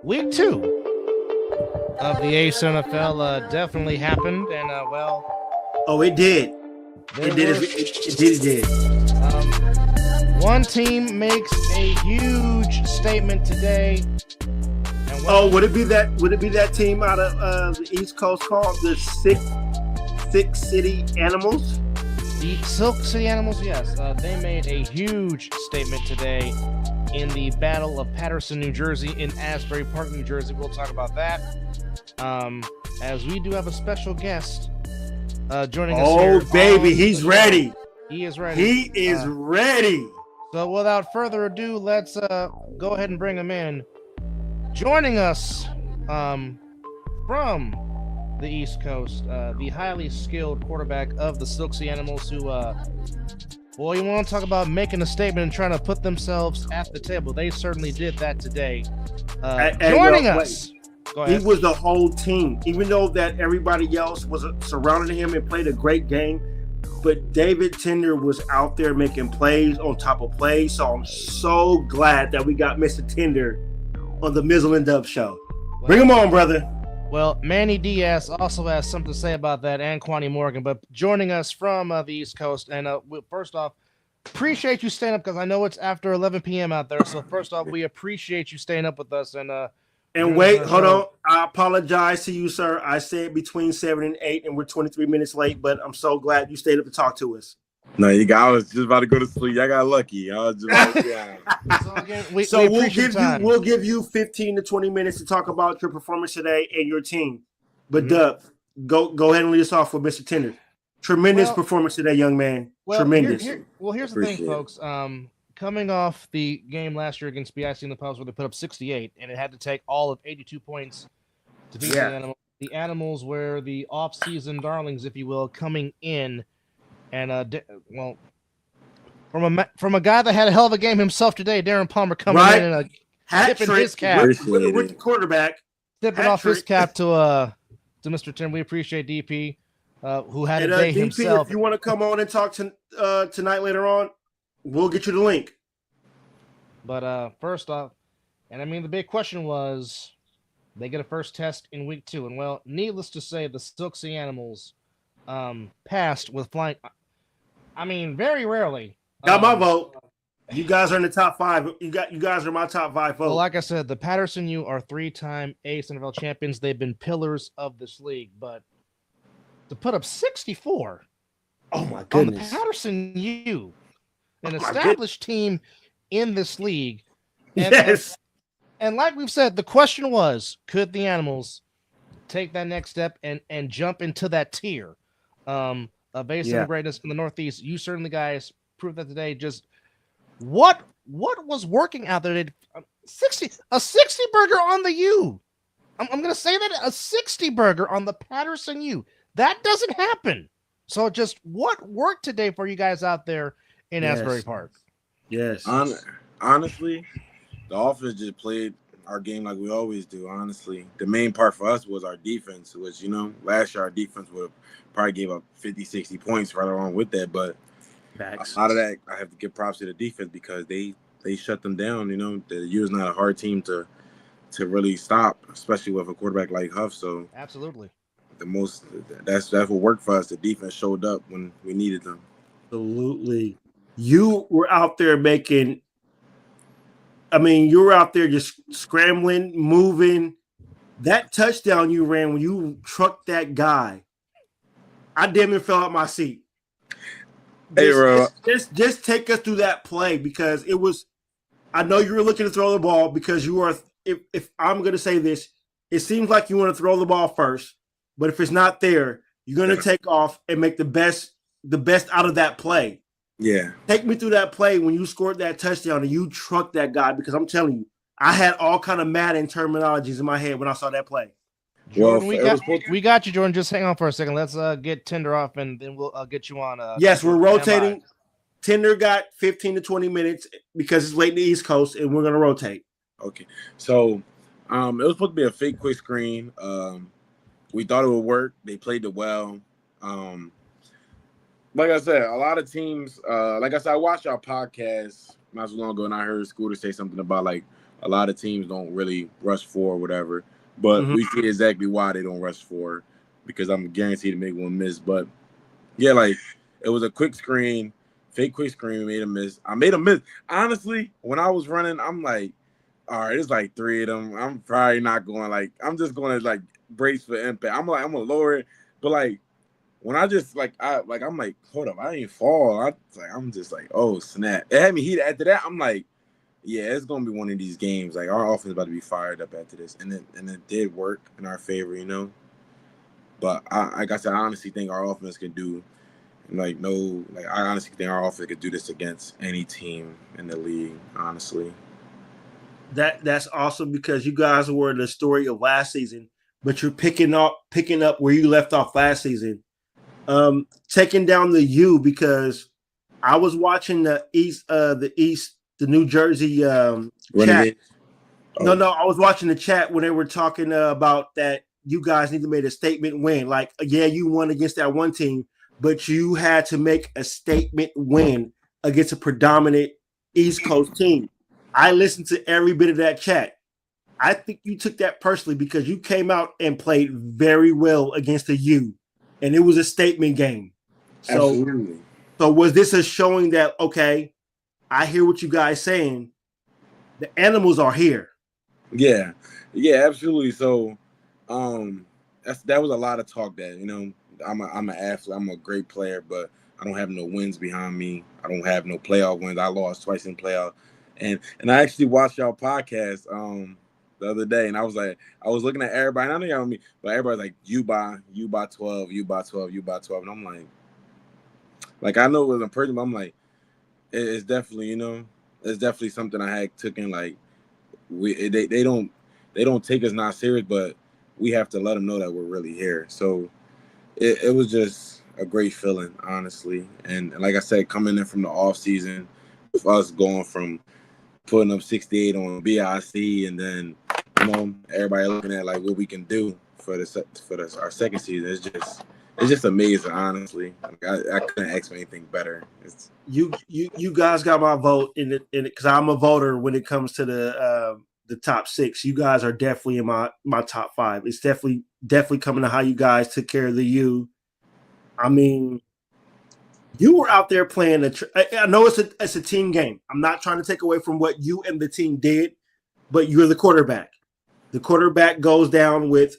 week 2 of the A7FL definitely happened, and Oh, it did. there It did. were- It did. one team makes a huge statement today. And Would it be that? Would it be that team out of the East Coast called the Six City Animals? The Silk City Animals, yes, they made a huge statement today in the Battle of Paterson, New Jersey, in Asbury Park, New Jersey. We'll talk about that. As we do have a special guest joining us here. Oh, baby, he's ready. He is ready. He is ready. So without further ado, let's go ahead and bring him in. Joining us from the East Coast, the highly skilled quarterback of the Silk City Animals, who, well, you want to talk about making a statement and trying to put themselves at the table. They certainly did that today. Joining us. Go ahead. He was the whole team, even though that everybody else was surrounding him and played a great game. But David Tender was out there making plays on top of plays. So I'm so glad that we got Mr. Tender on the Mizzle and Dub show. Bring him on, brother. Well, Manny Diaz also has something to say about that, and Quani Morgan. But joining us from the East Coast, and first off, appreciate you staying up because I know it's after 11 p.m. out there. So first off, we appreciate you staying up with us. And wait, hold on. I apologize to you, sir. I said between 7 and 8, and we're 23 minutes late. But I'm so glad you stayed up to talk to us. No, I was just about to go to sleep. I got lucky. I was just like, yeah. We'll give you 15 to 20 minutes to talk about your performance today and your team. But Dub, go ahead and lead us off with Mr. Tender. Tremendous performance today, young man. Tremendous. Here's the thing, folks. Coming off the game last year against BIC in the Pubs where they put up 68, and it had to take all of 82 points to beat the Animals. The Animals were the off-season darlings, if you will, coming in. And from a guy that had a hell of a game himself today, Darren Palmer coming in and tipping his cap with the quarterback, tipping off his cap to Mr. Tim. We appreciate DP, who had a day DP, himself. If you want to come on and talk tonight later on, we'll get you the link. But first off, and I mean the big question was, they get a first test in week 2, and well, needless to say, the Silk City Animals passed with flying. I mean, very rarely. Got my vote. You guys are in the top 5. You guys are my top 5 vote. Well, like I said, the Paterson U are 3-time A7FL champions. They've been pillars of this league, but to put up 64, oh my goodness, on the Paterson U, an established team in this league. And like we've said, the question was, could the Animals take that next step and jump into that tier based on greatness in the Northeast? You certainly guys proved that today. Just what was working out there? A 60 burger on the U. I'm going to say that, a 60 burger on the Paterson U. That doesn't happen. So just what worked today for you guys out there in Asbury Park? Yes. Honestly, the offense just played our game like we always do. Honestly, the main part for us was our defense, which, last year our defense would probably gave up 50, 60 points right along with that. But out of that, I have to give props to the defense because they shut them down. The U is not a hard team to really stop, especially with a quarterback like Huff. So absolutely, that's what worked for us. The defense showed up when we needed them. Absolutely. You were out there you were out there just scrambling, moving. That touchdown you ran when you trucked that guy, I damn near fell out my seat. Just take us through that play because it was. I know you were looking to throw the ball because you are. If I'm going to say this, it seems like you want to throw the ball first, but if it's not there, you're going to take off and make the best out of that play. Yeah. Take me through that play when you scored that touchdown and you trucked that guy because I'm telling you, I had all kind of Madden terminologies in my head when I saw that play. Jordan, we got you, Jordan. Just hang on for a second. Let's get Tender off, and then we'll get you on. Yes, we're rotating. Tender got 15 to 20 minutes because it's late in the East Coast, and we're going to rotate. Okay. So it was supposed to be a fake quick screen. We thought it would work. They played it well. Like I said, a lot of teams, I watched our podcast not so long ago, and I heard Scooter say something about, A lot of teams don't really rush 4 or whatever, but we see exactly why they don't rush 4 because I'm guaranteed to make one miss. But yeah, like it was a quick screen, fake quick screen, made a miss. I made a miss. Honestly, when I was running, I'm like, all right, it's like 3 of them. I'm probably not going like I'm just going to like brace for impact. I'm like I'm gonna lower it, but like when I just I'm like hold up, I ain't fall. I'm just like oh snap. It had me heat after that. I'm like yeah, it's gonna be one of these games. Like our offense is about to be fired up after this, and it did work in our favor, you know. But like I said, I honestly think our offense can do I honestly think our offense could do this against any team in the league. Honestly, That's awesome because you guys were the story of last season, but you're picking up where you left off last season. Taking down the U because I was watching the New Jersey chat. Renegade. No, I was watching the chat when they were talking about that you guys need to make a statement win. Like, yeah, you won against that one team, but you had to make a statement win against a predominant East Coast team. I listened to every bit of that chat. I think you took that personally because you came out and played very well against the U, and it was a statement game. So, absolutely. So was this a showing that okay, I hear what you guys saying. The animals are here. Yeah, absolutely. So, that was a lot of talk. That I'm an athlete. I'm a great player, but I don't have no wins behind me. I don't have no playoff wins. I lost twice in playoff, and I actually watched y'all podcast the other day, and I was looking at everybody. And I know y'all me, but everybody's like you by 12, you by 12, you by 12, and I'm like I know it was a person, but I'm like it's definitely it's definitely something I had took in like. They don't take us not serious, but we have to let them know that we're really here. So it was just a great feeling, honestly. And like I said, coming in from the off season, with us going from putting up 68 on BIC, and then everybody looking at like what we can do for our second season. It's just amazing, honestly. Like, I couldn't ask for anything better. You guys got my vote in it because I'm a voter when it comes to the top 6. You guys are definitely in my top 5. It's definitely coming to how you guys took care of the U. I mean, you were out there playing I know it's a team game. I'm not trying to take away from what you and the team did, but you're the quarterback. The quarterback goes down with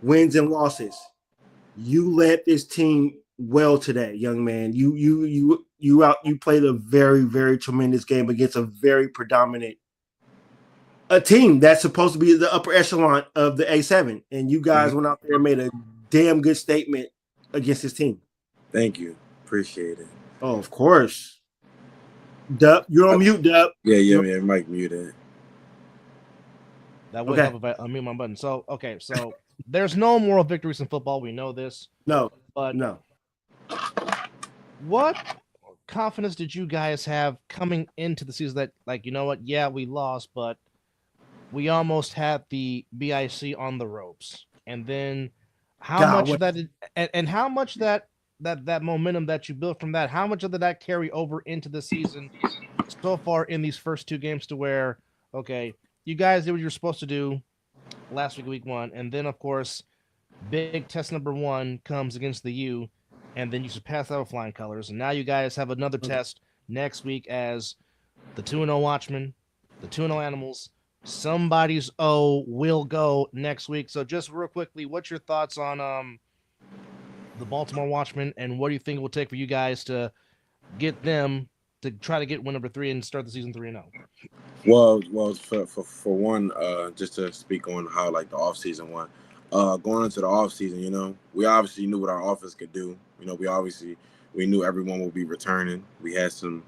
wins and losses. You led this team well today, young man. You played a very, very tremendous game against a very predominant a team that's supposed to be the upper echelon of the A7, and you guys went out there and made a damn good statement against this team. Thank you, appreciate it. Oh, of course. Dub, you're on mute, Dub. Yeah, Mike muted. That would help if I unmute my button. So there's no moral victories in football. We know this. No. What confidence did you guys have coming into the season that, like, you know what? Yeah, we lost, but we almost had the BIC on the ropes. And then how much that momentum that you built from that, how much of that carry over into the season so far in these first 2 games to where, okay, you guys did what you were supposed to do last week 1, and then of course big test number 1 comes against the U, and then you surpass that with flying colors, and now you guys have another test next week as the 2-0 Watchmen, the 2-0 Animals. Somebody's O will go next week. So just real quickly, what's your thoughts on the Baltimore Watchmen, and what do you think it will take for you guys to get them to try to get win number 3 and start the season 3-0? Well, for one, just to speak on how like the off season went. Going into the off season, we obviously knew what our offense could do. We knew everyone would be returning. We had some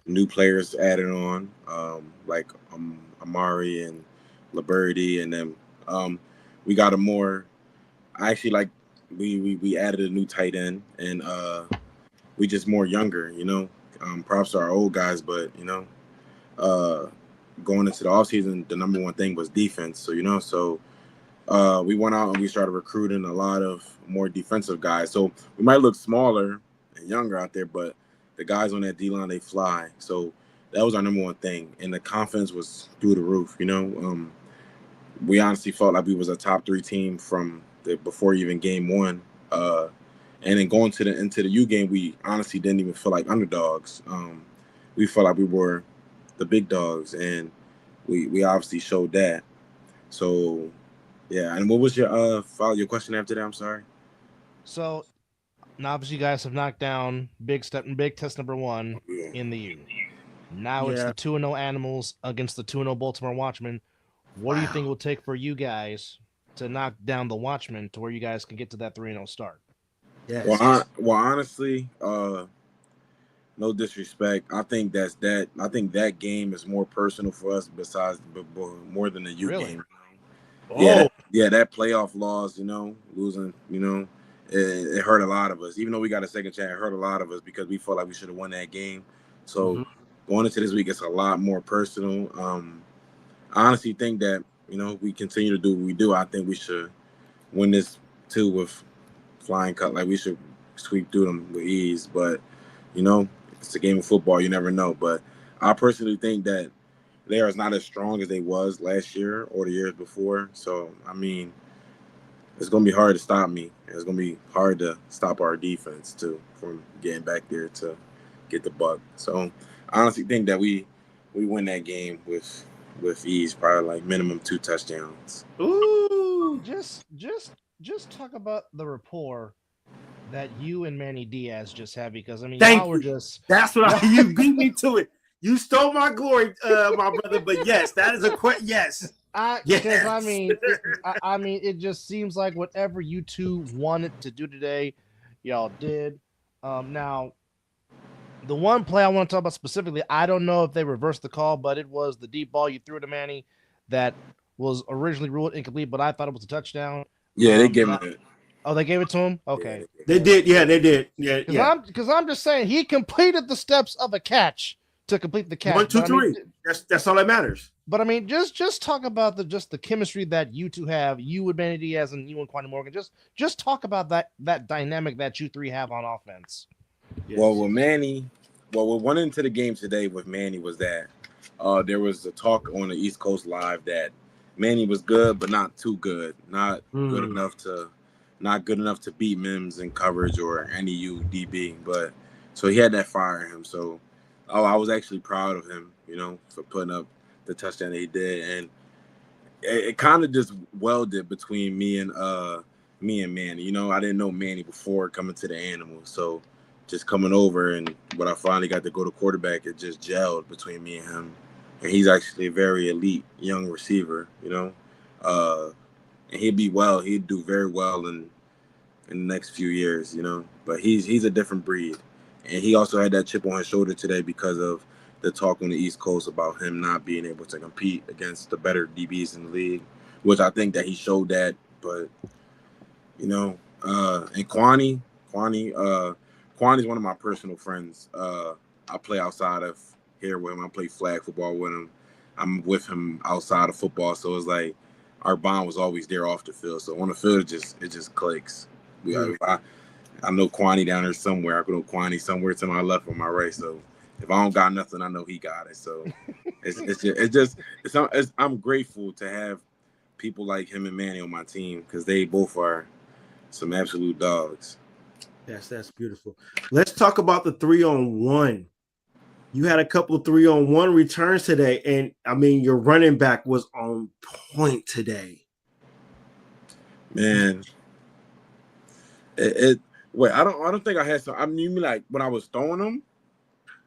new players added on, like Amari and Liberty, and then we got a more. Actually, like we added a new tight end, and we just more younger. Props to our old guys, but going into the offseason, the number one thing was defense. So we went out and we started recruiting a lot of more defensive guys. So we might look smaller and younger out there, but the guys on that D-line, they fly. So That was our number one thing, and the confidence was through the roof. We honestly felt like we was a top 3 team from before even game 1. And then going into the U game, we honestly didn't even feel like underdogs. We felt like we were the big dogs, and we obviously showed that. So, yeah. And what was your question after that? I'm sorry. So now, obviously, you guys have knocked down big test number 1 Yeah. in the U. Now it's Yeah. the 2-0 Animals against the 2-0 Baltimore Watchmen. What do you think it will take for you guys to knock down the Watchmen to where you guys can get to that 3-0 start? Yes. Well, honestly, no disrespect. I think that game is more personal for us, more than the U Really? game. Oh. Yeah, that playoff loss, losing, it hurt a lot of us. Even though we got a second chance, it hurt a lot of us because we felt like we should have won that game. So going into this week, it's a lot more personal. I honestly think that, we continue to do what we do. I think we should win this too with flying cut. Like, we should sweep through them with ease. But, it's a game of football. You never know. But I personally think that they are not as strong as they was last year or the years before. So, I mean, it's going to be hard to stop me. It's going to be hard to stop our defense, too, from getting back there to get the buck. So, I honestly think that we win that game with ease, probably like minimum 2 touchdowns. Ooh. Just talk about the rapport that you and Manny Diaz just had, because I mean, Thank y'all were you. just That's what you beat me to it. You stole my glory, my brother. But yes, that is a yes. Because I mean, it just seems like whatever you two wanted to do today, y'all did. Now, the one play I want to talk about specifically, I don't know if they reversed the call, but it was the deep ball you threw to Manny that was originally ruled incomplete, but I thought it was a touchdown. Yeah, they gave him it. Oh, they gave it to him? Okay. Yeah, they did. Yeah, they did. Yeah. Because I'm just saying he completed the steps of a catch to complete the catch. 1, 2, But 3. I mean, That's all that matters. But I mean, just talk about the chemistry that you two have, you with Manny Diaz and you and Quantum Morgan. Just talk about that dynamic that you three have on offense. Yes. Well, with Manny, what went into the game today with Manny was that there was a talk on the East Coast Live that Manny was good, but not too good, not good enough to beat Mims in coverage or any UDB. But so he had that fire in him. So I was actually proud of him, for putting up the touchdown that he did, and it kind of just welded between me and Manny. I didn't know Manny before coming to the Animals, so just coming over and when I finally got to go to quarterback, it just gelled between me and him. And he's actually a very elite young receiver, and he'd do very well in the next few years, But he's a different breed, and he also had that chip on his shoulder today because of the talk on the East Coast about him not being able to compete against the better DBs in the league, which I think that he showed that. But and Kwani's one of my personal friends. I play outside of here with him. I play flag football with him. I'm with him outside of football, so it's like our bond was always there off the field. So on the field, it just clicks. I know Kwani down there somewhere. I know Kwani somewhere to my left or my right. So if I don't got nothing, I know he got it. So I'm grateful to have people like him and Manny on my team because they both are some absolute dogs. Yes, that's beautiful. Let's talk about the 3-on-1. You had a couple of 3-on-1 returns today, and I mean your running back was on point today. Man, wait, I don't think I had some. I mean, you mean like when I was throwing them?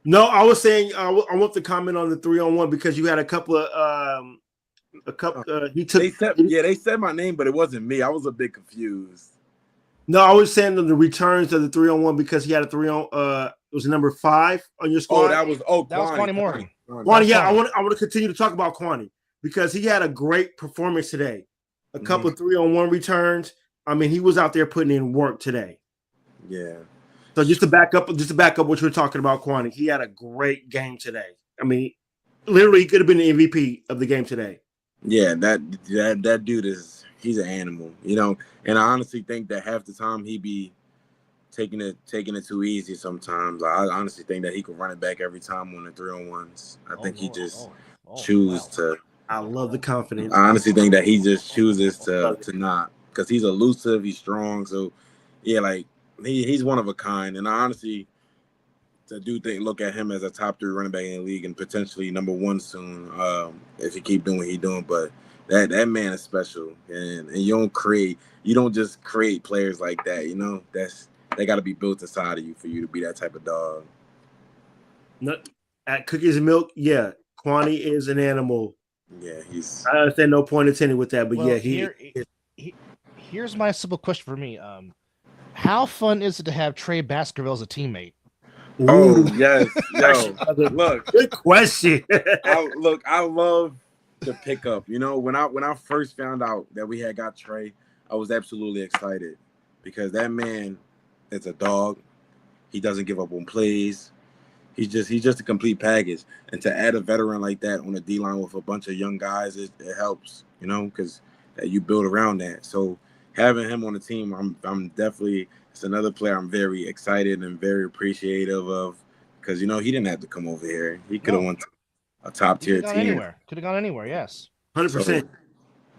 No, I was saying I want to comment on the 3-on-1 because you had a couple of They said my name, but it wasn't me. I was a bit confused. No, I was saying the returns of the 3-on-1 because he had a 3-on. It was number 5 on your squad. That was Kwani Morgan. Kwani, yeah, I want to continue to talk about Kwani because he had a great performance today. A couple of 3-on-1 returns. I mean, he was out there putting in work today. Yeah. So just to back up what you were talking about, Kwani, he had a great game today. I mean, literally, he could have been the MVP of the game today. Yeah, that dude he's an animal, And I honestly think that half the time he be taking it too easy sometimes. I honestly think that he could run it back every time on the 3-on-1s. I think he just chooses to. I love the confidence. I honestly think that he just chooses to not, because he's elusive, he's strong. So yeah, like he's one of a kind. And I honestly look at him as a top 3 running back in the league and potentially number 1 soon, if he keep doing what he's doing. But that man is special, and you don't just create players like that. You know, they got to be built inside of you for you to be that type of dog. At Cookies and Milk, yeah, Kwani is an animal. Yeah, I understand, no point intended with that, but here's my simple question for me. How fun is it to have Trey Baskerville as a teammate? Ooh. Oh yes, yo, look, good question. I love the pickup. You know, when I first found out that we had got Trey, I was absolutely excited because that man is a dog. He doesn't give up on plays. He's just a complete package. And to add a veteran like that on the D line with a bunch of young guys, it helps. You know, because you build around that. So having him on the team, I'm definitely. It's another player I'm very excited and very appreciative of, because you know he didn't have to come over here. He could have went to a top tier team. Could have gone anywhere. Yes, 100%.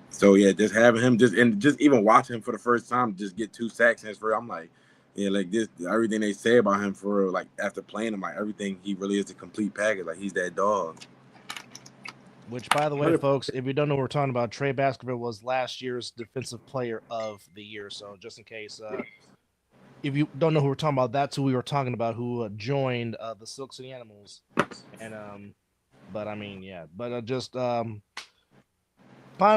So yeah, just having him just even watching him for the first time, just get 2 sacks in his first. I'm like, yeah, like this. Everything they say about him for like after playing him, like everything, he really is a complete package. Like he's that dog. Which, by the way, folks, if you don't know what we're talking about, Trey Baskerville was last year's Defensive Player of the Year. So just in case. If you don't know who we're talking about, that's who we were talking about, who joined the Silk City Animals. And but I mean, yeah. But just final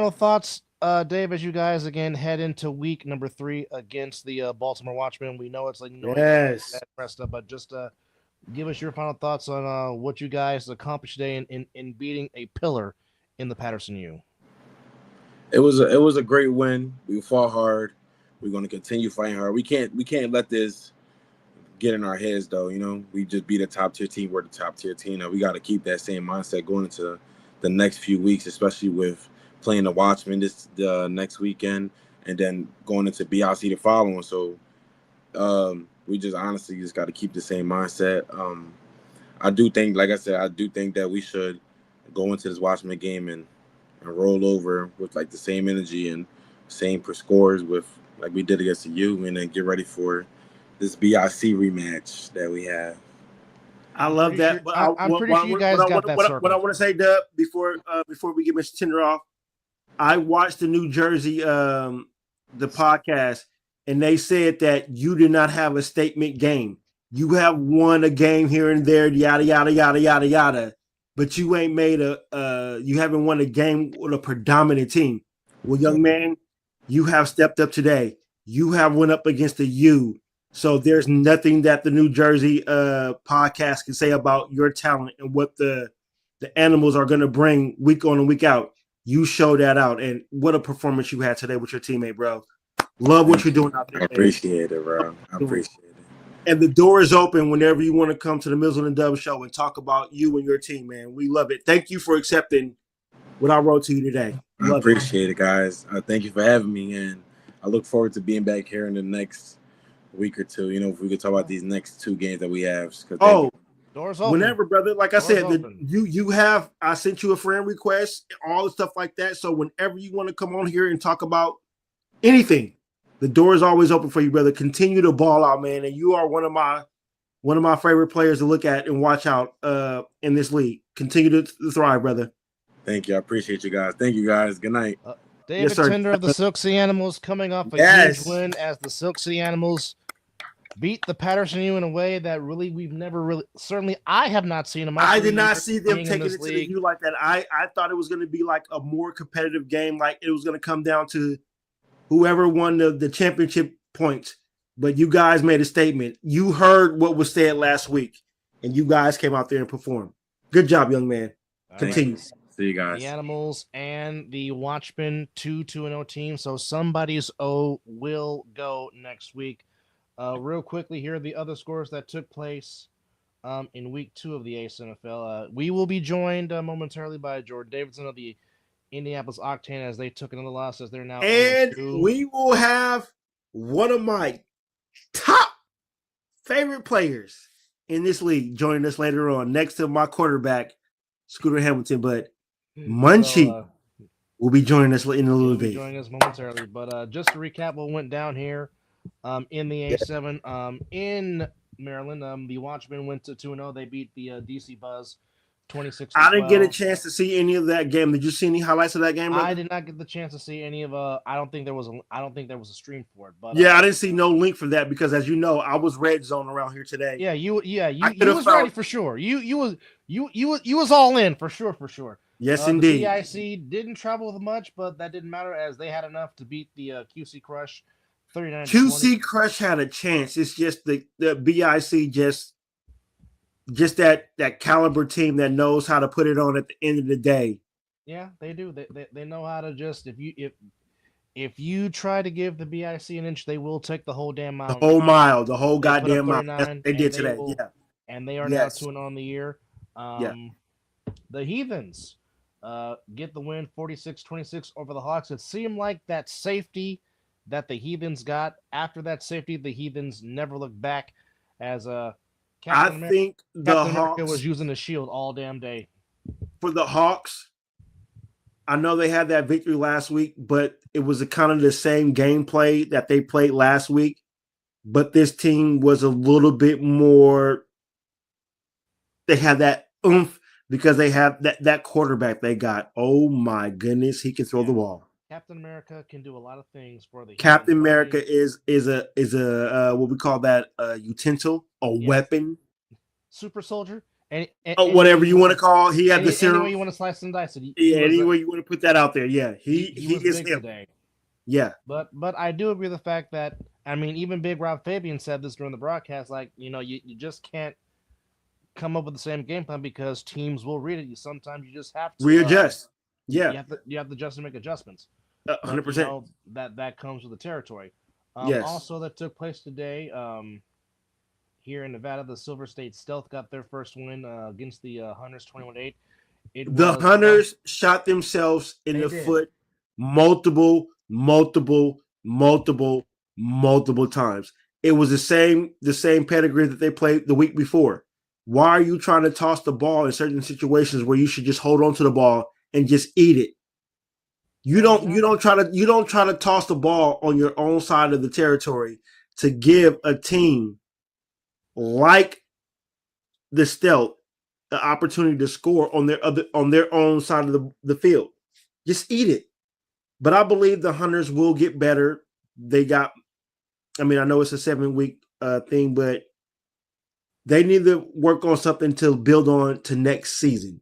thoughts, Dave, as you guys again head into week number 3 against the Baltimore Watchmen. We know it's like pressed up, but just give us your final thoughts on what you guys accomplished today in beating a pillar in the Patterson U. It was a great win. We fought hard. We're going to continue fighting hard. We can't let this get in our heads, though. You know, we just beat a top tier team. We're the top tier team. Now we got to keep that same mindset going into the next few weeks, especially with playing the Watchmen this next weekend, and then going into BIC the following. So we just honestly got to keep the same mindset. I do think, like I said, that we should go into this Watchmen game and roll over with like the same energy and same per scores with like we did against the U, and then get ready for this BIC rematch that we have. I love that. I'm pretty sure you guys got that circle. What I want to say, Dub, before we get Mr. Tinder off, I watched the New Jersey the podcast, and they said that you did not have a statement game. You have won a game here and there, yada yada yada yada yada, but you ain't made you haven't won a game with a predominant team. Well, young man, you have stepped up today. You have went up against the U. So there's nothing that the New Jersey podcast can say about your talent and what the animals are going to bring week on and week out. You show that out. And what a performance you had today with your teammate, bro. Love what you're doing out there. I appreciate it, bro. I appreciate it. And the door is open whenever you want to come to the Mizzle and Dub show and talk about you and your team, man. We love it. Thank you for accepting what I wrote to you today. I appreciate it, guys. Thank you for having me, and I look forward to being back here in the next week or two. You know, if we could talk about these next 2 games that we have. Doors open. Whenever, brother. Like I said, you have. I sent you a friend request, all the stuff like that. So whenever you want to come on here and talk about anything, the door is always open for you, brother. Continue to ball out, man. And you are one of my favorite players to look at and watch out in this league. Continue to thrive, brother. Thank you. I appreciate you guys. Thank you, guys. Good night. David Tinder of the Silk City Animals coming off a huge win as the Silk City Animals beat the Patterson U in a way that really we've never really, certainly I have not seen them. I did not see them taking it to the U like that. I thought it was going to be like a more competitive game, like it was going to come down to whoever won the championship points. But you guys made a statement. You heard what was said last week, and you guys came out there and performed. Good job, young man. Continue. See you guys. The Animals and the Watchmen 2-2-0 team. So somebody's O will go next week. Real quickly, here are the other scores that took place in week 2 of the A7FL. We will be joined momentarily by Jordan Davidson of the Indianapolis Octane as they took another loss as they're now. And we will have one of my top favorite players in this league joining us later on, next to my quarterback, Scooter Hamilton. But Munchie will be joining us in a little bit. Joining us momentarily. But just to recap what went down here in the A7 in Maryland, the Watchmen went to 2-0. They beat the DC Buzz 26-12. I didn't get a chance to see any of that game. Did you see any highlights of that game? I did not get the chance to see any of. I don't think there was a stream for it. But yeah, I didn't see no link for that because, as you know, I was red zone around here today. Yeah, you was ready for sure. You was all in for sure. Yes, indeed. The BIC didn't travel with much, but that didn't matter as they had enough to beat the QC Crush 39-20. QC Crush had a chance. It's just the BIC just that caliber team that knows how to put it on at the end of the day. Yeah, they do. They know how to just if you try to give the BIC an inch, they will take the whole damn mile. The whole goddamn mile. They did today. And they are now 2-0 on the year. The Heathens get the win 46-26 over the Hawks. It seemed like that safety that the Heathens got, after that safety, the Heathens never looked back as Captain America was using the shield all damn day. For the Hawks, I know they had that victory last week, but it was kind of the same gameplay that they played last week. But this team was a little bit more. They had that oomph because they have that quarterback they got. Oh my goodness, he can throw the ball. Captain America can do a lot of things for the Captain America is a what we call that utensil, weapon, super soldier, whatever you want to call. He had the serum. Any way you want to slice and dice it. Any way you want to put that out there. Yeah, he is him. Today. Yeah, but I do agree with the fact that even Big Rob Fabian said this during the broadcast. Like you just can't come up with the same game plan because teams will read it. Sometimes you just have to readjust. You have to just make adjustments. 100%. That comes with the territory. Yes. Also, that took place today here in Nevada. The Silver State Stealth got their first win against the Hunters 21-8. The Hunters shot themselves in the foot multiple times. It was the same pedigree that they played the week before. Why are you trying to toss the ball in certain situations where you should just hold on to the ball and just eat it? You don't try to toss the ball on your own side of the territory to give a team like the Stealth the opportunity to score on their own side of the field. Just eat it. But I believe the Hunters will get better. I know it's a 7-week thing, but they need to work on something to build on to next season.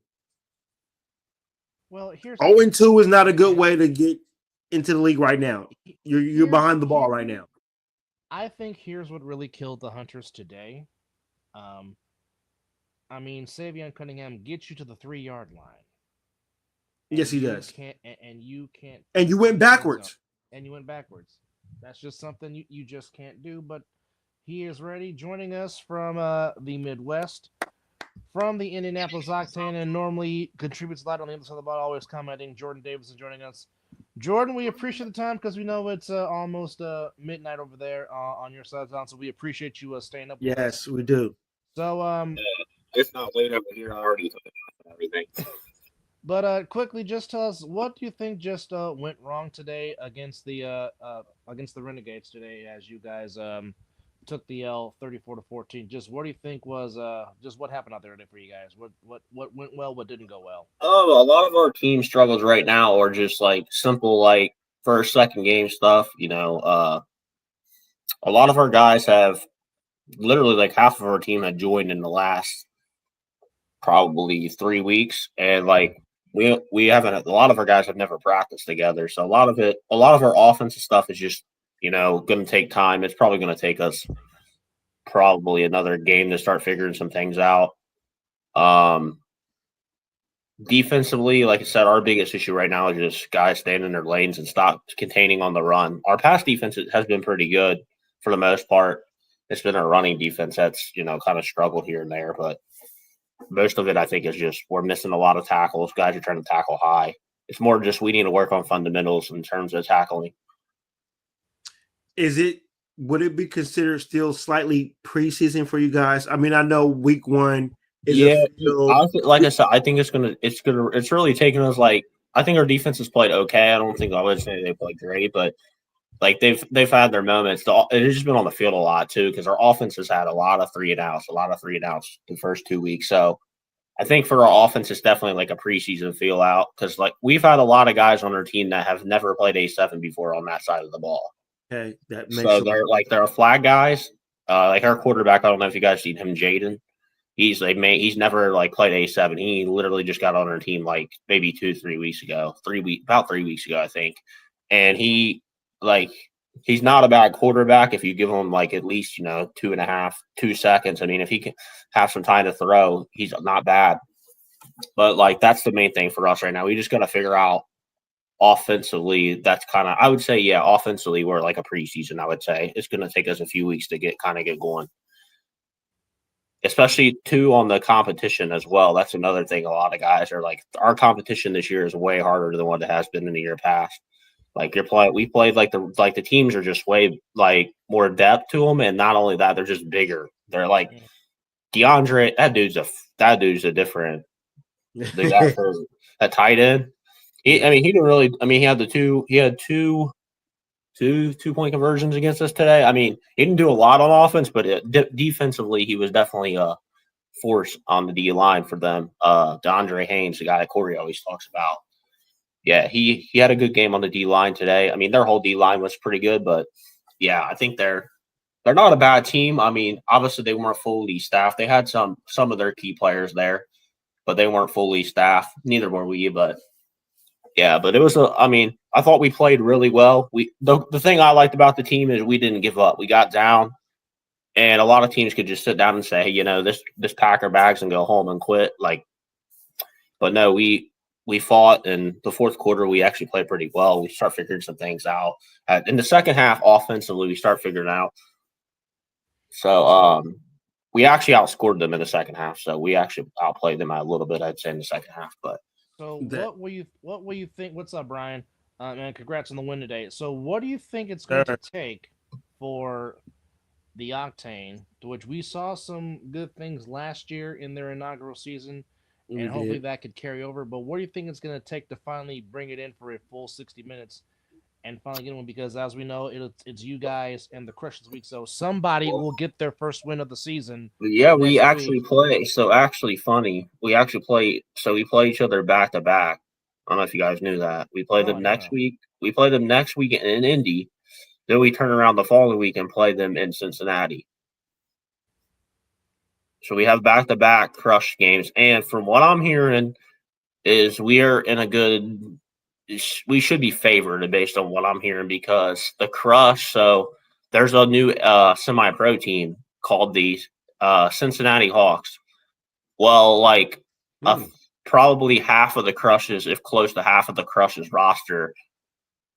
Well, 0-2 is not a good way to get into the league right now. You're behind the ball right now. I think here's what really killed the Hunters today. Savion Cunningham gets you to the 3-yard line. Yes, he does. You can't. And you went backwards. That's just something you just can't do. But he is ready. Joining us from the Midwest, from the Indianapolis Octane, and normally contributes a lot on the other side of the ball, always commenting. Jordan Davis is joining us. Jordan, we appreciate the time because we know it's almost midnight over there on your side of town, so we appreciate you staying up. Yes, we do. So it's not late over here already. Everything. But quickly, just tell us, what do you think just went wrong today against the Renegades today, as you guys took the L 34-14? Just what do you think was just what happened out there today for you guys? What went well, what didn't go well? A lot of our team struggles right now are just like simple like first, second game stuff. A lot of our guys have literally like half of our team had joined in the last probably 3 weeks, and like we haven't. A lot of our guys have never practiced together, so a lot of our offensive stuff is just going to take time. It's probably going to take us probably another game to start figuring some things out. Defensively, like I said, our biggest issue right now is just guys staying in their lanes and stop containing on the run. Our pass defense has been pretty good for the most part. It's been our running defense that's kind of struggled here and there, but most of it, I think, is just we're missing a lot of tackles. Guys are trying to tackle high. It's more just we need to work on fundamentals in terms of tackling. Is it would it be considered still slightly preseason for you guys? I mean, I know week 1 is like I said, I think it's really taken us like I think our defense has played okay. I don't think I would say they played great, but like they've had their moments. It has just been on the field a lot too because our offense has had a lot of 3-and-outs the first 2 weeks. So I think for our offense, it's definitely like a preseason feel out because like we've had a lot of guys on our team that have never played A7 before on that side of the ball. Okay, that makes so they're flag guys. Like our quarterback, I don't know if you guys seen him, Jaden. He's never like played A7. He literally just got on our team like maybe 2-3 weeks ago, about 3 weeks ago, I think. And he's not a bad quarterback if you give him like at least 2 seconds. I mean, if he can have some time to throw, he's not bad. But like that's the main thing for us right now. We just got to figure out offensively. That's kind of I would say offensively we're like a preseason. I would say it's going to take us a few weeks to get going. Especially too on the competition as well. That's another thing. A lot of guys are like, our competition this year is way harder than what it has been in the year past. Like we played like the teams are just way like more depth to them, and not only that, they're just bigger. They're like DeAndre. That dude's a different. The guy for a tight end. He didn't really. I mean, he had two 2-point conversions against us today. I mean, he didn't do a lot on offense, but defensively, he was definitely a force on the D line for them. DeAndre Haynes, the guy that Corey always talks about. Yeah, he had a good game on the D line today. I mean, their whole D line was pretty good, but yeah, I think they're not a bad team. I mean, obviously they weren't fully staffed. They had some of their key players there, but they weren't fully staffed. Neither were we, but yeah, but it was I thought we played really well. The thing I liked about the team is we didn't give up. We got down, and a lot of teams could just sit down and say, hey, this pack our bags and go home and quit. But no, we fought. In the fourth quarter, we actually played pretty well. We start figuring some things out. In the second half, offensively, we start figuring out. So we actually outscored them in the second half. So we actually outplayed them a little bit, I'd say, in the second half. But so what will you think? What's up, Brian? And congrats on the win today. So what do you think it's going to take for the Octane, to which we saw some good things last year in their inaugural season, and hopefully that could carry over. But what do you think it's going to take to finally bring it in for a full 60 minutes and finally get one? Because as we know, it's you guys and the Crush this week, so somebody will get their first win of the season. Yeah, we actually play. So actually funny, we play each other back to back. I don't know if you guys knew that. We played them next week. We played them next week in Indy. Then we turn around the following week and play them in Cincinnati. So we have back-to-back Crush games. And from what I'm hearing is we should be favored based on what I'm hearing, because the Crush, so there's a new semi-pro team called the Cincinnati Hawks. Well, probably half of the Crushes, if close to half of the Crushes roster,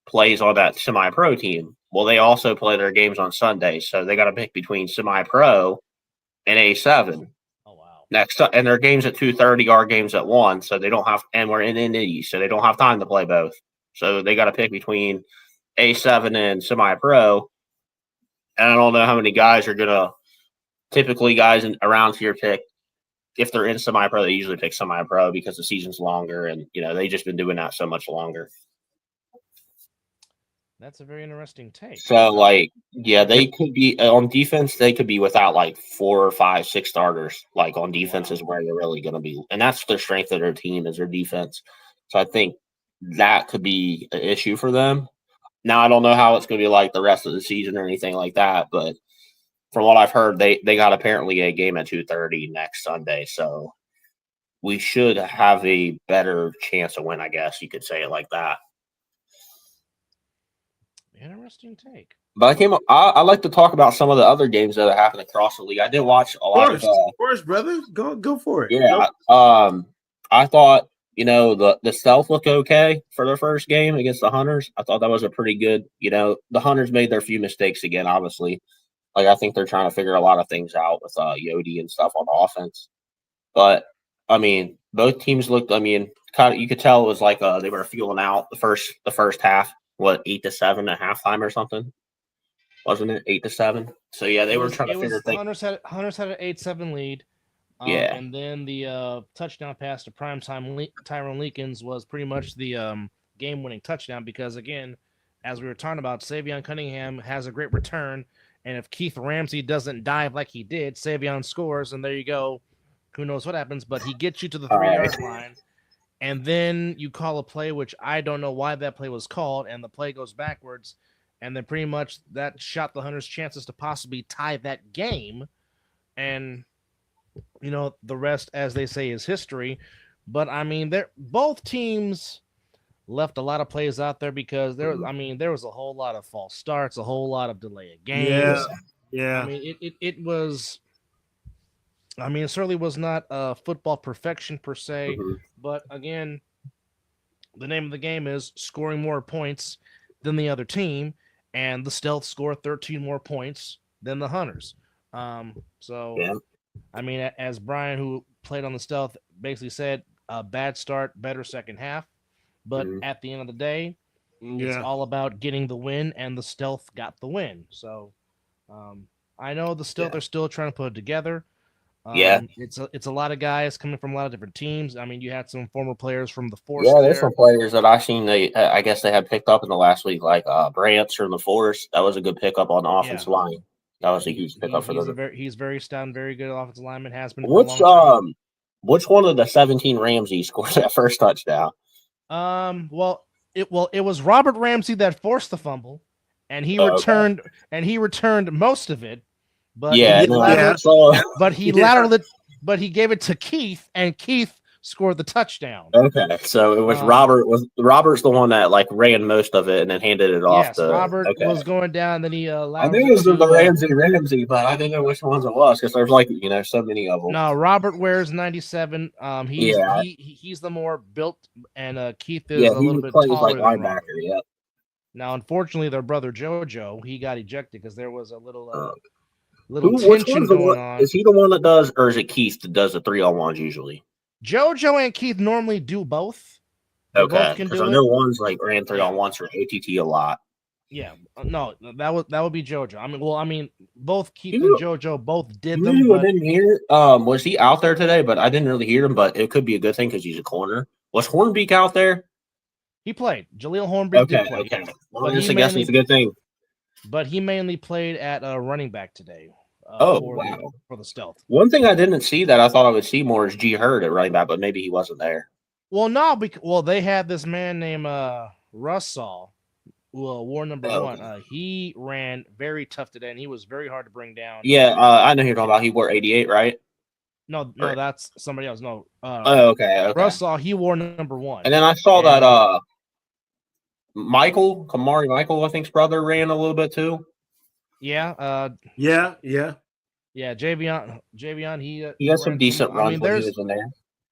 plays on that semi-pro team. Well, they also play their games on Sundays, so they got to pick between semi-pro and A7. Oh wow! Next up, and their games at 2:30, our games at 1, so they don't have. And we're in Indy, so they don't have time to play both. So they got to pick between A7 and semi-pro. And I don't know how many guys are gonna. Typically, guys around here pick. If they're in semi-pro, they usually pick semi-pro because the season's longer, and they've just been doing that so much longer. That's a very interesting take. So, they could be on defense. They could be without 4, 5, 6 starters. On defense is where they're really going to be, and that's their strength of their team is their defense. So I think that could be an issue for them. Now I don't know how it's going to be like the rest of the season or anything like that, but from what I've heard, they got apparently a game at 2:30 next Sunday, so we should have a better chance to win. I guess you could say it like that. Interesting take. But I like to talk about some of the other games that happened across the league. I did watch a lot of course, brother. Go for it. Yeah. I thought the Stealth looked okay for their first game against the Hunters. I thought that was a pretty good. The Hunters made their few mistakes again, obviously. I think they're trying to figure a lot of things out with Yodi and stuff on offense. But I mean, both teams looked. I mean, you could tell it was they were feeling out the first half. What, 8-7 at halftime or something? wasn't it 8-7? So yeah, they were trying to figure things. Hunters had an 8-7 lead. Yeah. And then the touchdown pass to primetime Tyrone Leakins was pretty much the game-winning touchdown because, again, as we were talking about, Savion Cunningham has a great return, and if Keith Ramsey doesn't dive like he did, Savion scores, and there you go. Who knows what happens, but he gets you to the 3-yard line, and then you call a play, which I don't know why that play was called, and the play goes backwards, and then pretty much that shot the Hunters' chances to possibly tie that game, and the rest, as they say, is history. But I mean, both teams left a lot of plays out there because there was a whole lot of false starts, a whole lot of delay of games. Yeah. I mean, it was. I mean, it certainly was not football perfection per se, but again, the name of the game is scoring more points than the other team, and the Stealth scored 13 more points than the Hunters. I mean, as Brian, who played on the Stealth, basically said, a bad start, better second half. But at the end of the day, it's all about getting the win, and the Stealth got the win. So I know the Stealth are still trying to put it together. It's a lot of guys coming from a lot of different teams. I mean, you had some former players from the Force. Yeah, there's some players that I've seen. I guess they had picked up in the last week, like Brants from the Force. That was a good pickup on the offensive line. That was a huge pickup for them. He's very stout, very good offensive lineman. Has been. Which one of the 17 Ramsey scored that first touchdown? Well, it was Robert Ramsey that forced the fumble, and he returned most of it. But he gave it to Keith, and Keith scored the touchdown. Okay, so it was Robert's the one that ran most of it and then handed it off. Robert was going down, and then he I think it was the Ramsey, but I didn't know which ones it was because there's so many of them. No, Robert wears 97. He's the more built, and Keith is a little bit taller than linebacker. Yeah. Now, unfortunately, their brother JoJo, he got ejected because there was a little tension going on. Is he the one that does, or is it Keith that does the 3-on-1s usually? JoJo and Keith normally do both. Okay, because I know one's ran 3-on-1s for ATT a lot. Yeah, no, that would be JoJo. I mean, both Keith and JoJo both did them. I didn't hear. Was he out there today? But I didn't really hear him. But it could be a good thing because he's a corner. Was Hornbeak out there? He played. Jaleel Hornbeak did play. Okay. Well, I guess it's a good thing. But he mainly played at running back today. For the Stealth. One thing I didn't see that I thought I would see more is G Hurd at running back, but maybe he wasn't there. Well, no, they had this man named Russell, who wore number 1. He ran very tough today, and he was very hard to bring down. Yeah, I know who you're talking about. He wore 88, right? No, that's somebody else. No. Okay. Russell, he wore number 1. And then I saw that Kamari Michael, I think's brother, ran a little bit too. Yeah. Yeah. Javion, he has some decent runs when he was in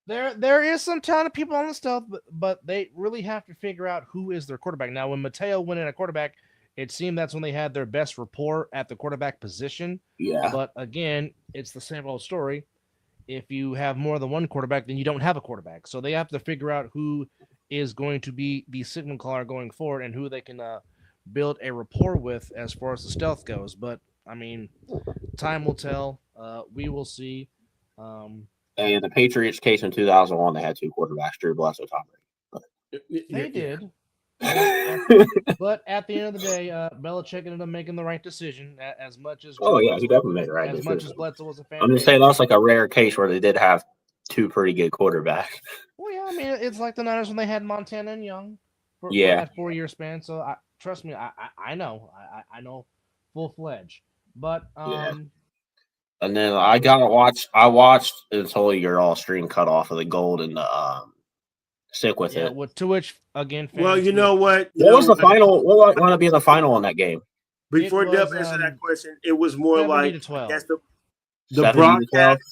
there. There is some talented people on the Stealth, but they really have to figure out who is their quarterback. Now, when Mateo went in at quarterback, it seemed that's when they had their best rapport at the quarterback position. Yeah. But again, it's the same old story. If you have more than one quarterback, then you don't have a quarterback. So they have to figure out who is going to be the signal caller going forward and who they can build a rapport with as far as the Stealth goes. But I mean, time will tell. We will see. And in the Patriots case in 2001, they had 2 quarterbacks, Drew Bledsoe, Tom Brady. They did. But at the end of the day, Belichick ended up making the right decision as much as. Oh, yeah, he definitely made the right decision. As much as Bledsoe was a fan. I'm just saying that's like a rare case where they did have 2 pretty good quarterbacks. Well, yeah, I mean, it's like the Niners when they had Montana and Young for that 4-year span. So, trust me, I know. I know full-fledged. But, And then I watched until your all stream cut off of the gold and stick with it. To which again, well, you know what? What was the final? What would to be the final in that game? Before Deb answered that question, it was more like that's the broadcast.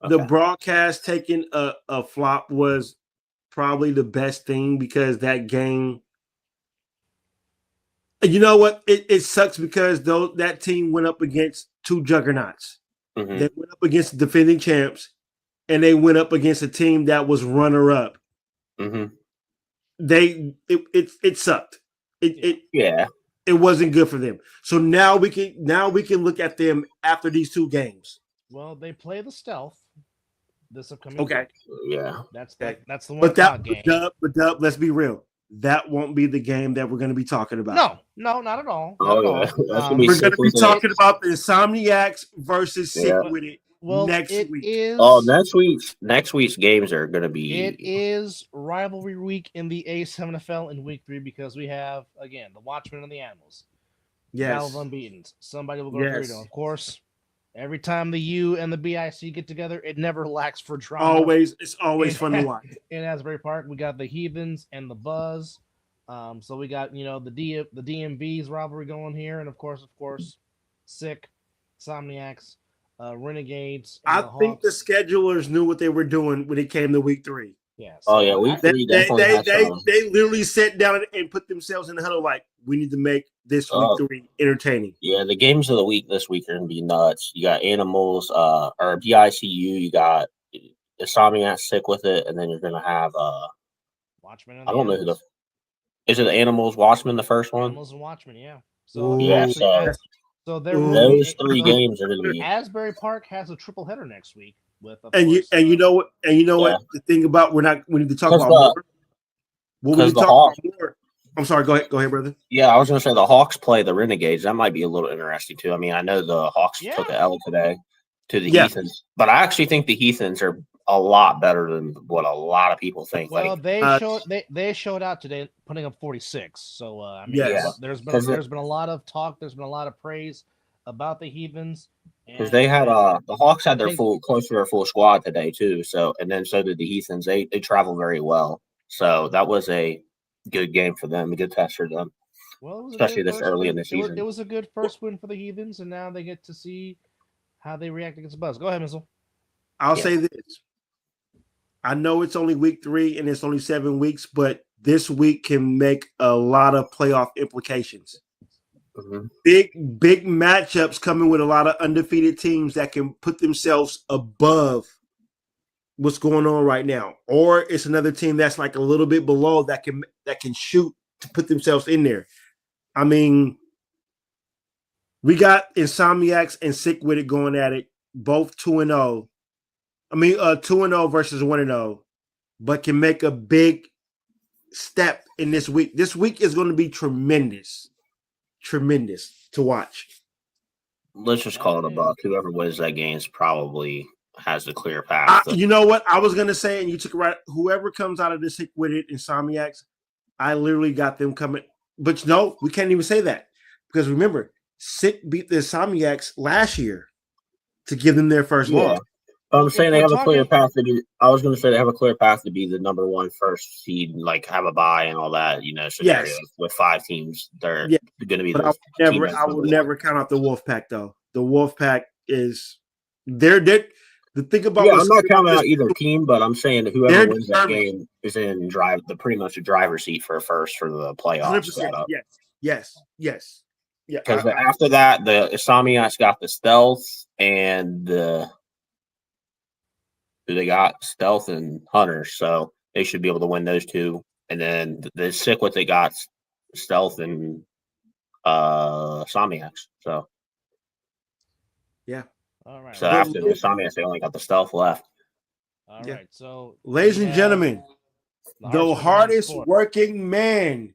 The broadcast taking a flop was probably the best thing because that game. You know what? It sucks because that team went up against 2 juggernauts. Mm-hmm. They went up against the defending champs, and they went up against a team that was runner-up. Mm-hmm. It sucked. It It wasn't good for them. So now we can look at them after these 2 games. Well, they play the stealth this upcoming Okay. week. Yeah. That's Okay. that's the one But o'clock game. but Dub, let's be real. That won't be the game that we're going to be talking about. No, not at all. Oh, Not at yeah. all. We're going to be talking about the Insomniacs versus Sick Yeah. With It Well, next it week. is. Oh, next week's games are going to be. It is rivalry week in the A7FL in week 3 because we have again the Watchmen and the Animals. Battle of Yes. Unbeatens. Somebody will go Yes. through. Of course, every time the U and the BIC get together, it never lacks for drama. It's always fun to watch. In Asbury Park, we got the Heathens and the Buzz. So we got the DMV's rivalry going here, and of course, Sick, Somniacs, Renegades. And I think the schedulers knew what they were doing when it came to week 3. Yeah. Oh yeah, week 3 They literally sat down and put themselves in the huddle like, we need to make this week 3 entertaining. Yeah, the games of the week this week are gonna be nuts. You got Animals, or BICU. You got Insomniac Sick With It, and then you're gonna have Watchmen. I don't know who the is it. The Animals, Watchmen, the first one. Animals and Watchmen, yeah. So Yeah, so there those 3 games are gonna be. Asbury Park has a triple header next week with you know what the thing about we need to talk about more. What we need to talk about more. I'm sorry, go ahead, brother. Yeah, I was gonna say the Hawks play the Renegades. That might be a little interesting too. I mean, I know the Hawks took an L today to the Heathens, but I actually think the Heathens are a lot better than what a lot of people think. Well, they showed out today, putting up 46. So I mean, there's been a lot of talk. There's been a lot of praise about the Heathens because they had the Hawks had their close to their full squad today too. So and then so did the Heathens. They travel very well. So that was a good game for them, a good test for them. Well, especially this early in the season. It was a good first win for the Heathens, and now they get to see how they react against Buzz. Go ahead, Mizzle. I'll say this. I know it's only week 3 and it's only 7 weeks, but this week can make a lot of playoff implications. Mm-hmm. Big matchups coming with a lot of undefeated teams that can put themselves above what's going on right now. Or it's another team that's like a little bit below that can shoot to put themselves in there. I mean, we got Insomniacs and Sick With It going at it, both 2-0. 2-0 versus 1-0, but can make a big step in this week. This week is going to be tremendous to watch. Let's just call it a buck. Whoever wins that game probably has the clear path. You know what? I was going to say, and you took it right. Whoever comes out of this Sick With It, Insomniacs, I literally got them coming. But no, we can't even say that because remember, Sick beat the Insomniacs last year to give them their first loss. I'm saying they have a clear path to be. I was going to say they have a clear path to be the number 1 first seed, like have a bye and all that. Scenarios with 5 teams, they're going to be. But I will never count out the Wolfpack though. The Wolfpack is they're the thing about. Yeah, I'm not counting out either team, but I'm saying that whoever wins that game is in pretty much a driver's seat for the playoffs. Yes. Yeah. Because after that, the Insomniacs got the stealth and the. They got stealth and hunters, so they should be able to win those 2. And then the Sick With It got stealth and Somniacs. So all right. So after the Somniacs, they only got the stealth left. All right. So, ladies and gentlemen, the hardest working man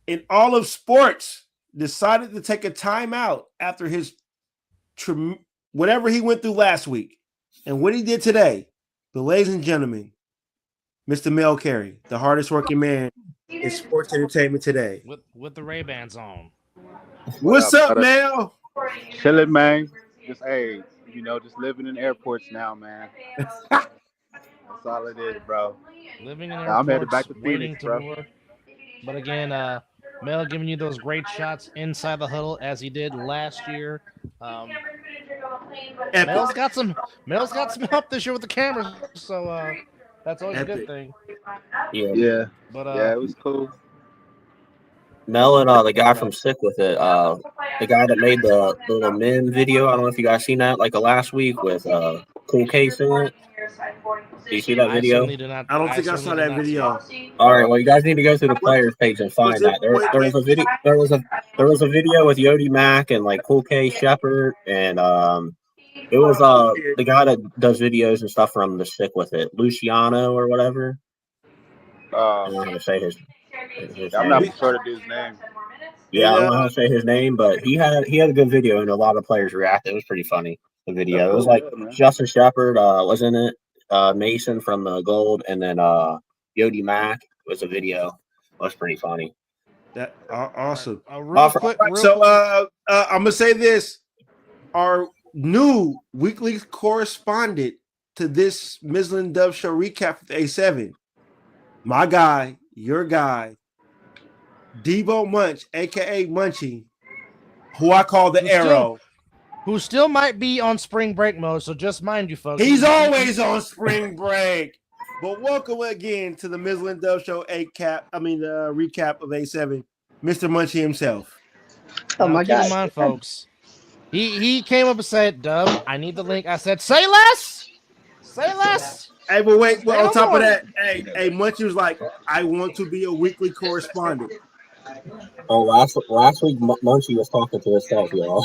in all of sports decided to take a timeout after his whatever he went through last week. And what he did today, but ladies and gentlemen, Mr. Mel Carey, the hardest working man in sports entertainment today. With the Ray-Bans on. What's up, Mel? Chilling, man. Just living in airports now, man. That's all it is, bro. Living in airports, I'm headed back to waiting Phoenix, bro. Work. But again, Mel giving you those great shots inside the huddle as he did last year. Mel's got some help this year with the cameras, so that's always a good thing. Yeah. But it was cool. Mel and the guy from Sick With It, the guy that made the little men video. I don't know if you guys seen that like last week with Cool Case in it. Do you see that video? certainly do not. I don't think I saw that video. All right, well, you guys need to go to the players page and find was it- that. There was a video. There was a video with Yodi Mack and like Cool K Shepard, and it was the guy that does videos and stuff from The Stick with It, Luciano or whatever. I don't know how to say his I'm name. not sure of his name. Yeah, I don't know how to say his name, but he had a good video and a lot of players reacted. It was pretty funny. The video. It was like Justin Shepard was in it, Mason from the Gold, and then Yodi Mack was a video. It was pretty funny. That awesome. Real quick, I'm gonna say this: our new weekly correspondent to this Mizzle and Dub Show recap with A7, my guy, your guy, Debo Munch, aka Munchie, who I call the Arrow. Who still might be on spring break mode, so just mind you, folks. He's always on spring break. But welcome again to the Mizzle and Dub Show recap of A7, Mr. Munchie himself. Oh my God! Keep in mind, folks. He came up and said, "Dub, I need the link." I said, "Say less, say less." Hey, but wait. Well, on top of that, hey, Munchie was like, "I want to be a weekly correspondent." Oh, last week Munchie was talking to himself, y'all.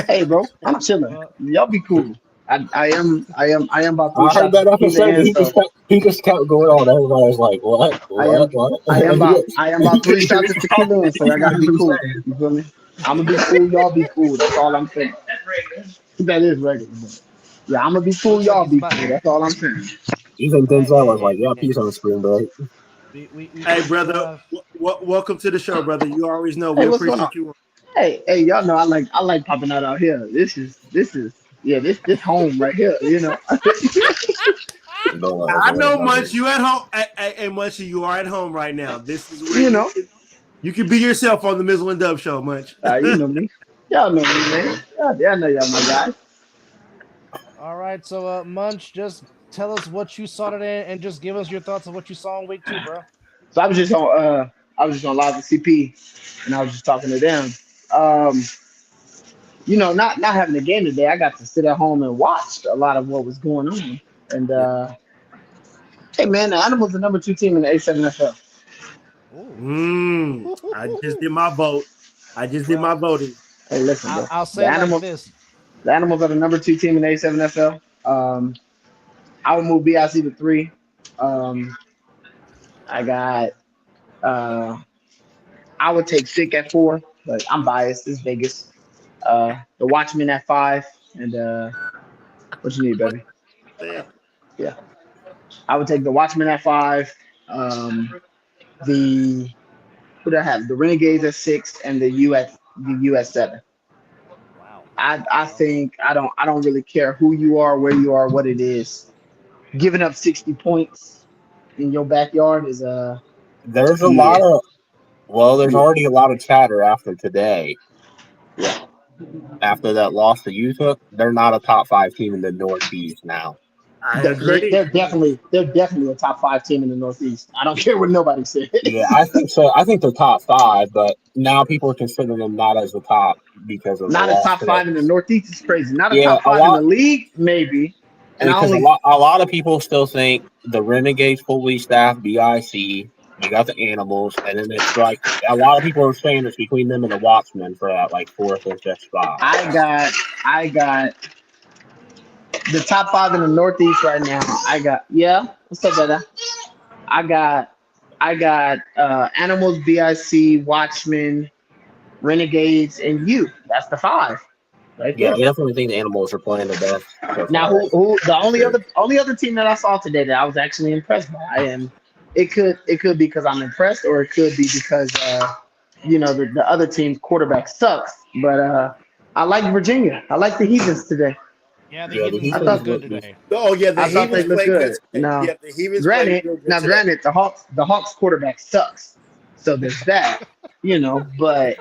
Hey, bro, I'm chilling. Y'all be cool. I am about to. I heard that episode. He just kept going on. Everybody was like, "What? What?" I am about 3 shots of tequila in, so I gotta be cool. You feel me? I'm gonna be cool. Y'all be cool. That's all I'm saying. That is regular. Yeah, I'm gonna be cool. Y'all be cool. That's all I'm saying. Even Denzel was like, "Yeah, peace on the screen, bro." Hey, brother, welcome to the show, brother. You always know we appreciate you. Hey, y'all know I like popping out here. This is home right here. You know. I know, Munch. You at home? Hey, Munch, you are at home right now. This is where you can be yourself on the Mizzle and Dub Show, Munch. You know me. Y'all know me, man. I know y'all my guys. All right, so Munch, just tell us what you saw today, and just give us your thoughts on what you saw in week 2, bro. So I was just on live with CP, and I was just talking to them. Not having a game today, I got to sit at home and watch a lot of what was going on. And hey, man, the Animals the number 2 team in the A7FL. I just did my vote. I just did my voting. Hey, listen, bro. I'll say like this: the Animals are the number 2 team in the A7FL. I would move BIC to 3. I would take Sick at 4, but I'm biased. It's Vegas. The Watchmen at 5, and what you need, baby? Yeah. I would take the Watchmen at 5. Who do I have? The Renegades at 6, and the US 7. Wow. I think I don't really care who you are, where you are, what it is. Giving up 60 points in your backyard is There's there's already a lot of chatter after today. Yeah. After that loss to Utah, they're not a top 5 team in the Northeast now. I agree. They're definitely a top 5 team in the Northeast. I don't care what nobody says. Yeah, I think so. I think they're top 5, but now people are considering them not as the top because of not a top 5 in the Northeast is crazy. Not a Yeah, top 5 in the league, maybe. And because a lot of people still think the Renegades fully staffed BIC. You got the Animals, and then it's like a lot of people are saying it's between them and the Watchmen for that like 4th or 5th spot. I got the top 5 in the Northeast right now. What's up, brother? I got Animals, BIC, Watchmen, Renegades, and you. That's the 5. Right there. Yeah, I definitely think the Animals are playing the best. So now, who the only other team that I saw today that I was actually impressed by? It could be because I'm impressed, or it could be because the other team's quarterback sucks. But I like Virginia. I like the Heathens today. Yeah, the Heathens looked good today. Oh yeah, I thought they looked good. Granted, the Hawks quarterback sucks. So there's that. But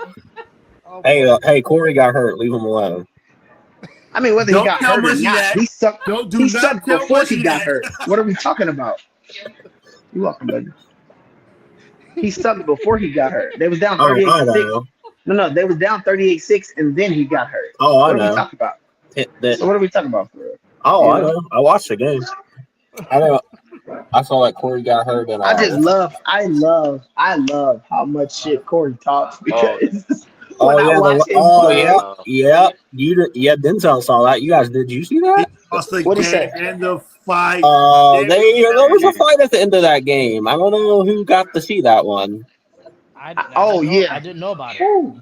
hey, Corey got hurt. Leave him alone. I mean, whether he got hurt or not, he sucked. He sucked before he got hurt. What are we talking about? You're welcome, baby. He sucked before he got hurt. They was down 38-6. No, they was down 38-6, and then he got hurt. Oh, I know. What are we talking about? So what are we talking about? For real? I know. I watched the game. I know. I saw that Corey got hurt, and I love how much shit Corey talks because when oh I yeah, watch him play, Denzel saw that. Did you see He that? lost the what he game say? and the fight. There was a fight at the end of that game. I don't know who got to see that one. Oh I yeah, didn't know about it. Woo.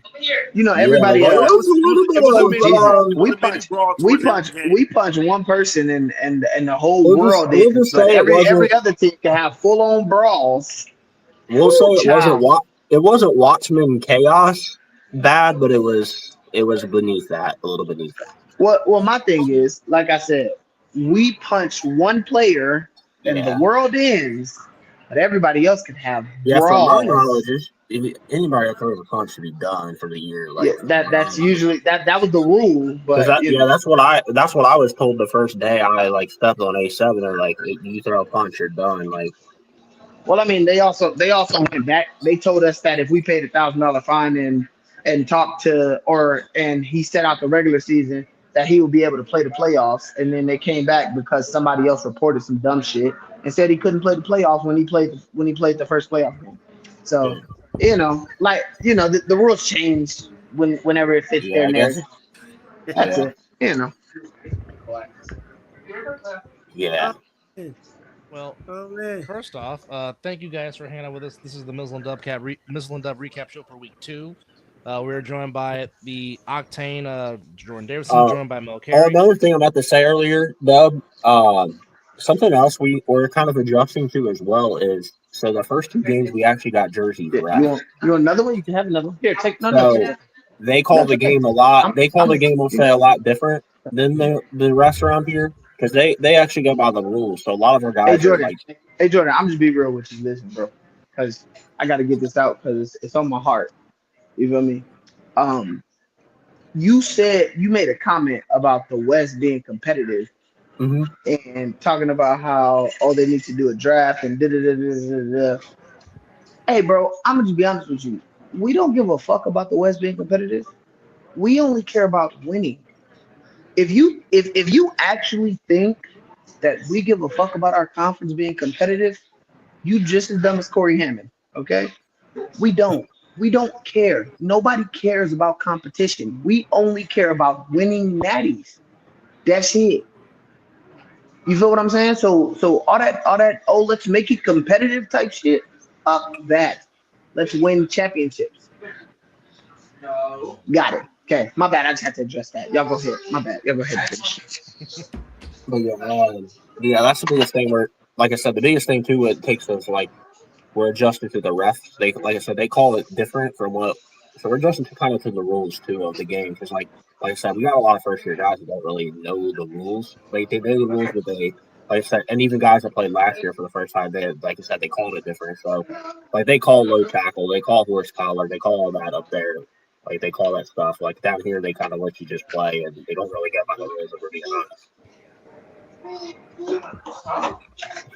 You know Yeah, everybody it else. was a little bit It was a of mini, Jesus, it was a mini brawl towards the end of the game. we punch one person and the whole world we'll is, just but say it wasn't. every other team can have full on brawls. We'll say it Child. wasn't Watchmen chaos bad, but it was beneath that, a little beneath that. Well, my thing is, like I said, we punch one player and the Yeah. world ends, but everybody else can have Yeah, from my brawls. knowledge, if anybody that throws a punch should be done for the year. Like That's usually that was the rule, but that's what I was told the first day I like stepped on A7. They're like, you throw a punch, you're done. Like, well, I mean, they also went back. They told us that if we paid $1,000 fine and talked to and he set out the regular season that he would be able to play the playoffs, and then they came back because somebody else reported some dumb shit and said he couldn't play the playoffs when he played the first playoff game. So the rules change whenever it fits their narrative. That's it. Yeah. Well, first off, thank you guys for hanging out with us. This is the Mizzle and Dub recap show for week 2. We're joined by the Octane, Jordan Davidson, joined by Mel Carey. Another thing I meant to say earlier, Dub, something else we're kind of adjusting to as well is, so the first 2 games we actually got jerseys. You want another one? You can have another one. Here, take They call the game a lot. They call the game, we'll say, a lot different than the rest around here because they actually go by the rules. So a lot of our guys. Hey Jordan, I'm just be real with you, listen, bro, because I got to get this out because it's on my heart. You feel me? You said you made a comment about the West being competitive, and talking about how they need to do a draft and da. Hey, bro, I'm gonna just be honest with you. We don't give a fuck about the West being competitive. We only care about winning. If you actually think that we give a fuck about our conference being competitive, you just as dumb as Corey Hammond. Okay, we don't. We don't care. Nobody cares about competition. We only care about winning natties. That's it. You feel what I'm saying? So all that let's make it competitive type shit. Fuck that. Let's win championships. No. Got it. Okay. My bad. I just had to address that. Y'all go ahead. My bad. Y'all go ahead and finish. Yeah, that's the biggest thing where, like I said, the biggest thing too, it takes us like we're adjusting to the refs. They, like I said, they call it different from what. So we're adjusting kind of to the rules too of the game because, like I said, we got a lot of first-year guys who don't really know the rules. Like they know the rules, but they, like I said, and even guys that played last year for the first time, they, like I said, they called it different. So, like they call low tackle, they call horse collar, they call all that up there. Like they call that stuff. Like down here, they kind of let you just play, and they don't really get by the rules. If we're being honest.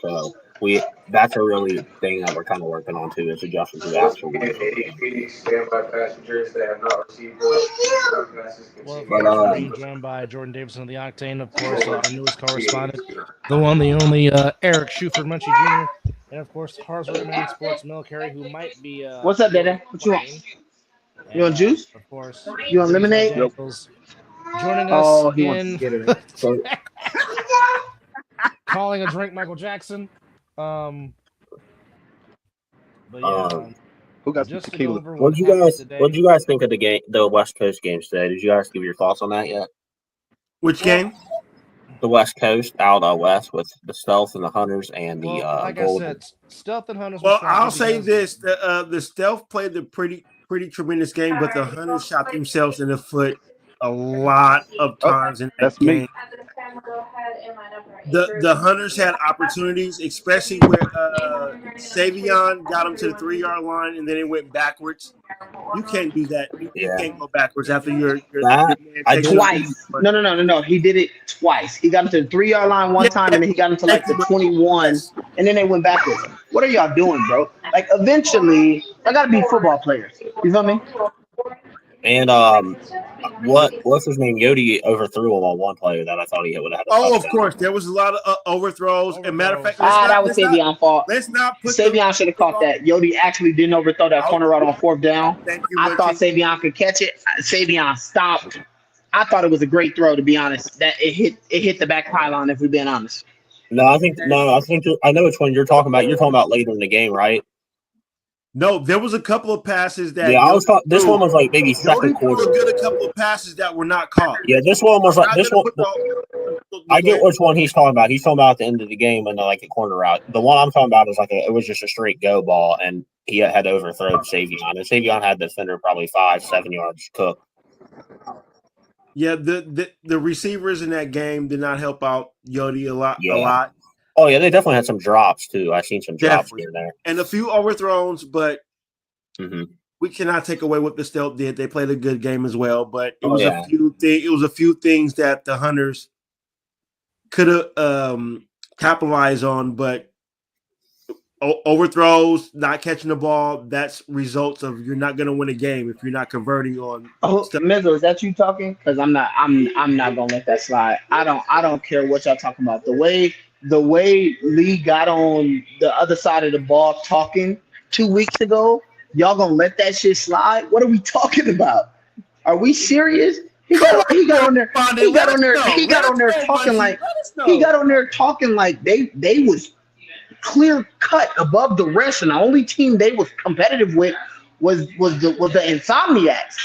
So that's a really thing that we're kind of working on too, is adjusting to the actual rules. Well, we're being joined by Jordan Davidson of the Octane, of course, our newest correspondent, the one, the only Eric Shuford Munchie Jr., and of course, Harvard Man Sports Mel Carey, who might be. What's up, Dada? What you want? You want juice? Of course. You want lemonade? Joining us in calling a drink, Michael Jackson. But yeah, who got some tequila? What did you guys think of the West Coast games today? Did you guys give your thoughts on that yet? Which game? The West Coast, out west with the Stealth and the Hunters and the like Gold. I said, Stealth and Hunters. Well, I'll say this: the Stealth played the pretty tremendous game, but the Hunters shot themselves in the foot a lot of times in that game. The Hunters had opportunities, especially where Savion got them to the 3-yard line and then it went backwards. You can't do that. You can't go backwards after your man takes twice. No. He did it twice. He got him to the 3-yard line one time, and then he got him to like the 21, and then they went backwards. What are y'all doing, bro? Like eventually, I gotta be football players. You feel me? And what's his name? Yodi overthrew him on one play that I thought he would have had a Oh, of touchdown. course, there was a lot of overthrows. And matter of fact, that was Savion's fault. Let's not put Savion should have caught that. Yodi actually didn't overthrow that corner route on 4th down. Thank you. I thought Savion could catch it. Savion stopped. I thought it was a great throw, to be honest. That it hit the back pylon, if we're being honest. I think I know which one you're talking about. You're talking about later in the game, right? No, there was a couple of passes that. Yeah, I was talking. This one was like maybe second quarter. Good, a couple of passes that were not caught. Yeah, this one was like this one. I get which one he's talking about. He's talking about at the end of the game and like a corner route. The one I'm talking about is like it was just a straight go ball, and he had to overthrow Savion, and Savion had the defender probably 5-7 yards cooked. Yeah, the receivers in that game did not help out Yodi a lot. Oh yeah, they definitely had some drops too. I've seen some drops here and there, and a few overthrows, but we cannot take away what the Stealth did. They played a good game as well, but it was a few things that the Hunters could have capitalized on, but overthrows, not catching the ball, that's results of you're not going to win a game if you're not converting on. Mizzle, is that you talking? Because I'm not gonna let that slide. I don't care what y'all talking about. The way Lee got on the other side of the ball talking 2 weeks ago, y'all gonna let that shit slide? What are we talking about? Are we serious? He got on there talking like they was clear cut above the rest, and the only team they was competitive with was the Insomniacs.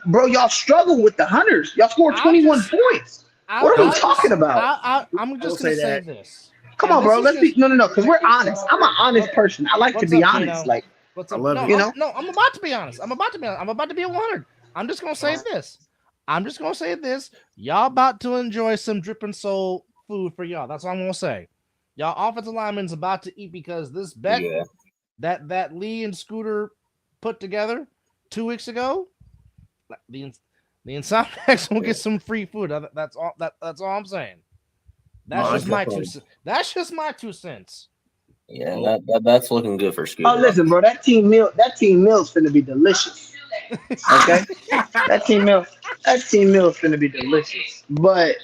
Bro, y'all struggle with the Hunters. Y'all scored 21 points. What are we talking about? I'm just gonna say this. Come on, bro. Let's be no, because we're honest. I'm an honest person. I like to be honest. Like, what's up? No, I'm about to be honest. I'm about to be 100. I'm just gonna say this. Y'all about to enjoy some dripping soul food for y'all. That's all I'm gonna say. Y'all offensive linemen's about to eat because this bet that Lee and Scooter put together 2 weeks ago, the Insomniacs will get some free food. That's all I'm saying. That's just my 2 cents. Yeah, that's looking good for Scooter. Oh, listen, bro, that team meal's finna be delicious. Okay, that team meal's finna be delicious. But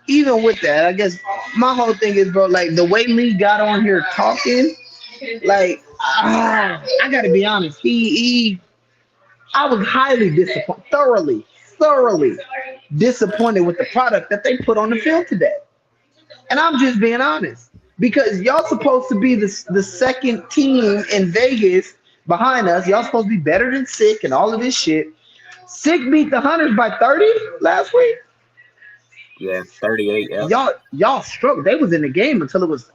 even with that, I guess my whole thing is, bro, like the way Lee got on here talking, like I gotta be honest, I was highly disappointed, thoroughly disappointed with the product that they put on the field today. And I'm just being honest, because y'all supposed to be the second team in Vegas behind us. Y'all supposed to be better than Sick and all of this shit. Sick beat the Hunters by 30 last week. Yeah, 38. Yeah. Y'all struggled. They was in the game until it was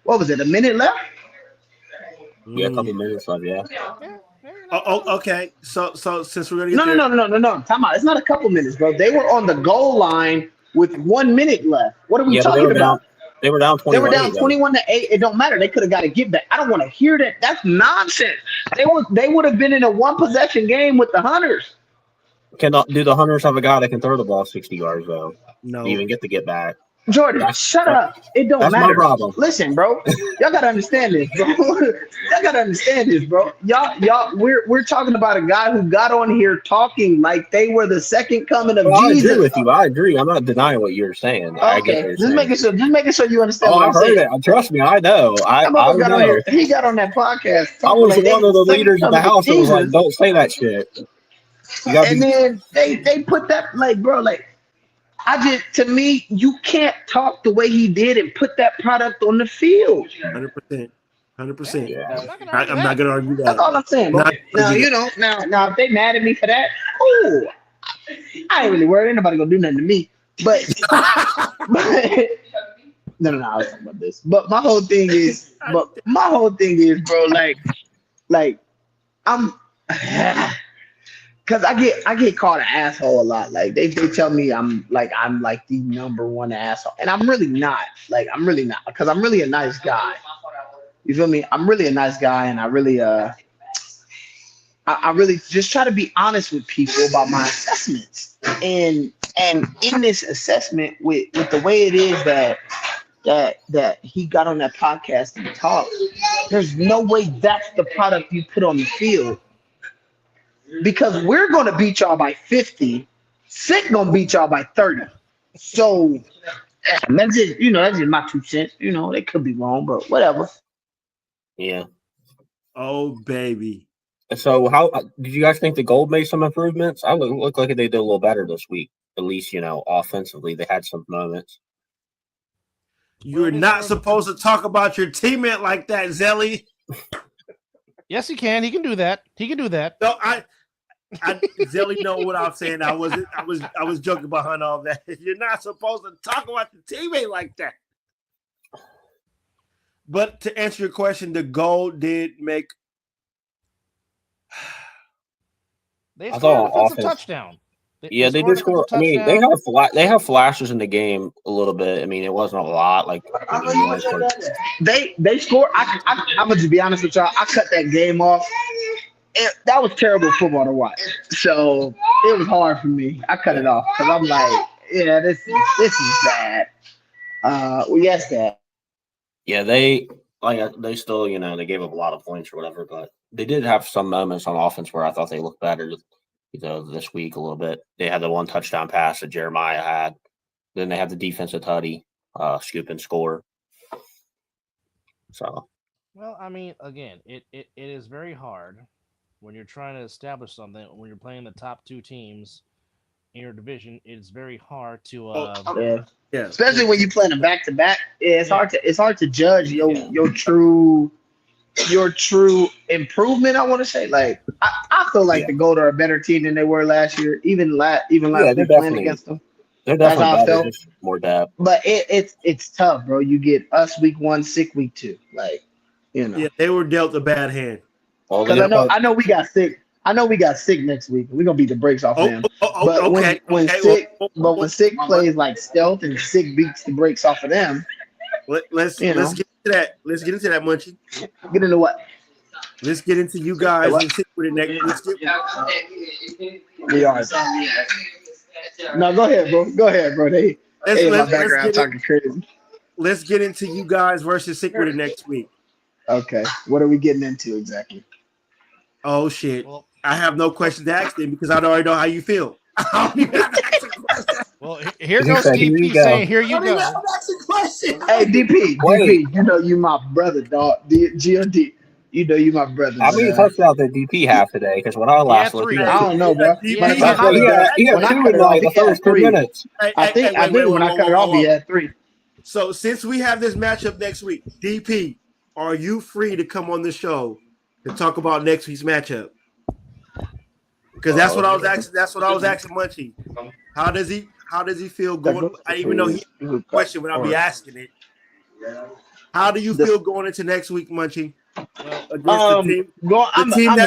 what was it? A minute left. Yeah, a couple minutes left. Yeah. Okay. So since we're gonna get no. Time out. It's not a couple minutes, bro. They were on the goal line with 1 minute left. What are we talking about? They were down 21. They were down 21-8. It don't matter. They could have got a get back. I don't want to hear that. That's nonsense. They would have been in a 1 possession game with the Hunters. Do the Hunters have a guy that can throw the ball 60 yards though? No. To even get to get back. Jordan, shut up. It don't matter. My problem. Listen, bro. Y'all gotta understand this, bro. Y'all, we're talking about a guy who got on here talking like they were the second coming of Jesus. I agree with you. I agree. I'm not denying what you're saying. Okay, just making sure you understand. I heard it. Trust me, I know. I know. He got on that podcast. I was one of the leaders of the house that was like, "Don't say that shit." Then they put that bro, to me, you can't talk the way he did and put that product on the field. 100%. Yeah. I'm not gonna argue that. That's all I'm saying. Now if they mad at me for that, I ain't really worried. Ain't nobody gonna do nothing to me. But no, I was talking about this. But my whole thing is, bro, like I'm. Cause I get called an asshole a lot. Like they tell me I'm like the number one asshole, and I'm really not. Cause I'm really a nice guy. You feel me? I'm really a nice guy, and I really just try to be honest with people about my assessments. And in this assessment, with the way it is that he got on that podcast and talked, there's no way that's the product you put on the field. because we're going to beat y'all by 50. Sick going to beat y'all by 30. So that's just, that's just my 2 cents. They could be wrong, but whatever. Yeah. Oh, baby. So how did you guys think the Gold made some improvements? I look like they did a little better this week. At least, offensively, they had some moments. You're not supposed to talk about your teammate like that, Zelly. Yes, he can. He can do that. He can do that. No, I Zelly know what I'm saying. I was joking behind all that. You're not supposed to talk about your teammate like that. But to answer your question, the Gold did make. They scored a defensive touchdown. They did score. I mean, they have flashes in the game a little bit. I mean, it wasn't a lot. Like they scored. I'm gonna just be honest with y'all. I cut that game off. That was terrible football to watch. So it was hard for me. I cut it off because I'm like, yeah, this is bad. Yes, that. Yeah, they still, they gave up a lot of points or whatever, but they did have some moments on offense where I thought they looked better. This week a little bit. They had the 1 touchdown pass that Jeremiah had. Then they had the defensive tutty, scoop and score. So, well, I mean, again, it is very hard when you're trying to establish something. When you're playing the top 2 teams in your division, it's very hard to. Yeah. Especially when you playing a back to back. It's hard to judge your true improvement. I want to say, like, I feel like the Gold are a better team than they were last year. Even last week playing against them. They're definitely better, just more depth. But it's tough, bro. You get us week 1, Sick week 2. Like, Yeah, they were dealt a bad hand. Because I know we got Sick. I know we got Sick next week. We're gonna beat the brakes off them. But when Sick plays like stealth and Sick beats the brakes off of them. Let's get into that. Let's get into that, Munchie. Get into what? Let's get into you guys and Sick with it next. We are. No, go ahead, bro. Go ahead, bro. They in my background talking crazy. Let's get into you guys versus Sick with it next week. Okay. What are we getting into exactly? Oh shit. Well, I have no questions to ask them because I already know how you feel. I don't even have to ask a question. Well, here goes DP saying, "Here you go." Hey, DP, you my brother, dog. GOD, you my brother. How many touchdowns did DP have today? Because when I last looked, I don't know, bro. He had 2 in like the first 3 minutes. I think when I cut it off, he had 3. So since we have this matchup next week, DP, are you free to come on the show to talk about next week's matchup? Because that's what I was asking. That's what I was asking Munchie. How does he feel going? Even though he has a question when I'll be asking it. How do you feel going into next week, Munchie? Against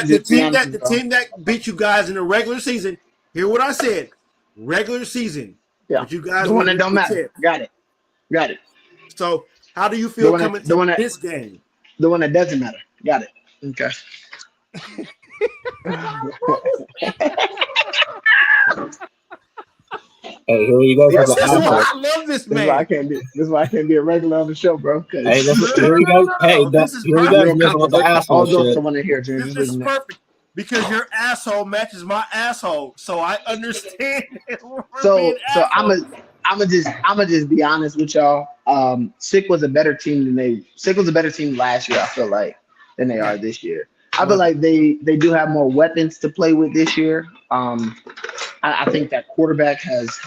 the team that beat you guys in the regular season. Hear what I said. Regular season. Yeah. But you guys the one that don't matter. Got it. So how do you feel coming to this game? The one that doesn't matter. Got it. Okay. Hey, here you go. I love this man. This is why I can't be a regular on the show, bro. Hey, here we go. Hey, here we go. I'll go someone in here, James. This is perfect because your asshole matches my asshole, so I understand. So I'm just be honest with y'all. Sick was a better team last year. I feel like than they are this year. I feel like they do have more weapons to play with this year. I think that quarterback has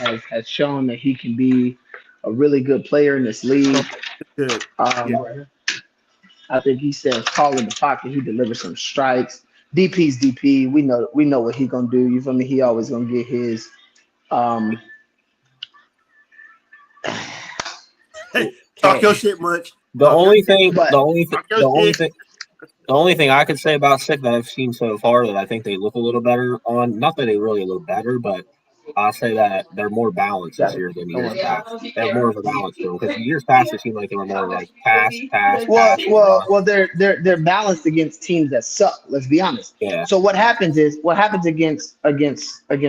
shown that he can be a really good player in this league. I think he says call in the pocket. He delivers some strikes. DP's DP. We know what he gonna do. You feel me? He always gonna get his. Talk your shit, Munch. The only thing I could say about Sick that I've seen so far that I think they look a little better on, not that they really look better, but I'll say that they're more balanced this year than years past. They have more of a balance to them because years past it seemed like they were more like pass. Well, they're balanced against teams that suck. Let's be honest. Yeah. So what happens against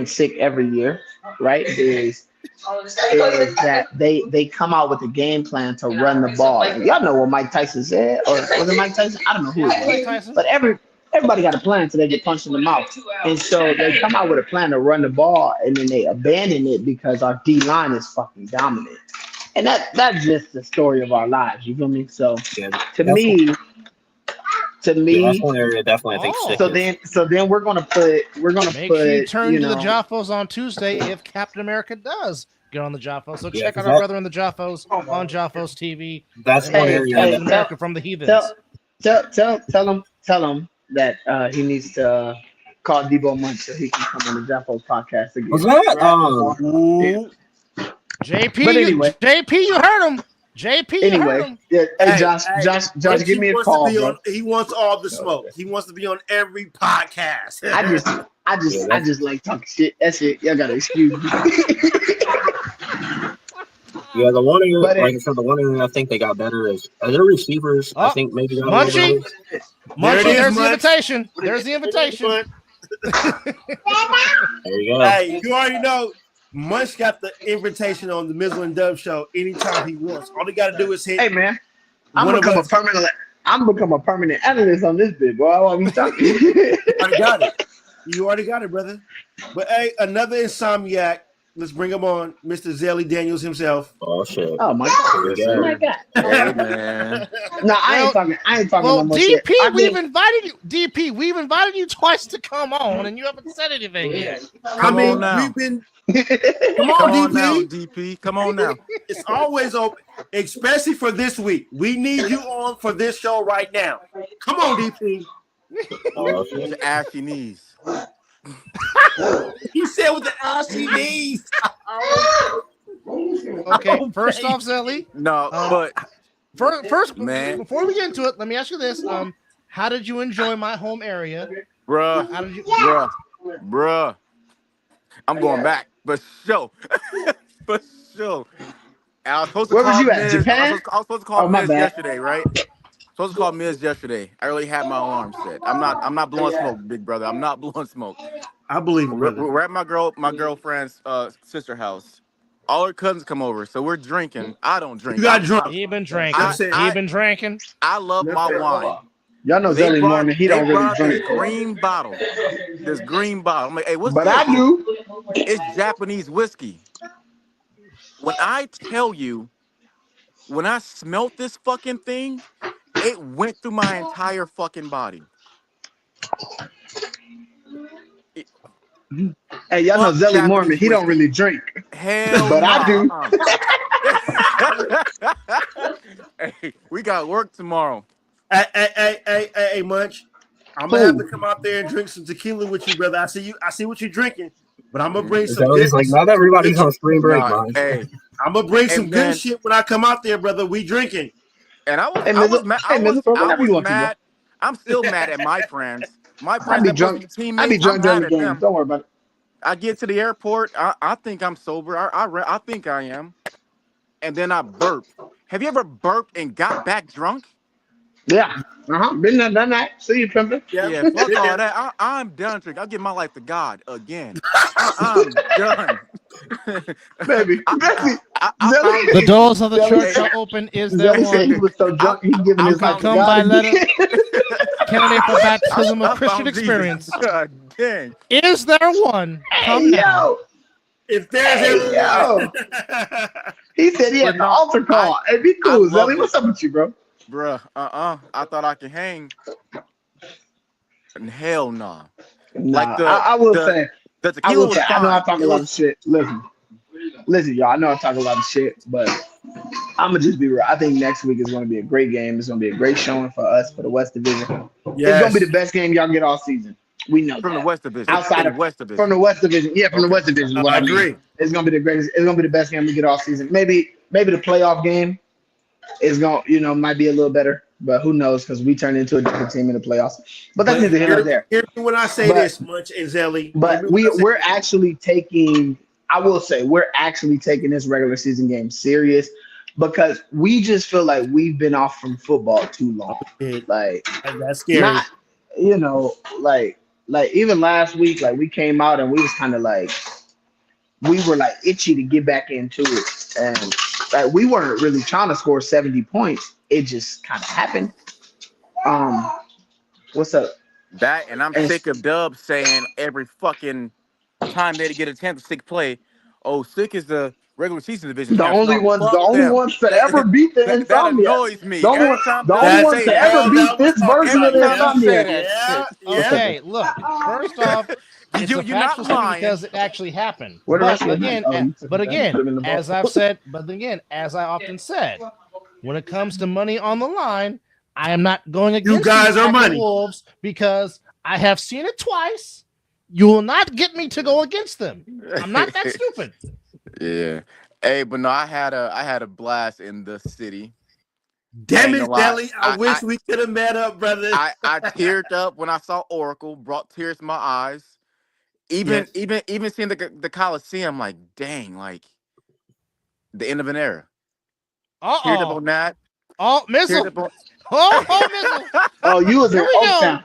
Sick every year, right? Is that they come out with a game plan to run the ball. Y'all know what Mike Tyson said, or was it Mike Tyson? I don't know who it was. But everybody got a plan until they get punched in the mouth. And so they come out with a plan to run the ball, and then they abandon it because our D line is fucking dominant. And that's just the story of our lives. You feel me? So Yeah, to me, that's one area definitely I think Oh. sick is. so then we're gonna put Make sure you turn to the Jaffos on Tuesday if Captain America does get on the Jaffos. So Yeah, check out 'cause our that- brother in the Jaffos on Jaffos TV. That's and one watch area. Captain Hey, America from the Heathens. tell him that he needs to call Debo Munch so he can come on the Jaffos podcast again. Was that? Ooh. JP, But anyway. JP, you heard him. JP, you heard Anyway, him. yeah, hey, Hey, Josh, Munch, give me a wants call, to be bro. on, he wants all the smoke. He wants to be on every podcast. I just like talking shit. That's it. Y'all gotta excuse me. Yeah, the one area, But like I said, the one area I think they got better is their receivers. I Oh, think maybe got Munchie? a little better. Munchie, it is, there's the Munch. invitation. There's the invitation. There you go. Hey, you already know Munch got the invitation on the Mizzle and Dub show anytime he wants. All he got to do is hit. Hey man, I'm One of become a us. permanent analyst on this bit, boy. What you talking? You already got it. You already got it, brother. But hey, another insomniac. Let's bring him on, Mr. Zelly Daniels himself. Oh shit. Oh my god! There you Oh go. my god! Hey, man. No, I ain't talking. Well, no more shit. DP, I we've mean, invited you. DP, we've invited you twice to come on, and you haven't said anything yet. I mean, on now. we've been. Come on, on DP. now, DP. Come on now. It's always open, especially for this week. We need you on for this show right now. Come on, DP. Oh, Get shit. your ashy knees. He said with the ashy knees. Okay, first off, Zelly, No, Um, but first, Man. before we get into it, let me ask you this: how did you enjoy my home area? bruh, How did you? bruh, I'm going back. But sure. For sure. I was supposed to Where was call you at, Miz. Japan? I was supposed to call Oh, my Miz bad. yesterday, right? Supposed to call Miz yesterday. I already had my alarm set. I'm not blowing smoke, big brother. I'm not blowing smoke. I believe it, We're, brother. we're at my girlfriend's sister house. All her cousins come over, so we're drinking. I don't drink. You got drunk. He been drinking. I- He been drinking. I love my wine. y'all know They Zelly brought, Mormon. He they don't really brought drink. this green bottle. This green bottle. I'm like, hey, what's But this? I do. It's Japanese whiskey. When I tell you, when I smelt this fucking thing, it went through my entire fucking body. Hey, y'all know Fuck Zelly Japanese Mormon. He don't whiskey. really drink. Hell But I do. Hey, we got work tomorrow. Hey, Munch. I'm gonna have to come out there and drink some tequila with you, brother. I see what you're drinking, but I'm gonna bring some So good. it's like not everybody's on spring break, Nah, man. hey, I'm gonna bring some And good then- shit when I come out there, brother. We drinking. and I was Hey, mad. Mizzle, bro, whatever you want to, mad. I'm still mad at my friends. My I friends be that drunk. supposed to be I teammates. be drunk I'm during mad the at game. them. Don't worry about it. I get to the airport. I think I'm sober. I think I am. And then I burp. Have you ever burped and got back drunk? Yeah. Been there, done that. See you, pimpin'. Yeah, fuck all that. I'm done drinking. I'll give my life to God again. I'm done. Baby. I Zelly- found- The doors of the Zelly church said- are open. Is there Zelly said he one? was so drunk, he's giving I his life found to come God by again. letter. Candidate for baptism I of Christian found Jesus. experience. God dang. Is there one? Come Hey, now. yo. If there's Hey, ever yo. He said he had But an no, altar call. Hey, be I cool, love Zelly. What's it. up with you, bro? Bruh, I thought I could hang. And hell nah. Nah, Like I will the- say, The I tequila will was say, I know I fine. talk a It lot of was, shit. Listen, y'all. I know I talk a lot of shit, but I'm gonna just be real. I think next week is gonna be a great game. It's gonna be a great showing for us for the West Division. It's gonna be the best game y'all get all season. We know from the that. West Division. Outside From of- the West Division. From the West Division, yeah, from the Okay. West Division. What I I mean. agree. It's gonna be the greatest. It's gonna be the best game we get all season. Maybe the playoff game is gonna might be a little better, but who knows? Because we turned into a different team in the playoffs. But that's neither here nor there. Hear me when I say But- this, Munch and Zelly. But Hear me when I say we're actually taking. I will say we're actually taking this regular season game serious because we just feel like we've been off from football too long. it. Like That's scary. not, like even last week, like we came out and we was kind of like we were like itchy to get back into it, and like we weren't really trying to score 70 points. It just kind of happened. What's up? That, and I'm sick of Dubs saying every fucking time they get a chance to sick play, oh, sick is the regular season division The champs. only No, ones, the fuck only them. ones to ever beat the That Insomniacs. annoys me. Every time The only Dubs ones say to that, ever beat this version of every the time you say Insomniacs. that shit. Okay, look. First off, it's a You're not factual statement lying. because it actually happened. Where the But rest of them again, at? Oh, you took but that. again, Put them in the bowl. as I've said, but again, as I often said, when it comes to money on the line, I am not going against guys these are Pack money. Wolves because I have seen it twice. You will not get me to go against them. I'm not that stupid. Yeah. Hey, but no, I had a blast in the city. Damn Ain't it, gonna lie. Deli. I wish we could have met up, brother. I teared up when I saw Oracle, brought tears to my eyes. Even seeing the Coliseum, like, dang, like the end of an era. Teared up Uh-oh. on that. Oh, Mizzle. Mizzle. Oh, you was in Here we go. Oaktown.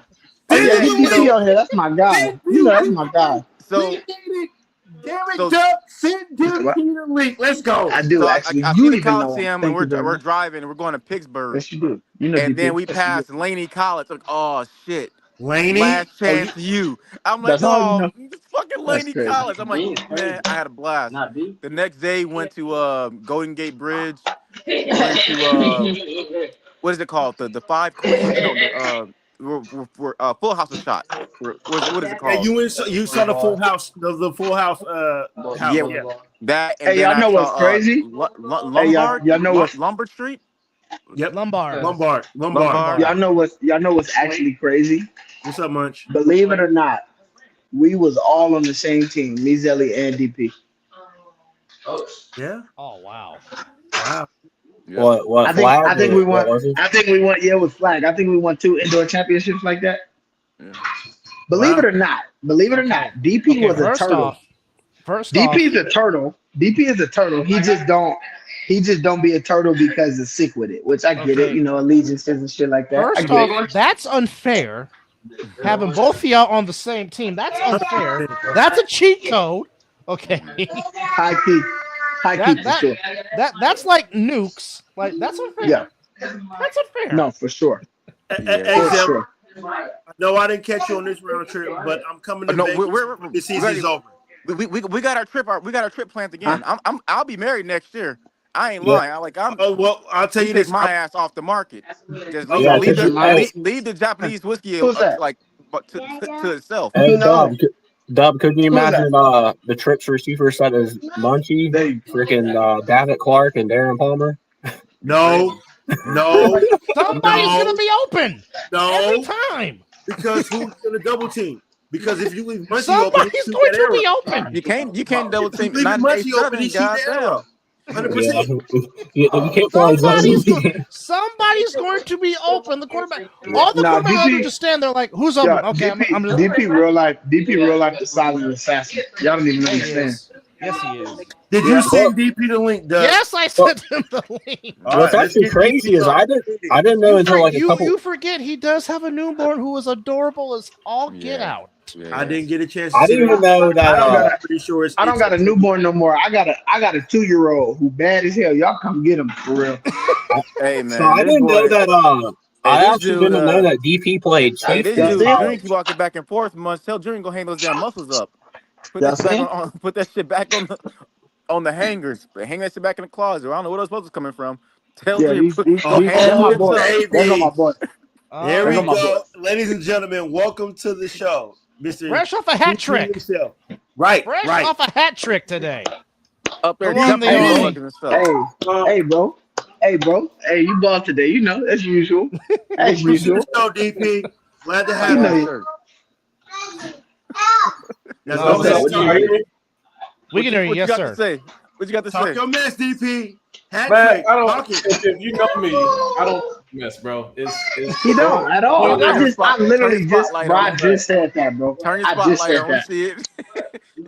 Oh, yeah, you DP on here. That's my guy. You know, that's my guy. So Damn it, Dub. Send DP the link. Let's go. I do, actually. I You see the even know him. Coliseum, Thank and you very we're much. driving, and we're going to Pittsburgh. Yes, you do. You know, And DP. then we Yes, you passed Laney College. Like, oh shit. Laney? Last chance you. I'm like, That's all you know. fucking That's Laney crazy. College. I'm like, man, I had a blast. The next day went to Golden Gate Bridge. Went to what is it called? The Five Queens? No, we're Full House of Shot. What is it Yeah, called? you saw the Full House, the Full House. House. Yeah, that. And Hey, then y'all know what's crazy? Lombard. Y'all know what's Lombard Street. Yep. Lombard. Y'all know what's actually crazy? What's up, Munch? Believe it or not, we was all on the same team, Mizzle and DP. Yeah. Oh wow. Wow. Yeah. What I think we won. what was it? I think we won. Yeah, with flag. I think we won 2 indoor championships like that. Yeah. Believe it or not, DP was a turtle. DP is a turtle. DP is a turtle. He just don't be a turtle because it's sick with it, which I get it. You know, allegiances and shit like that. First off, that's unfair. Having both of y'all on the same team, that's unfair. That's a cheat code. Okay. High key for sure. That's like nukes. Like that's unfair. Yeah. That's unfair. No, for sure. Hey, For sure. no, I didn't catch you on this round trip, but I'm coming to No, Vegas. This season's over. We got our trip planned again. I'll be married next year. I ain't lying. Well, I'll tell you take this. my ass off the market. Just Yeah, leave the Japanese whiskey Who's that? like to itself. Hey, No. Dub, could you Who's that? imagine the trips receiver set as Munchie, freaking Davitt Clark, and Darren Palmer? No. Somebody's gonna be open. Every No. time. Because who's gonna double team? Because if you leave Munchie open, Somebody's going to be open. You can't double team. Leave Munchie open, he 98-7, shoot the arrow. goddamn. 100%. You can't play Somebody's going to be open. The quarterback. All the quarterback will just stand there like, who's open? Okay, I'm just. DP real life, the silent assassin. Y'all don't even understand. Yes, he is. Did you send DP the link, Doug? Yes, I sent him the link. What's actually crazy is I didn't know until like a couple. You forget he does have a newborn who is adorable as all get out. Yeah. I didn't get a chance to I see didn't even that. know that. I'm pretty sure I don't got a newborn no more. I got a 2-year-old who bad as hell. Y'all come get him for real. Hey man, So I didn't know that. I actually dude, didn't know that DP played. Hey, this Yeah, dude, see? Junior keep walking back and forth. Must tell Junior go hang those damn muscles up. Put Yeah, that back see? put that shit back on the hangers. Hang that shit back in the closet. I don't know where those muscles coming from. Tell Yeah, Junior he's go hang my those boy. shits up. There go my boy. Here we There go my go. Ladies and gentlemen, welcome to the show. Mr. Fresh off a hat trick. himself. Right. Fresh off a hat trick today. Up there Come on, jumping the on only- fucking stuff. Hey, bro. Hey, you ball today. You know, as usual. As Welcome to usual. the show, DP. Glad to have You know you. you- Sure. That's No, what I'm saying. We can hear you, What you yes, got sir. to say? What you got to Talk say? your mess, DP. Hat Man, trick. I don't. Talk it. If you know me, I don't mess, bro. It's He don't at all. Turn your I literally spotlight on. just said that, bro. Turn your I just spotlight said on. We that. see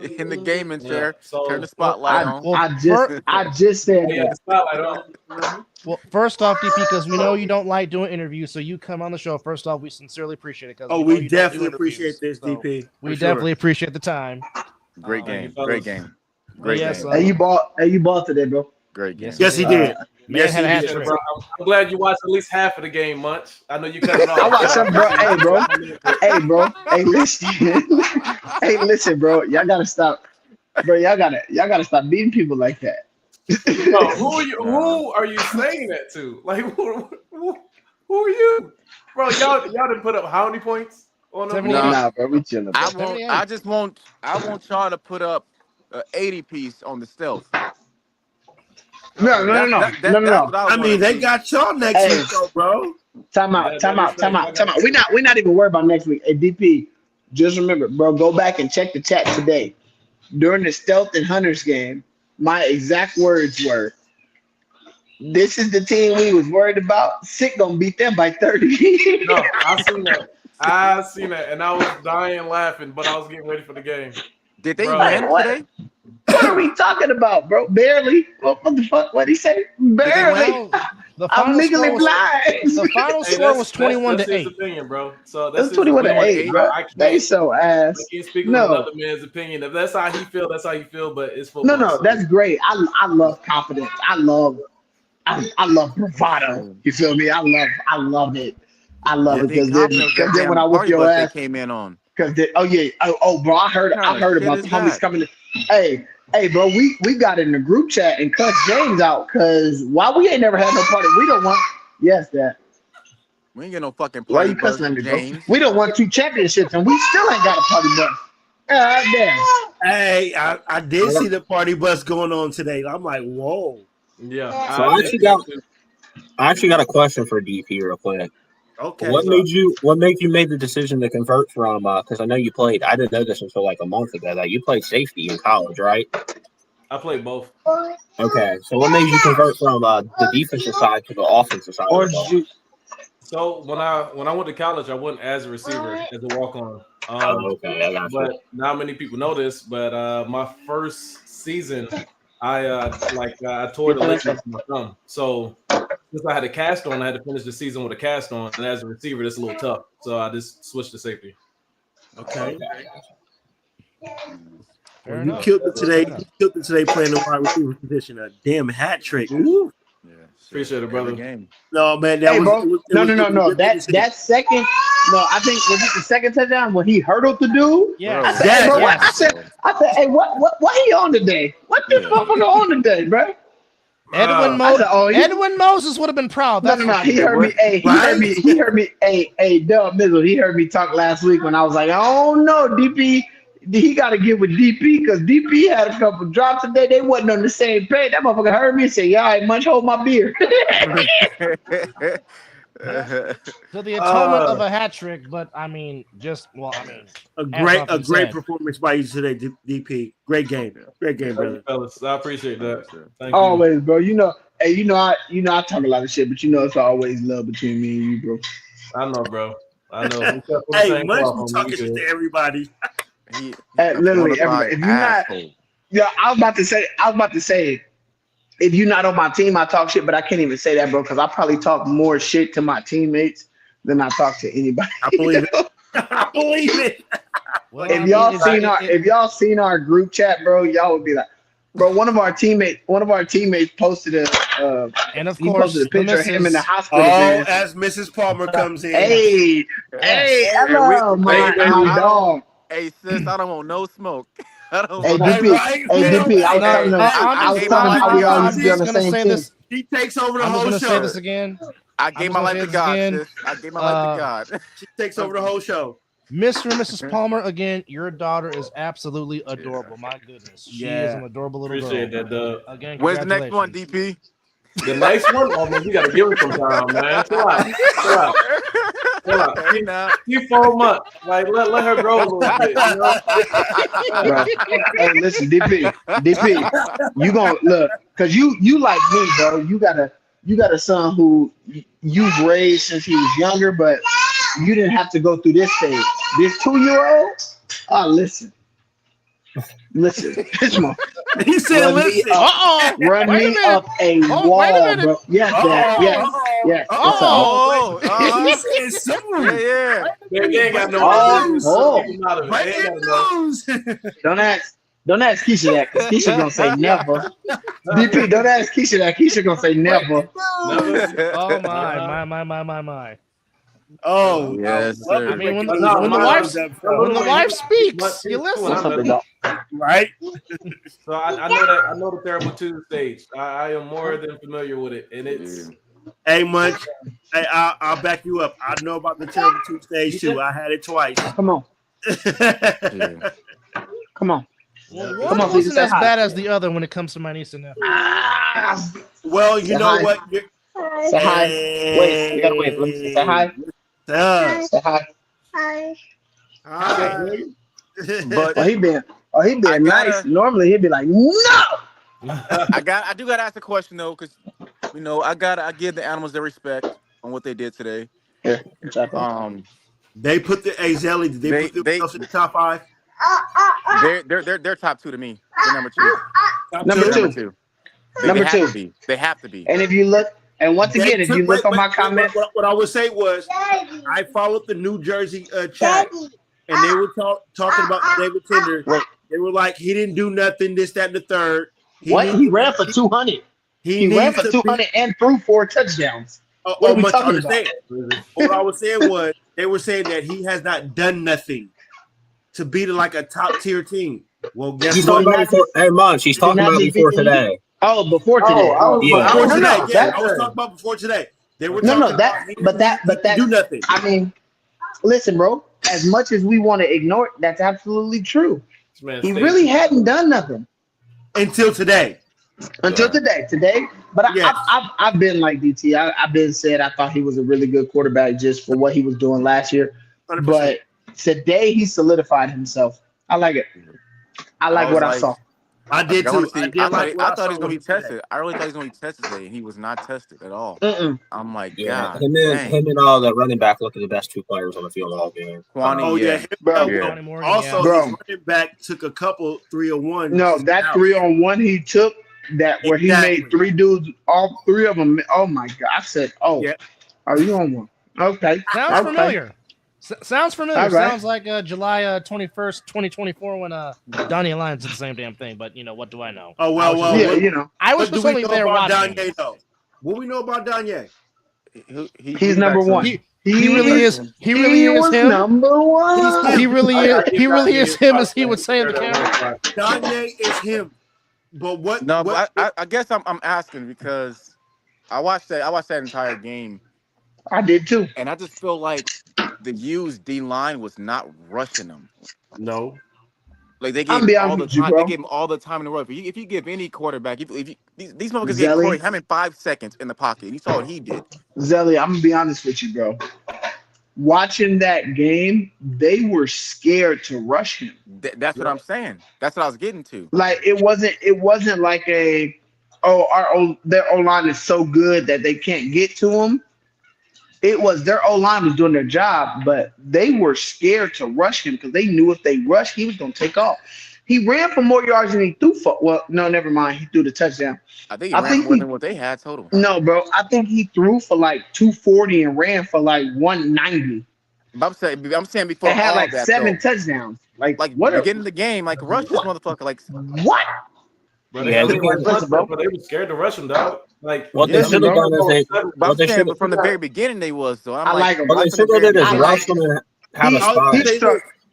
it in the gaming Yeah, chair. so- Turn the spotlight I, on. Well, I just said yeah, the that. spotlight on. Well, first off, DP, because we know you don't like doing interviews, so you come on the show. First off, we sincerely appreciate it. Oh, we definitely appreciate this, DP. We for sure. definitely appreciate the time. Great Thank you, game. fellas. Great game. Great Yes, game. Hey, you ball today, bro. Great game. Yes, Yes, he did. Man had a hat he did, trick. Bro, I'm glad you watched at least half of the game, Munch. I know you cut it off. I watched some, bro. Hey, bro. Hey, listen. Hey, listen, bro. Y'all gotta stop, bro. Y'all gotta stop beating people like that. Bro, who are you saying that to? Like, who are you, bro? Y'all didn't put up how many points on them? 78. Nah, bro. We chilling. Bro. I want y'all to put up an 80 piece on the stealth. No. That's what I mean, they got y'all next week, though, bro. Time out. We're not even worried about next week. Hey, DP, just remember, bro. Go back and check the chat today. During the Stealth and Hunters game, my exact words were, "This is the team we was worried about. Sick gonna beat them by 30." No, I seen that, and I was dying laughing, but I was getting ready for the game. Did they Bro. win What? today? What are we talking about, bro? Barely. What the fuck? What did he say? Barely. Well, the I'm final legally score was, blind. the final Hey, score was 21 that's to his 8. opinion, bro. So That's that's 21 to 21-8, 8, bro. I They can't, so I ass. can't speak on No. another man's opinion. If that's how he feel, that's how he feel. But it's football. No, so. that's great. I love confidence. I love bravado. You feel me? I love it. I love it because then when I whoop your ass, they came in on. because bro, I heard about the homies coming. Hey, bro, we got in the group chat and cussed James out because why we ain't never had no party. We don't want. Yes, that. We ain't get no fucking Why party you cussing bus, at me, bro? James. We don't want 2 championships and we still ain't got a party bus. Damn. Hey, I did see the party bus going on today. I'm like, whoa. Yeah. So I actually got a question for DP real quick. Okay. What made you make the decision to convert from? Because I know you played. I didn't know this until like a month ago that you played safety in college, right? I played both. Okay. So what made you convert from the defensive side to the offensive side? Or did you? So when I went to college, I went as a receiver, as a walk-on. Okay, I got you. But not many people know this. But my first season, I tore the ligament in my thumb. So since I had a cast on, I had to finish the season with a cast on. And as a receiver, that's a little tough. So I just switched to safety. Okay. Fair You enough. killed it today. You killed it today playing the wide receiver position. A damn hat trick. Woo. Yeah, Appreciate it, brother. Every game. No, man. Hey, bro. No. That second. No, I think was it the second touchdown when he hurdled the dude? Yeah. I said, bro, I said, hey, what he on today? What this motherfucker on today, bro? Edwin Moses would have been proud. No. He heard me. Hey, he heard me. Hey, Dub Mizzle. He heard me talk last week when I was like, oh no, DP. He got to get with DP because DP had a couple drops today. They wasn't on the same page. That motherfucker heard me and said, "Yeah, I much hold my beer." So the atonement of a hat trick, but I mean, a great performance by you today, DP. Great game, brother. Fellas, I appreciate that. Thank always, bro. Hey, I talk a lot of shit, but it's always love between me and you, bro. I know, bro. I know. Hey, Munch be talking shit to everybody. Literally, everybody. If you're not, I was about to say, if you're not on my team, I talk shit, but I can't even say that, bro, because I probably talk more shit to my teammates than I talk to anybody. I believe it. I believe it. Well, if y'all seen our group chat, bro, y'all would be like, bro. One of our teammates posted and of he course, posted a picture of him in the hospital. Oh, as Mrs. Palmer comes in. Hey, hello, my dog. Hey, sis, I don't want no smoke. Hey, DP, I was telling him how we all used to be on the same team. He takes over the I'm whole gonna show. say this again. I gave my life to God, sis. I gave my life to God. She takes over the whole show. Mr. and Mrs. Palmer, again, your daughter is absolutely adorable. My goodness. She is an adorable little Appreciate girl. that, Doug. Again, where's the next one, DP? The next one? Oh, man, we got to give her some time, man. Chill out. She 4 months. Like, let her grow a little bit, you know? Bro. Hey, listen, DP, you gonna look, because you like me, bro. You got a son who you've raised since he was younger, but you didn't have to go through this stage. This 2-year-old, listen. This one. He said, "Listen, run me up a wall, bro." Yes, Dad. Yes. He said, "Soon." They ain't got no business. Breaking news. Don't ask. Don't ask Keisha that, because Keisha gonna say never. DP, don't ask Keisha that. Keisha gonna say never. Oh my. Oh, Yes, love sir. it I mean, when you the wife know, when the wife speaks, you What's listen. up, big dog? right? So I know the Terrible Two stage. I am more than familiar with it, and it's Hey, Munch. Hey, I'll back you up. I know about the Terrible 2 stage too. I had it twice. Come on. Yeah. Come on. Well, Come one on, wasn't say as hi. bad as the other when it comes to my niece and nephew. Well, you Say know hi. what? Say hi. Wait, you gotta wait. Let me say hi. Say hi. Hi. But Oh, he being I nice. gotta, Normally he'd be like, no. I do gotta ask a question though, because I give the animals their respect on what they did today. Here, exactly. They put the Zelly. Did they put themselves in the top 5? They're top 2 to me. They're number 2. Number They're two. number 2. They Number have 2. to be. They have to be. And if you look, and once again, if you look on my comments, what I would say was, I followed the New Jersey chat, and they were talking about David Tender. Wait. They were like, he didn't do nothing, this, that, and the third. He ran for 200. He ran for 200 and threw 4 touchdowns. What are we talking about? What I was saying was, they were saying that he has not done nothing to beat like a top tier team. Well, guess He's what? talking about before. Hey, Munch, he's talking about before today. Oh, before today. Yeah. Before today. I was talking about before today. They were talking about that do nothing. I mean, listen, bro. As much as we want to ignore it, that's absolutely true. He really hadn't done nothing until today. Today, but yes. I've been like DT. I've been said I thought he was a really good quarterback just for what he was doing last year. 100%. But today he solidified himself. I like it. I like what I saw. I did too. I thought he was gonna be tested. I really thought he was gonna be tested today, and he was not tested at all. I'm like, yeah, God, him and all the running back look at the best 2 players on the field all game. Bro. Also, his running back took a couple 3-on-1. No, that 3-on-1 he took, where he made 3 dudes, all 3 of them. Oh my God! I said, are you on one? Okay, sounds familiar. Sounds familiar. Right. Sounds like July 21st, 2024, when Donnie Alliance did the same damn thing. But what do I know? Oh well, yeah, you know. I was just only there watching. Danye, though? What we know about Danye? He's number 1. He really is. He really is him. Number 1. He really is. He really is him, as he would say in the camera. Danye is him. But what? No, but I guess I'm asking because I watched that entire game. I did too, and I just feel like the used D line was not rushing them. No, like they gave him all the time. They gave him all the time in the road. If you give any quarterback, if you, these motherfuckers gave Corey Hammond 5 seconds in the pocket, and you saw what he did. Zelly, I'm gonna be honest with you, bro. Watching that game, they were scared to rush him. That's what I'm saying. That's what I was getting to. Like it wasn't like their O-line is so good that they can't get to him. It was their O-line was doing their job, but they were scared to rush him because they knew if they rushed, he was going to take off. He ran for more yards than he threw for. Well, no, never mind. He threw the touchdown. I think he ran more than what they had total. No, bro. I think he threw for like 240 and ran for like 190. I'm saying before it had all like that, 7 touchdowns. Like what? Beginning the game, like rush this motherfucker. Like what? Bro, they were scared to rush him, dog. Like what they should have done is but from the very beginning they was. So I'm like him. What they should have did is rush him and have a spot.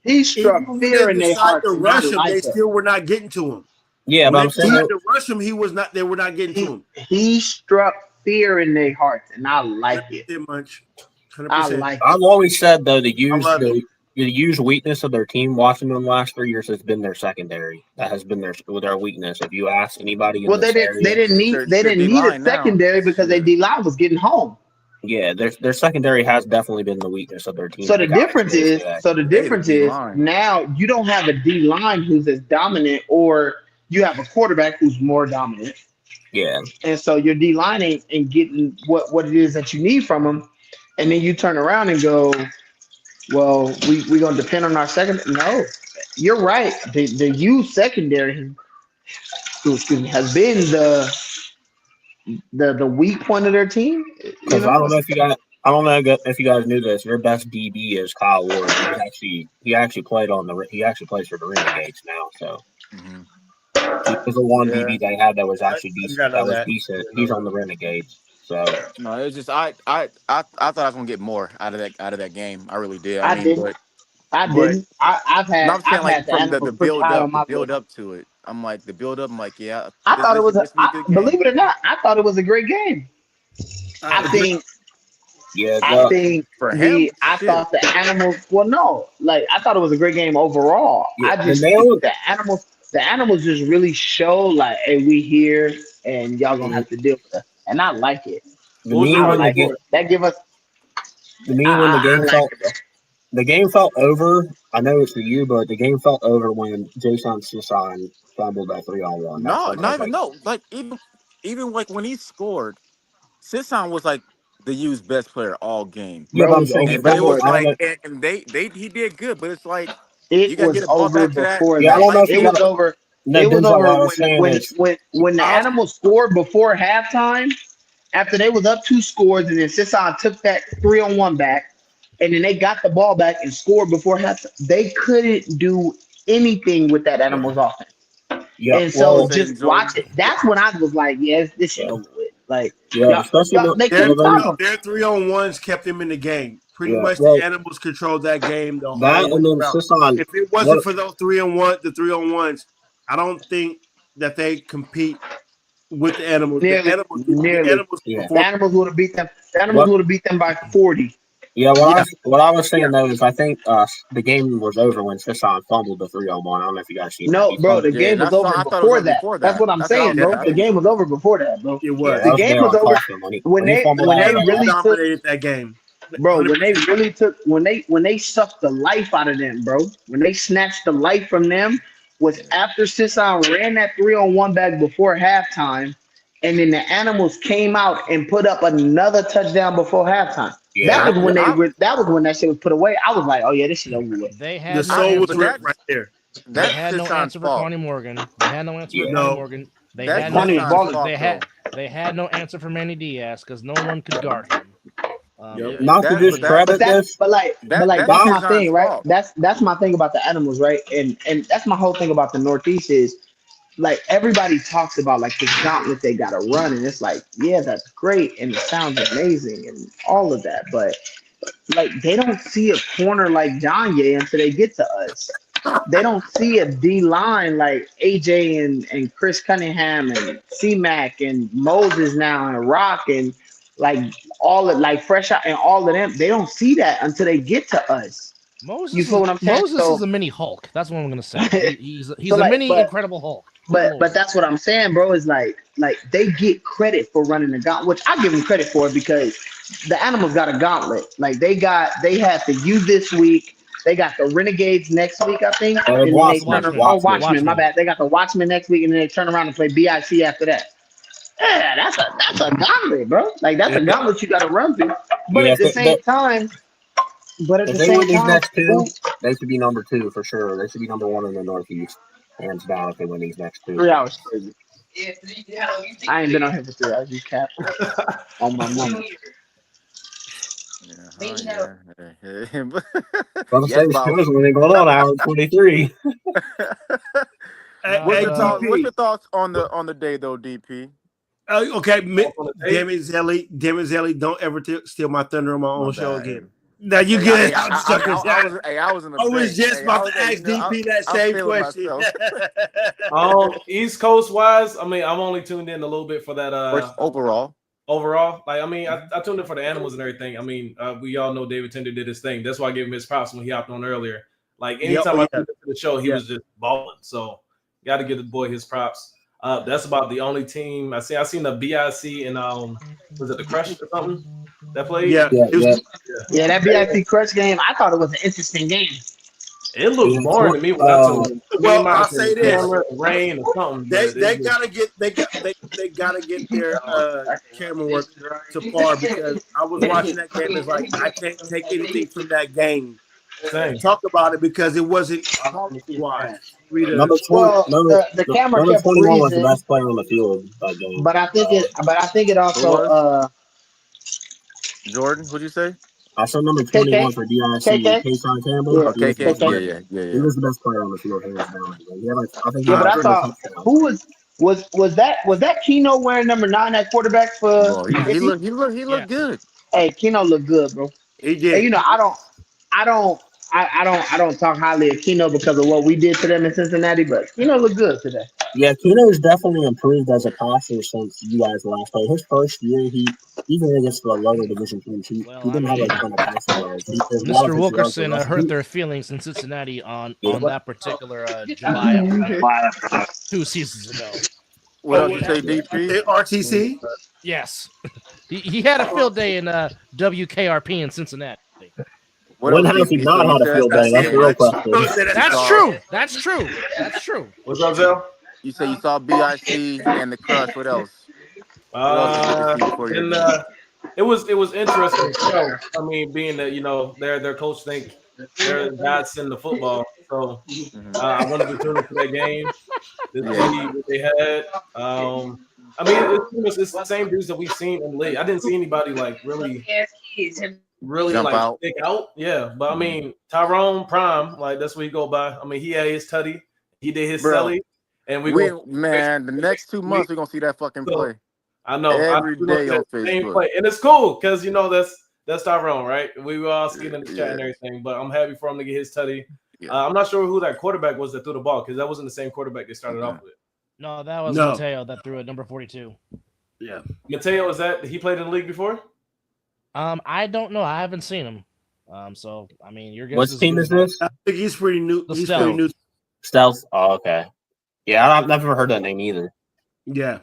He struck fear in their heart. To rush him, they still were not getting to him. Yeah, but I'm saying to rush him, he was not. They were not getting to him. He struck fear in their hearts, and I like it. Much. 100%. I like it. I've always said though the huge weakness of their team watching them the last 3 years has been their secondary. That has been their weakness. If you ask anybody, they didn't need a secondary because their D line was getting home. Yeah, their secondary has definitely been the weakness of their team. So the difference is now you don't have a D line who's as dominant, or you have a quarterback who's more dominant. Yeah, and so your D line ain't getting what it is that you need from them, and then you turn around and go, well, we're gonna depend on our second. No, you're right. The used secondary has been the weak point of their team. Because I don't know if you guys knew this. Their best DB is Kyle Ward. He actually plays for the Renegades now. So Mhm. He was the one Yeah. DB they had that was actually I decent. gotta know That was that. decent. He's on the Renegades. So No, it's just I thought I was gonna get more out of that game. I really did. I I mean, didn't. I but didn't. I've no, had I'm saying like the from the animals pretty high on my build list. up to it. I'm like the build up. I'm like, yeah, I thought it was this be a good game. believe it or not, I thought it was a great game. I think yeah, I think For him, I shit. thought the animals. Well, no, like I thought it was a great game overall. yeah, I the just nail. think the animals just really show like, hey, we here, and y'all gonna have to deal with us. And I like it. The What was me your I when the like game. it. That give us. The me when the I game like felt. it. Bro. The game felt over. I know it's for you, but the game felt over when Jason Sisson fumbled that 3-on-1. That's No, when I was not even like, no. Like even like when he scored, Sisson was like the U's best player all game. yeah, Bro but I'm was over saying And but it before was I don't that. like know. and they he did good, but it's like you It gotta was get a ball over back to before Yeah, I that that. don't know life if you It got was field. over. no, It was Denzel. What over I was saying is, when the I'll, animals scored before halftime. After they was up 2 scores, and then Sisson took that 3-on-1 back, and then they got the ball back and scored before halftime. They couldn't do anything with that Yeah. animals offense. yeah, And What so was well, saying, just watch Jordan? it. That's when I was like, yes, this shit yeah, over with. Like yeah, especially y'all, the they their couldn't stop them. their 3-on-1s kept them in the game. Pretty yeah, much, the well, animals controlled that game the that whole way and then around. Sisson. If it wasn't What? for those 3-on-1s, I don't think that they compete with the animals. The Nearly. animals Yeah, The perform. animals would have beat them. The animals what? would have beat them by 40. Yeah, Yeah, what I was yeah. saying though is I think the game was over when Sisson fumbled the 3-on-1. I don't know if you guys seen that. No, He bro, the fumbled. Yeah, game and was over I thought it was before over that. before That's that. what I'm That's what I saying, was bro. saying. I The think it Yeah, was game was over. over before that, bro. it Yeah, was. that The was game there was on over caution when when he they fumbled when that they Animals ball. really took dominated that game. bro, 100%. when they sucked the life out of them, bro. When they snatched the life from them was Yeah. after Sisson ran that 3-on-1 back before halftime, and then the animals came out and put up another touchdown before halftime. Yeah, That I was when I that was when that shit was put away. I was like, oh yeah, this shit over with. They The had no soul was but answer. ripped that right there. They that's had no Sisson's answer for fault. Connie Morgan. They had no answer for yeah, Connie No, Morgan. They That's had no Connie was answer Sisson's for balling. fault though. they had no answer for Manny Diaz because no one could guard him. yep. Yeah, not to that but that But discredit that, this. but like that's that's That my Sisson's thing, right? fault. That's my thing about the animals, right? And that's my whole thing about the Northeast is like everybody talks about like the gauntlet they gotta run, and it's like, yeah, that's great and it sounds amazing and all of that, but like they don't see a corner like Janye until they get to us. They don't see a D line like AJ and Chris Cunningham and C Mac and Moses now and Rock and like all of like fresh out and all of them. They don't see that until they get to us. You feel what I'm saying? Moses is a mini Hulk. That's what I'm gonna say. He's So a like, mini Incredible Hulk. Good but Lord. that's what I'm saying, bro. Is like they get credit for running the gauntlet, which I give them credit for because the animals got a gauntlet. Like they had the U this week. They got the Renegades next week, I think, and then they turn Watchmen. Watchmen. My Watchmen. bad. They got the Watchmen next week, and then they turn around and play BIC after that. Yeah, that's a gauntlet, bro. Like that's a gauntlet you got to run through. But Yeah, at the same time, if they win these next two, who, they should be number 2 for sure. They should be number 1 in the Northeast, hands down. If they win these next 2, 3 hours. I ain't been on here for 3 hours. You cap on my mama. Yeah, oh, yeah. brother Yes, says Bob. shows when they go on hour 23. Hey, What's No, what's DP. your thoughts on the day though, DP? Okay, Hey, damn it, Zelly, don't ever steal my thunder on my My own show bad. again. Now you Hey, good. I'm just joking. I was in a I was bed. just Hey, about to ask you know, DP that I'm same feeling question. myself. East Coast wise, I mean, I'm only tuned in a little bit for that. Overall, Like, I mean, I tuned in for the animals and everything. I mean, we all know David Tender did his thing. That's why I gave him his props when he hopped on earlier. Like, anytime I tuned into the show, he was just balling. So, got to give the boy his props. That's about the only team I seen the BIC and was it the Crush or something that played? Yeah, Yeah, that BIC Crush game, I thought it was an interesting game. It looked boring to me when I tuned in. Well, I'll say this: rain or something. they gotta get their camera work to par because I was watching that game. It's like I can't take anything from that game. Talk about it because it wasn't watch. Number 20, Well, the camera number kept 21 was the freezing, best player on the field that game. but I think it who was also Jordan? What'd you say? I saw number 21 for DIC, Kayshawn Campbell. Okay, He was the best player on the field, hands down. He had I think but I thought who was that Keno wearing number 9 at quarterback for? Well, he looked good. Hey, Keno looked good, bro. He did. Hey, I don't talk highly of Keno because of what we did to them in Cincinnati, but Keno looked good today. Yeah, Keno's definitely improved as a passer since you guys last played. His first year, even against the lower division teams, he didn't have a ton of passing yards. Mr. Wilkerson hurt their feelings in Cincinnati on that particular July 2 seasons ago. What else you say, DP? RTC? Yes. He had a field day in WKRP in Cincinnati. When has he not had a field day? That's the real question. That's true. What's up, Zell? You say you saw BIC and the Crush. What else? It was interesting. So, I mean, being that their coach think they're gods in the football, so I wanted to tune into that game to see what they had. I mean, it's the same dudes that we've seen in the league. I didn't see anybody like really Jump like out. stick out. Yeah, but I mean, Tyrone Prime, like that's what he go by. I mean, he had his tutty, he did his celly, and the next 2 months we're gonna see that fucking play. I know every day on Facebook, play. And it's cool because that's Tyrone, right? We were all seeing in the chat and everything, but I'm happy for him to get his tutty. I'm not sure who that quarterback was that threw the ball because that wasn't the same quarterback they started off with. No, that was Mateo that threw at number 42. Yeah, Mateo, he played in the league before? I don't know. I haven't seen him. So I mean, your guess. What team is this? I think he's pretty new. He's Stealth. pretty new. Stealth. Oh, okay. Yeah, I've never heard that name either. Yeah.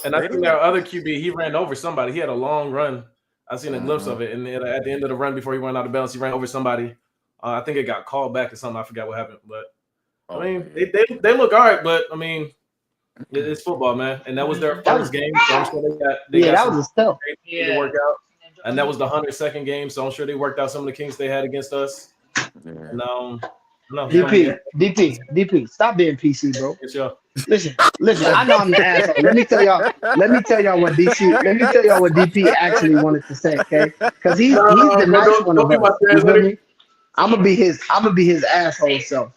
And I think our other QB, he ran over somebody. He had a long run. I seen a glimpse of it, and at the end of the run, before he went out of bounds, he ran over somebody. I think it got called back or something. I forgot what happened, but I mean, they look all right. But I mean, it's football, man, and that was their first game. So I'm sure that was a stealth. To work out. And that was the 102nd game, so I'm sure they worked out some of the kinks they had against us. And, no, DP, stop being PC, bro. Sure. Listen. I know I'm the asshole. Let me tell y'all what DP actually wanted to say, okay? Because he's the nice one of us. You feel me? I'm gonna be his asshole self.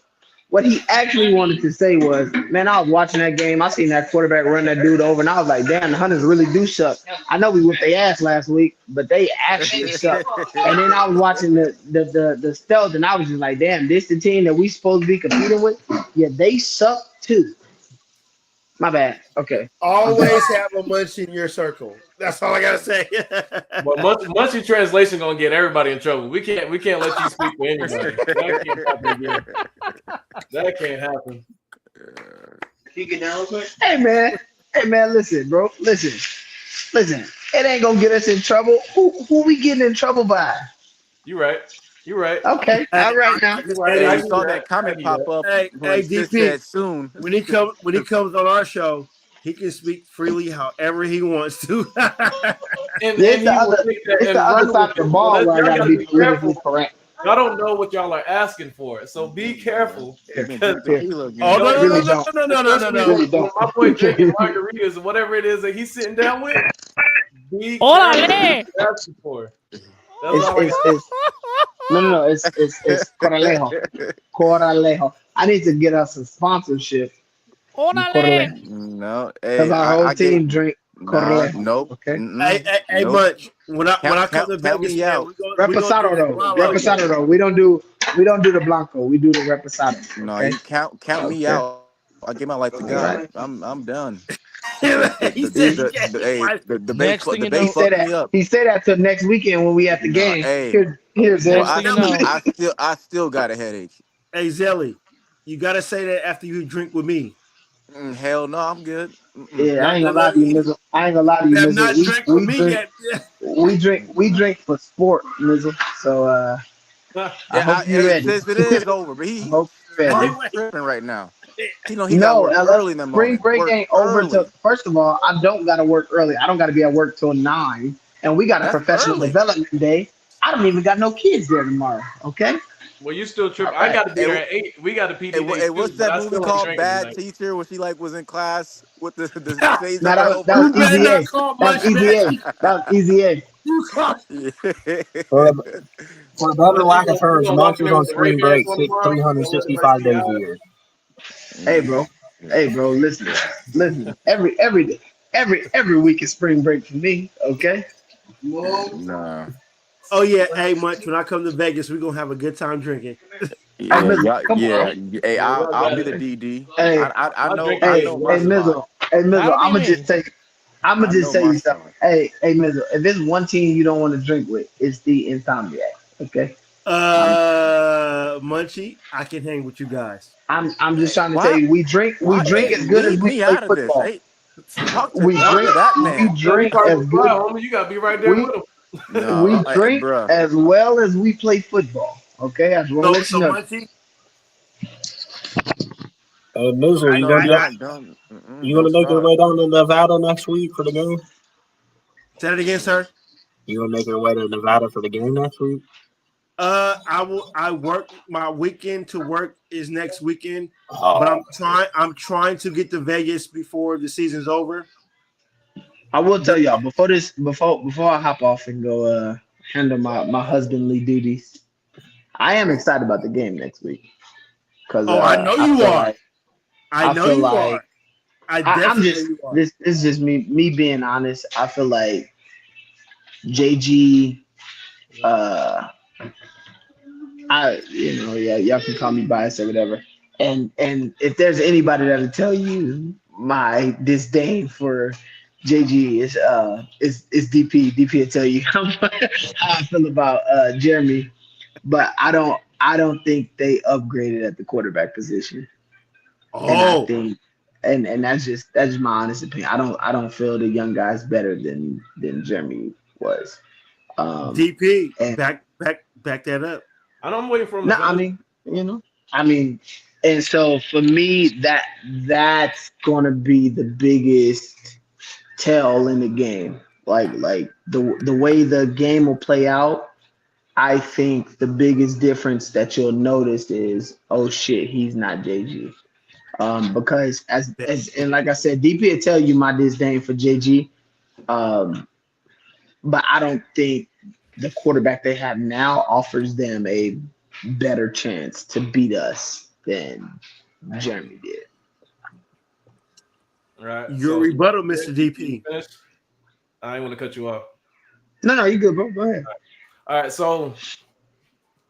What he actually wanted to say was, man, I was watching that game. I seen that quarterback run that dude over, and I was like, damn, the Hunters really do suck. I know we whipped their ass last week, but they actually suck. And then I was watching the Stealth, and I was just like, damn, this the team that we supposed to be competing with? Yeah, they suck too. My bad. Okay. Always have a munch in your circle. That's all I gotta say. Well, Munchie translation gonna get everybody in trouble. We can't let you speak for anybody. That can't happen. Can you get down real quick? Hey man, listen, bro. Listen. It ain't gonna get us in trouble. Who we getting in trouble by? You right. Okay. All right now. I saw that comment pop up. Hey, DP. Soon. When he comes on our show, he can speak freely however he wants to. It's the other side of the ball where I gotta be politically correct. Y'all don't know what y'all are asking for, so be careful. No. My boy drinking margaritas or whatever it is that he's sitting down with. Be careful what you're asking for. It's Coralejo. I need to get us a sponsorship. No, because our whole team drink Coralejo. Nope. Okay. Hey, Munch. When I come to Vegas, Reposado though. We don't do the Blanco. We do the Reposado. No, you count me out. I give my life to God. I'm done. He said he said that till next weekend when we at the game. Here's it. I still got a headache. Hey Zelly, you gotta say that after you drink with me. Hell no, I'm good. Yeah, I ain't gonna lie to you, Mizzle. You have not drank with me yet. We drink for sport, Mizzle. So I hope you're ready. It is over, but he's tripping right now. He got work early in the Spring morning. break ain't over till. First of all, I don't gotta work early. I don't gotta be at work till 9, and we got a professional development day. I don't even got no kids there tomorrow. Okay. Well, you still tripping. I got to be there at 8. We got a PD. Hey, what's that movie called? Bad Teacher, where she was in class with the stage. That was Easy A. That was Easy A. For better lack of You terms, gonna walk Max in is there on with the Ray spring Bans break on tomorrow? You gonna let the lights 365 be days out? a year. Hey, bro. Hey, bro. Listen. Every day, every week is spring break for me. Okay. Nah. Oh yeah, hey Munch. When I come to Vegas, we're gonna have a good time drinking. Hey, Yeah, Mizzle, come yeah. on. Hey, Yeah, I'll I I'll got be it. the DD. Hey, I My know drinking game my hey, starts spot. Mizzle. Hey, Mizzle. That'll be I'ma just me. say. I'ma I just know say my you something. spot. Hey, Mizzle. If there's one team you don't want to drink with, it's the Insomniac. Okay. Munchie, I can hang with you guys. I'm just Hey, trying to tell you, we why? drink Hey, as good as leave we me play out of this. football. Hey, talk to We talk drink to that we man. Well, you drink part of as the good squad, homie. You gotta be right there we with them. No, we drink bruh. as well as we play football. Okay, I just want to So let you so know. Munchie, Mizzle, I, No, I got you no gonna make your spot. way down to Nevada next week for the game? said it again, sir. You gonna make your way to Nevada for the game next week? I will. I work my weekend to work is next weekend, but Oh, I'm trying to get to Vegas before the season's over. I will tell But y'all before I hop off and go handle my husbandly duties. I am excited about the game next week because oh, I know you are. I I know feel you are. like I I'm definitely know just you are. this is just me being honest. I feel like JG yeah, y'all can call me biased or whatever. And if there's anybody that'll tell you my disdain for JG is DP. DP will tell you how I feel about Jeremy, but I don't think they upgraded at the quarterback position. And I Oh, think and that's just my honest opinion. I don't feel the young guys better than Jeremy was. DP, And back that up. I know I'm waiting for him to no, finish. I mean, and so for me, that's gonna be the biggest tell in the game. Like the way the game will play out, I think the biggest difference that you'll notice is, oh shit, he's not JG. Because as and like I said, DP will tell you my disdain for JG. Um, but I don't think the quarterback they have now offers them a better chance to beat us than Jeremy did. All right. Your So rebuttal, yeah, Mr. you DP. finished? I ain't want to cut you off. No, you good, bro. Go ahead. All right. So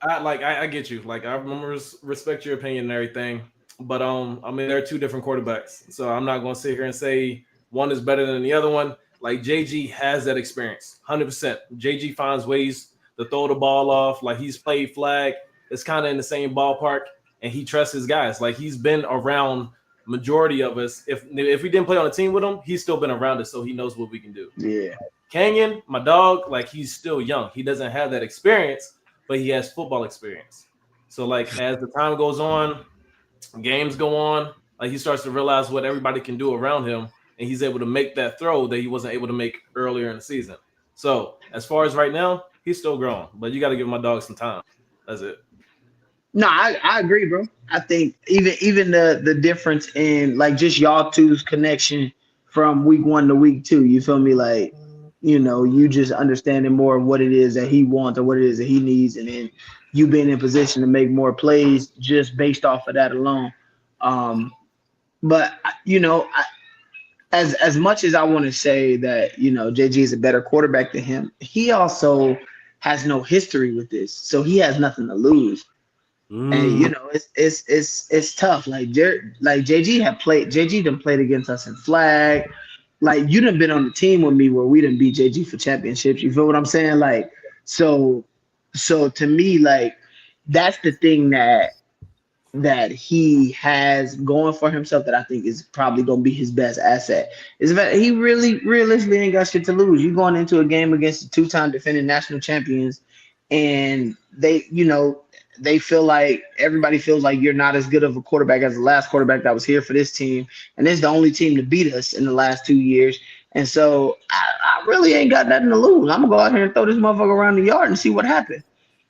I get you. Like I remember respect your opinion and everything. But I mean there are two different quarterbacks. So I'm not gonna sit here and say one is better than the other one. Like JG has that experience. 100%. JG finds ways to throw the ball off. Like he's played flag. It's kind of in the same ballpark. And he trusts his guys. Like he's been around majority of us. If we didn't play on a team with him, he's still been around us, so he knows what we can do. Yeah. Canyon, my dog, like he's still young. He doesn't have that experience, but he has football experience. So like as the time goes on, games go on, like he starts to realize what everybody can do around him, and he's able to make that throw that he wasn't able to make earlier in the season. So as far as right now, he's still growing, but you got to give my dog some time. That's it. No, I agree, bro. I think even the difference in like just y'all two's connection from week 1 to week 2, you feel me? Like, you just understanding more of what it is that he wants or what it is that he needs, and then you being in position to make more plays just based off of that alone. But as much as I want to say that JG is a better quarterback than him, he also has no history with this, so he has nothing to lose. And it's tough. Like JG done played against us in flag. Like you done been on the team with me where we done beat JG for championships. You feel what I'm saying? Like so to me, like that's the thing that he has going for himself that I think is probably going to be his best asset. Is that he really realistically ain't got shit to lose. You going into a game against the 2-time defending national champions, and they feel like everybody feels like you're not as good of a quarterback as the last quarterback that was here for this team, and it's the only team to beat us in the last 2 years. And so I really ain't got nothing to lose. I'm gonna go out here and throw this motherfucker around the yard and see what happens.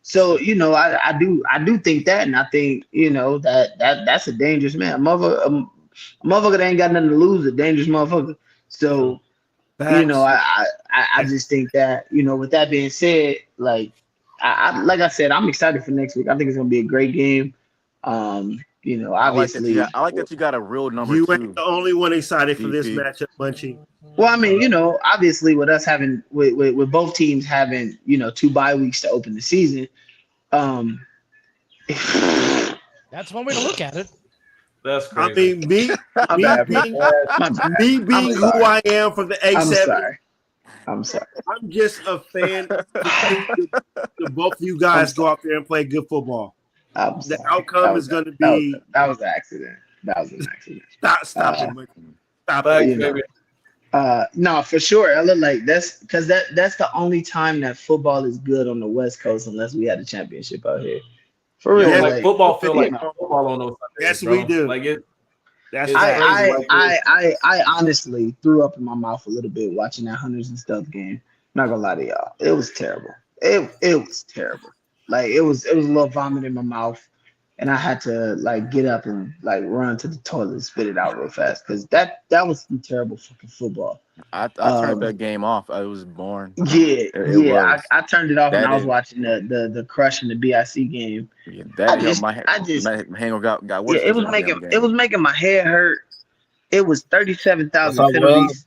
So I do think that, and I think that's a dangerous man. A motherfucker that ain't got nothing to lose, a dangerous motherfucker. So You know, Facts. I just think that, with that being said, like I said, I'm excited for next week. I think it's gonna be a great game. I like that Obviously, you got a real number You ain't two, the only one excited for this DP. matchup, Munchie. well, I mean, obviously with us having with both teams having, 2 bye weeks to open the season, um, That's one way to look at it. That's I crazy. mean, me, my me bad, bro. being, My bad. me I'm being who sorry. I am from the I'm A7, sorry. I'm sorry. I'm just a fan to see the both of you I'm guys go sorry. out there and play good football. I'm The sorry. outcome is going to That was be that was an accident. That was an accident. stop it, Uh, Munchie. Stop Thanks, it. you know. baby. No, for sure. I look like that's because that's the only time that football is good on the West Coast, unless we had a championship out here. For Yo, real, Yes, like like football feel you like know. football on those Sundays, yes, we bro. do. Like That's it's fact. crazy. Like I honestly threw up in my mouth a little bit watching that Hunters and Stuff game. Not gonna lie to y'all, it was terrible. It was terrible. Like it was a little vomit in my mouth, and I had to like get up and like run to the toilet and spit it out real fast because that was some terrible fucking football. I turned Um, that game off. It was boring. yeah, It yeah. was. I turned it off when That I was is watching the Crush and the BIC game. yeah, I that yo, just I just my hangover got yeah, worse because of that damn it game. was making my head hurt. It was What's 37,000 up, Will? penalties.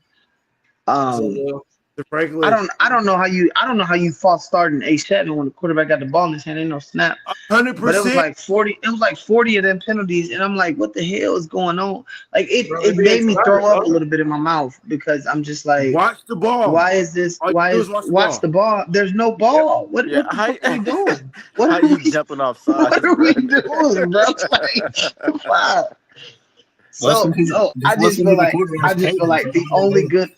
what's up, Um, Will? Franklin, I don't know how you fought starting A7 when the quarterback got the ball in his hand, ain't no snap. But it was 100%. like 40 of them penalties, and I'm like, what the hell is going on? Like Bro, it they be made me excited, throw up a bro. little bit in my mouth because I'm just like, Watch the ball. why is this? All you do is watch the Watch ball. the ball? There's no Yeah, ball. yeah. What the fuck are we doing? What How are you we jumping off what sides, are bro? we doing, bro? Like, fuck. Listen to So just listen to the quarterback's cadence. That's all it is.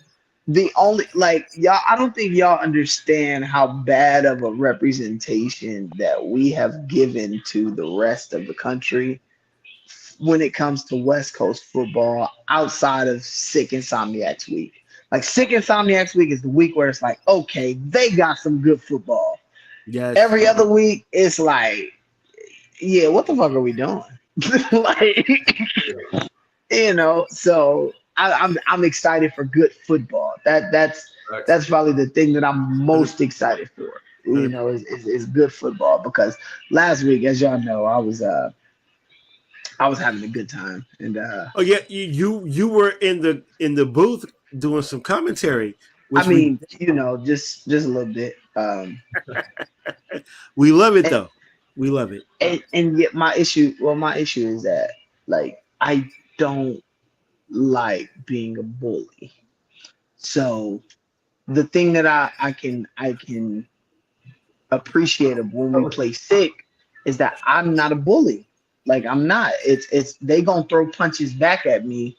the only like y'all, I don't think y'all understand how bad of a representation that we have given to the rest of the country when it comes to West Coast football outside of Sick Insomniacs Week. Like Sick Insomniacs Week is the week where it's like, okay, they got some good football. Yes. Every other week, it's like, yeah, what the fuck are we doing? Like, so I'm excited for good football. That's probably the thing that I'm most excited for. Is good football because last week, as y'all know, I was having a good time and Oh yeah, you were in the booth doing some commentary, I which we mean, just a little bit. we love it though. We love it. And yet my issue is that like I don't like being a bully. So the thing that I can appreciate of when we play sick is that I'm not a bully. Like I'm not. It's they gonna throw punches back at me,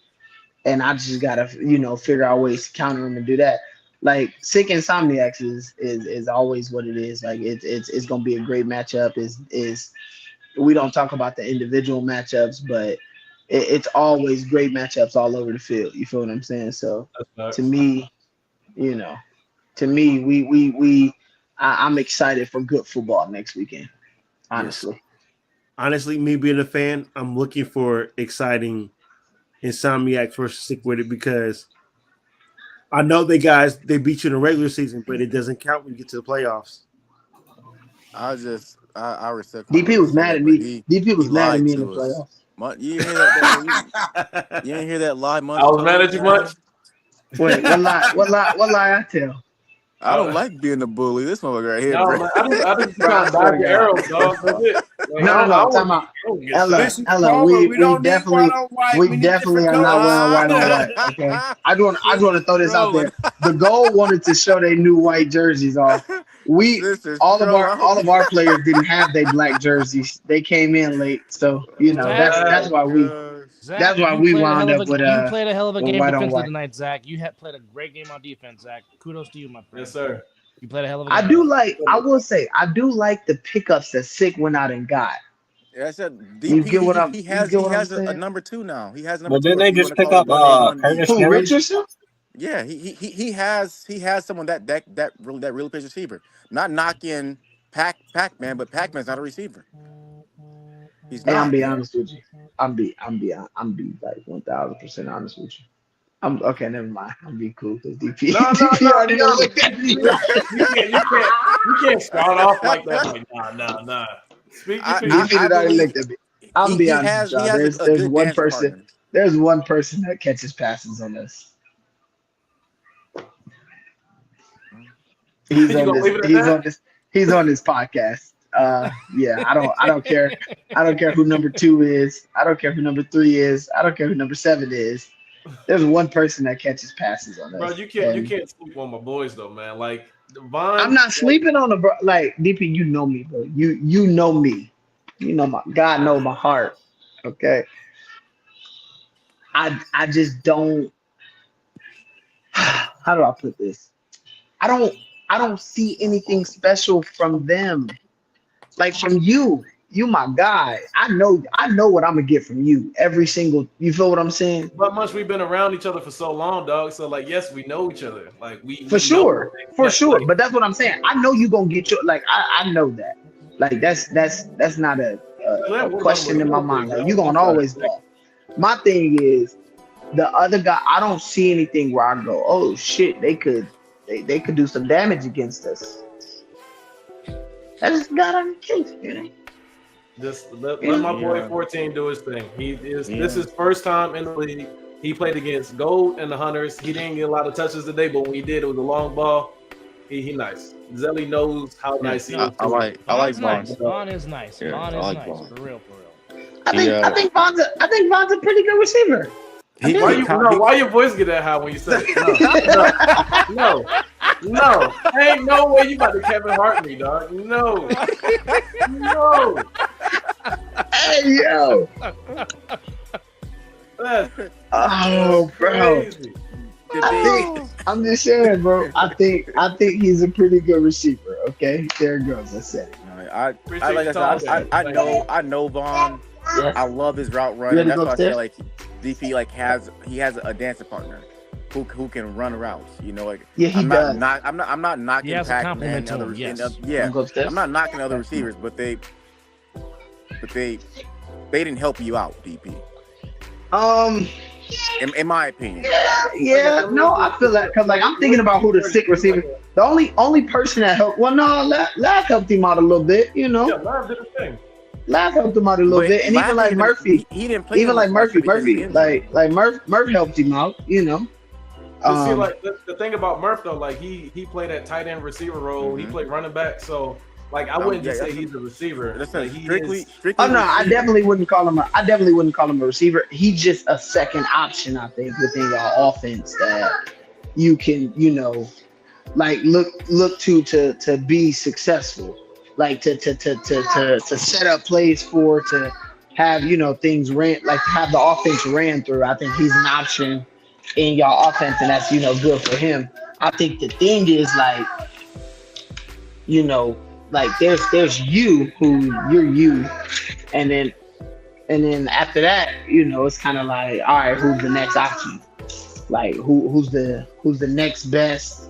and I just gotta figure out ways to counter them and do that. Like sick insomniacs is always what it is. Like it's gonna be a great matchup. Is we don't talk about the individual matchups, but it's always great matchups all over the field. You feel what I'm saying? So to me, you know, I'm excited for good football next weekend. Honestly, Honestly, me being a fan, I'm looking for exciting Insomniacs versus Sick with it because I know they beat you in the regular season, but it doesn't count when you get to the playoffs. I respect Hunter DP when he was said mad that, at but me. he DP he was mad at lied me in the to us. playoffs. You didn't hear that? You didn't hear that lie I Munch was told mad us, at you man? much. Wait, what lie? What lie I tell? I don't like being a bully. This motherfucker right here, No, bro. man, I just Bro, I trying to swear dodge to your God. arrows, dog. That's it. Like, No, I time out. don't get Ella, shot. Listen, Ella, Palmer, we we don't need white definitely, on white. We need different are not colors. wearing white on white. Okay, I just want to throw this out Trolling. there. The goal wanted to show their new white jerseys off. This is trolling. I hope All of our players didn't have their black jerseys. They came in late, so Zach, Zach, that's why we wound up you played a hell of a with game white on defensively white. tonight, Zach. You had played a great game on defense, Zach. Kudos to you, my friend. Yes, sir. You played a hell of a I game. will say, I do like the pickups that Sick went out and got. Yeah, I said You DP. get what I'm, He you has get what I'm a saying? number two now. He has number Well, two. didn't If they you want just to pick call it up one A, one B. Curtis Who, Jones? Richardson? Yeah, he has someone that really plays receiver. Not knocking Pac-Man, but Pac-Man's not a receiver. He's Hey, I'm not. be honest with you. I'm be like 1,000% honest with you. I'm okay. Never mind. I'm being cool because DP. No, DP already no. looked at me. You can't start off like that. Like, nah. Speak for you. DP already looked at me. I'm be honest with y'all. There's one dance person. partner. There's one person that catches passes on this. He's on this. He's on this podcast. Yeah, I don't care. I don't care who number 2 is. I don't care who number 3 is. I don't care who number 7 is. There's one person that catches passes on this. Bro, you can't sleep on my boys though, man. Like Vaughn, I'm not sleeping on the bro. Like DP, you know me, bro. You know me. You know my God know my heart. Okay. I just don't. How do I put this? I don't see anything special from them. Like from you my guy. I know what I'm gonna get from you every single. You feel what I'm saying? But much we've been around each other for so long, dog. So like, yes, we know each other. Like we For sure. Like, But that's what I'm saying. I know you gonna get your like. I know that. Like that's not a question in my mind. Like you gonna always ball. My thing is the other guy. I don't see anything where I go, oh shit, they could do some damage against us. That's God on the case, man. Just let my boy 14 do his thing. This is his first time in the league. He played against Gold and the Hunters. He didn't get a lot of touches today, but when he did, it was a long ball. He nice. Zelly knows how nice he is. I like Vaughn. Vaughn is nice. Yeah, Vaughn I is like nice. Vaughn. For real. I think Vaughn's a pretty good receiver. Why your voice get that high when you say it? No. Ain't no way you about to Kevin Hart me, dog. No. Hey yo. Oh, bro. Crazy. I'm just saying, bro. I think he's a pretty good receiver. Okay, there it goes. I said it. I know Vaughn. Yes. I love his route running. That's why I say like DP he has a dancing partner who can run routes. You know, like yeah, he does. I'm not knocking He has a Pac-Man compliment to him, yes. I'm not knocking other receivers, but they didn't help you out, DP. In my opinion. Yeah, no, I feel that because like I'm thinking about who the sick receiver. The only person that helped. Well, no, Lav helped him out a little bit. You know, Yeah, Lav did his thing. Lav helped him out a little bit, and even like Murphy, he didn't play. even like Murphy, like Murph helped him out. You know. But see, like the thing about Murph though, like he played that tight end receiver role. Mm-hmm. He played running back, so like I wouldn't just say he's a receiver. Listen, Like, strictly. Oh no, I definitely wouldn't call him a receiver. He's just a second option, I think, within your offense that you can, like look to be successful, like to set up plays for, to have things have the offense ran through. I think he's an option in your offense, and that's good for him. I think the thing is like there's you who you're you, and then after that, it's kind of like, all right, who's the next option? Like who's the next best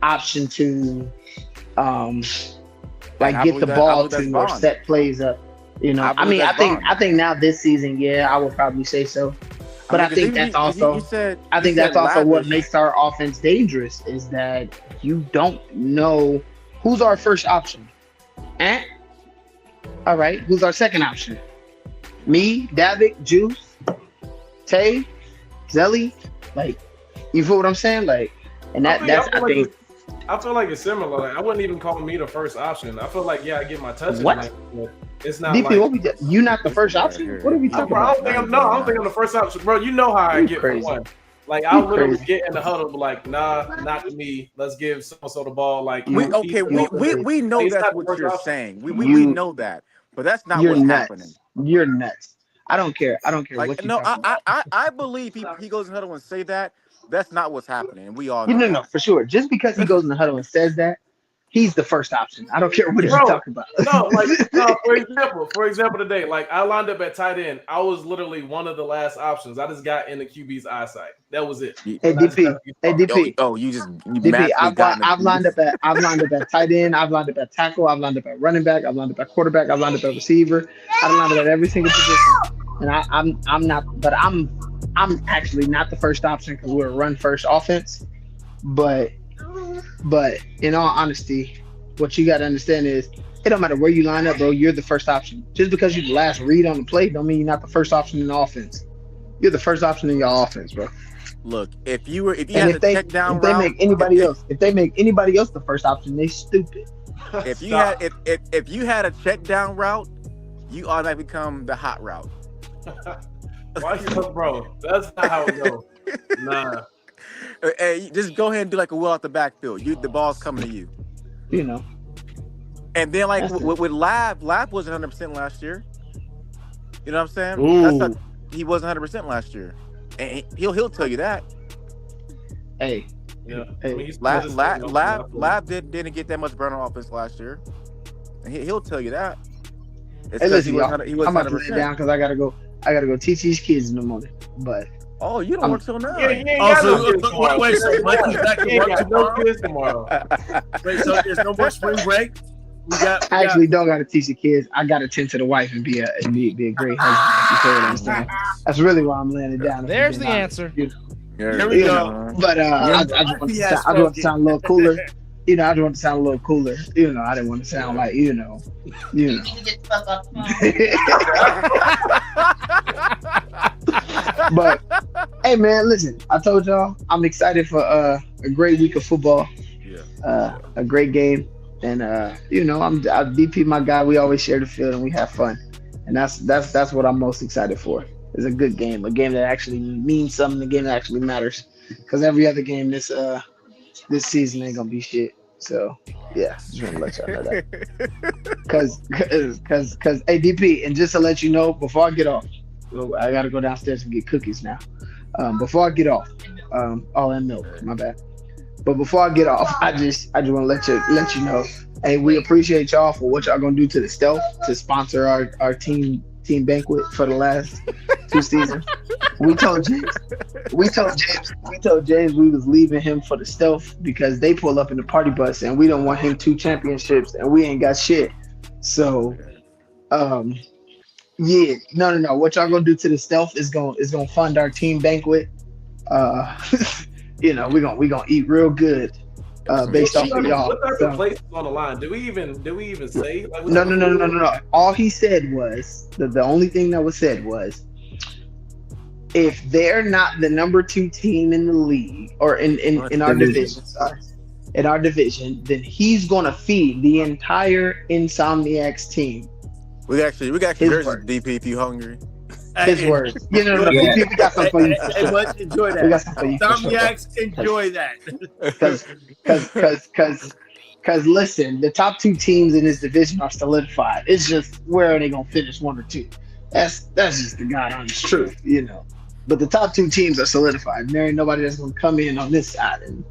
option to get the ball to or set plays up. I think now this season, I would probably say so. But I think that's also what makes our offense dangerous is that you don't know who's our first option. Ant? All right, who's our second option? Me, Davik, Juice, Tay, Zelly. Like, you feel what I'm saying? Like, and I feel like it's similar. Like, I wouldn't even call me the first option. I feel like I get my touches. What? It's not DP, like you not the first option? What are we talking about? I don't think I'm the first option, bro. You know how I get for one. Like I literally get in the huddle, like, nah, not to me. Let's give so the ball. Like we know that's what you're saying. We know that, but that's not what's happening. You're nuts. I don't care. Like, what you I believe he goes in the huddle and say that. That's not what's happening. We all know. No, for sure. Just because he goes in the huddle and says that, he's the first option. I don't care what he's talking about. For example, today, like I lined up at tight end. I was literally one of the last options. I just got in the QB's eyesight. That was it. Hey DP. I've lined up at tight end. I've lined up at tackle. I've lined up at running back. I've lined up at quarterback. I've lined up at receiver. I've lined up at every single position. And I'm not, but I'm I'm actually not the first option because we're a run first offense. But in all honesty, what you got to understand is it don't matter where you line up, bro. You're the first option. Just because you're the last read on the play, don't mean you're not the first option in the offense. You're the first option in your offense, bro. Look, if you had a check down if they route, make anybody else the first option, they stupid. if you had a check down route, you automatically become the hot route. Why you, bro? That's not how it goes. Nah. Hey, just go ahead and do like a wheel out the backfield. The ball's coming to you. You know. And then like with Lab wasn't 100% last year. You know what I'm saying? Ooh. He wasn't 100% last year, and he'll tell you that. Hey. Yeah. Hey. I mean, Lab didn't get that much burn on offense last year. And he'll tell you that. Hey, listen, y'all. I'm about to lay it down because I gotta go teach these kids in the morning. But you don't work till 9. Wait, so Mikey's back to work tomorrow? Kids tomorrow. Wait, so there's no more spring break? I actually don't gotta teach the kids. I gotta tend to the wife and be a great husband. You feel what I'm saying? That's really why I'm laying it down. There's the answer. Here we go. But I just want to sound a little cooler. You know, I just want to sound a little cooler. You know, I didn't want to sound like, you know. But hey, man, listen. I told y'all I'm excited for a great week of football. Yeah. A great game, and you know, I DP my guy. We always share the field and we have fun, and that's what I'm most excited for. It's a good game, a game that actually means something, a game that actually matters. Because every other game this season ain't gonna be shit. So yeah, just want to let y'all know that. Cause hey DP, and just to let you know, before I get off, I gotta go downstairs and get cookies now. Before I get off, and milk, my bad. But before I get off, I just want to let you know, hey, we appreciate y'all for what y'all gonna do to the Stealth to sponsor our team banquet for the last 2 seasons. We told James we was leaving him for the Stealth because they pull up in the party bus and we don't want him 2 championships and we ain't got shit. So yeah, no. What y'all gonna do to the Stealth is gonna fund our team banquet. You know, we gonna eat real good. Based off of y'all. What are the places on the line? Did we even say? Like, no. All he said was the only thing that was said was if they're not the number 2 team in the league or in our division, then he's gonna feed the entire Insomniacs team. We got jerseys, DP, if you hungry. His words. We got something for you. Enjoy that. We got something for you. Insomniacs, enjoy that. Because listen, the top 2 teams in this division are solidified. It's just where are they gonna finish 1 or 2? That's just the God honest truth, you know. But the top 2 teams are solidified. There ain't nobody that's gonna come in on this side and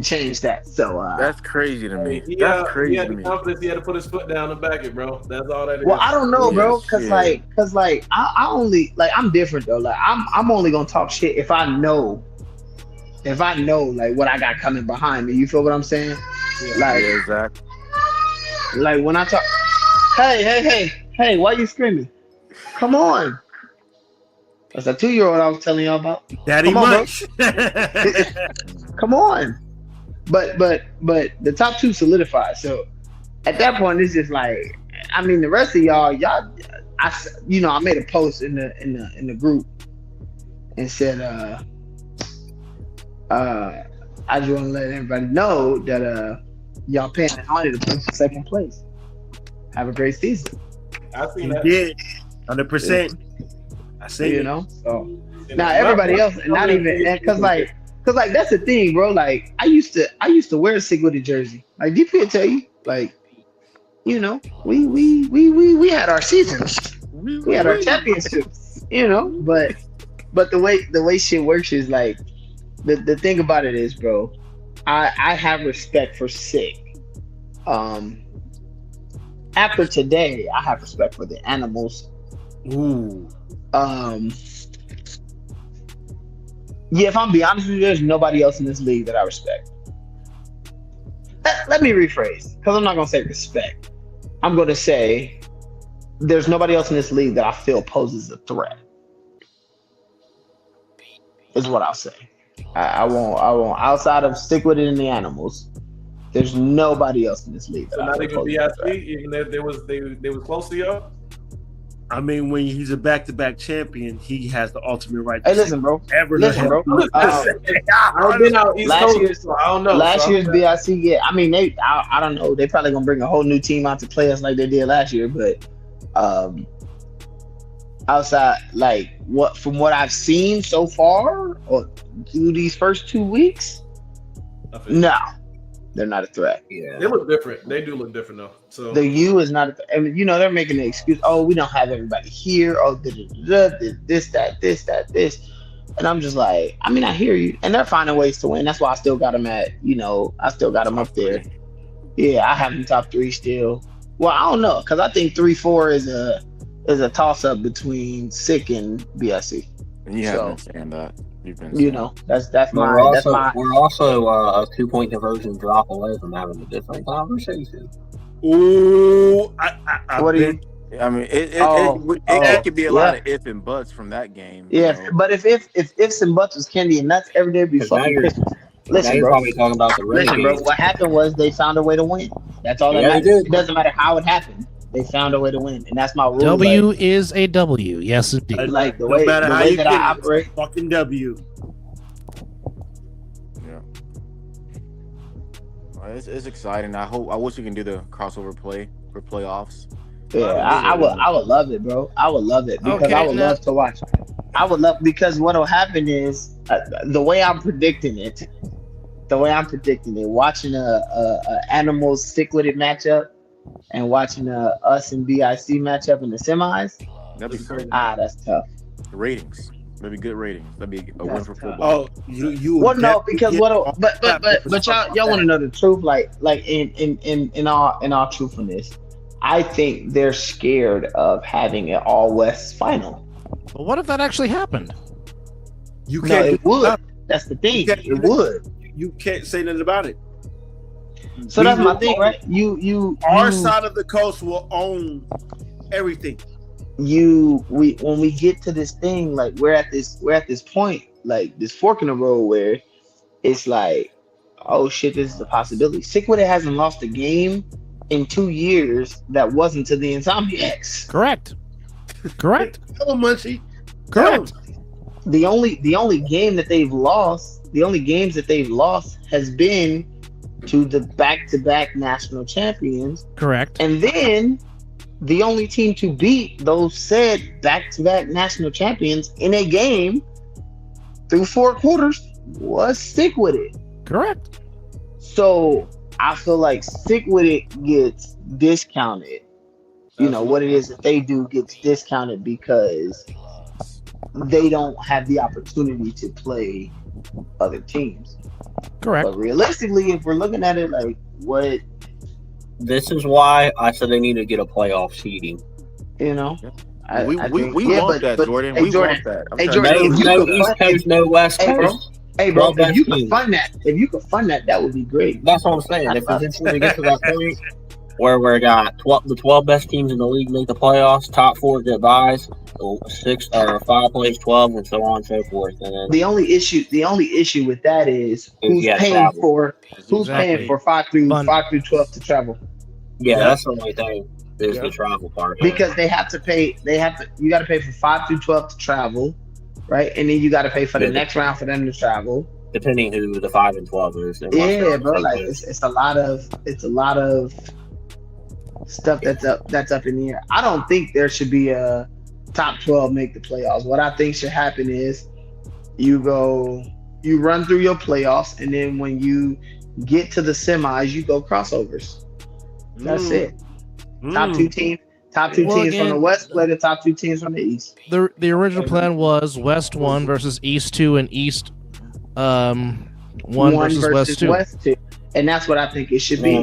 change that. So that's crazy to me. He had the confidence. He had to put his foot down and back it, bro. That's all that is. Well, I don't know, bro, because I only I'm different though. Like I'm only gonna talk shit if I know like what I got coming behind me. You feel what I'm saying? Yeah, exactly. Like when I talk, hey, why you screaming? Come on. That's that 2-year-old I was telling y'all about. Daddy much. Come on. But the top 2 solidified. So at that point, it's just like, I mean, the rest of y'all, I made a post in the group and said, I just want to let everybody know that y'all paying the money to play for 2nd place. Have a great season. I see You that. did 100%. I see. You know, so now everybody else, and not even because like that's the thing, bro. Like I used to wear a Sigwoody jersey. Like DP will tell you, like, you know, we had our seasons, we had our championships, you know. But the way shit works is like the thing about it is, bro. I have respect for Sig. After today, I have respect for the animals. Ooh. Yeah, if I'm being honest with you, there's nobody else in this league that I respect. Let me rephrase, because I'm not gonna say respect. I'm gonna say there's nobody else in this league that I feel poses a threat. is what I'll say. I won't. Outside of stick with it in the animals, there's nobody else in this league. So not even BIC, even if they was close to y'all. I mean, when he's a back-to-back champion, he has the ultimate right. Hey, listen, bro. Listen, bro. I've been out East Coast, so I don't know. Last year's BIC, yeah. I mean, I don't know. They probably gonna bring a whole new team out to play us like they did last year, but outside, like from what I've seen so far, or through these first 2 weeks, no, they're not a threat. Yeah, they look different. They do look different though. So the U is not. I mean, they're making an excuse. Oh, we don't have everybody here. Oh, this, that. And I'm just like, I mean, I hear you, and they're finding ways to win. That's why I still got them at. I still got them up there. Yeah, I have them top 3 still. Well, I don't know, because I think 3-4 is a toss up between Sick and BIC. You haven't saying that. We're also a 2-point diversion drop away from having a different conversation. Ooh, what do you? I mean, it could be a lot of if and buts from that game. Yeah, but if ifs and buts was candy and nuts every day would be fucking Christmas. Listen, bro. Probably talking about the what happened was they found a way to win. That's all that matters. It doesn't matter how it happened. They found a way to win, and that's my rule. W is a W. Yes, indeed. Like the way that I operate, fucking W. Yeah, it's exciting. I wish we can do the crossover play for playoffs. Yeah, I would love it, bro. I would love it because I would love to watch. Because what will happen is the way I'm predicting it, watching a animals stick with it matchup and watching us and BIC matchup in the semis. That'd be great. That's tough. The ratings. That'd be good ratings. That'd be a win for football. Oh, you. Well, no, because but y'all want to know the truth, like in all truthfulness, I think they're scared of having an all West final. But what if that actually happened? You can't. It would. That's the thing. It would. You can't say nothing about it. So that's my thing, right? Our side of the coast will own everything. When we get to this thing, like we're at this point, like this fork in the road where it's like, oh shit, this is a possibility. Sick with it hasn't lost a game in 2 years that wasn't to the Insomniacs. Correct. Hello, Munchie. Correct. The only game that they've lost, the only games that they've lost has been to the back-to-back national champions. Correct. And then the only team to beat those said back-to-back national champions in a game through 4 quarters was Stick With It. Correct. So I feel like Stick With It gets discounted. What it is that they do gets discounted because they don't have the opportunity to play other teams. Correct. But realistically, if we're looking at it like what, this is why I said they need to get a playoff seeding. We want that, Jordan. We want that. Hey, Jordan, no East Coast, no West Coast. Hey, bro, if you could fund that, that would be great. That's what I'm saying. If we get to that point where we got the 12 best teams in the league make the playoffs, top 4 get buys, 6 or 5 plays 12, and so on and so forth. And then the only issue with that is who's paying for 5 through 12 to travel. Yeah, that's the only thing is the travel part. Because you got to pay for 5 through 12 to travel, right? And then you got to pay for the next round for them to travel. Depending who the 5 and 12 is. Yeah, bro. Like it's a lot of stuff that's up in the air. I don't think there should be a top 12 make the playoffs. What I think should happen is you run through your playoffs, and then when you get to the semis, you go crossovers. That's it. Top 2 teams from the West play the top 2 teams from the East. The original plan was West 1 versus East 2 and East 1 versus West 2. And that's what I think it should be.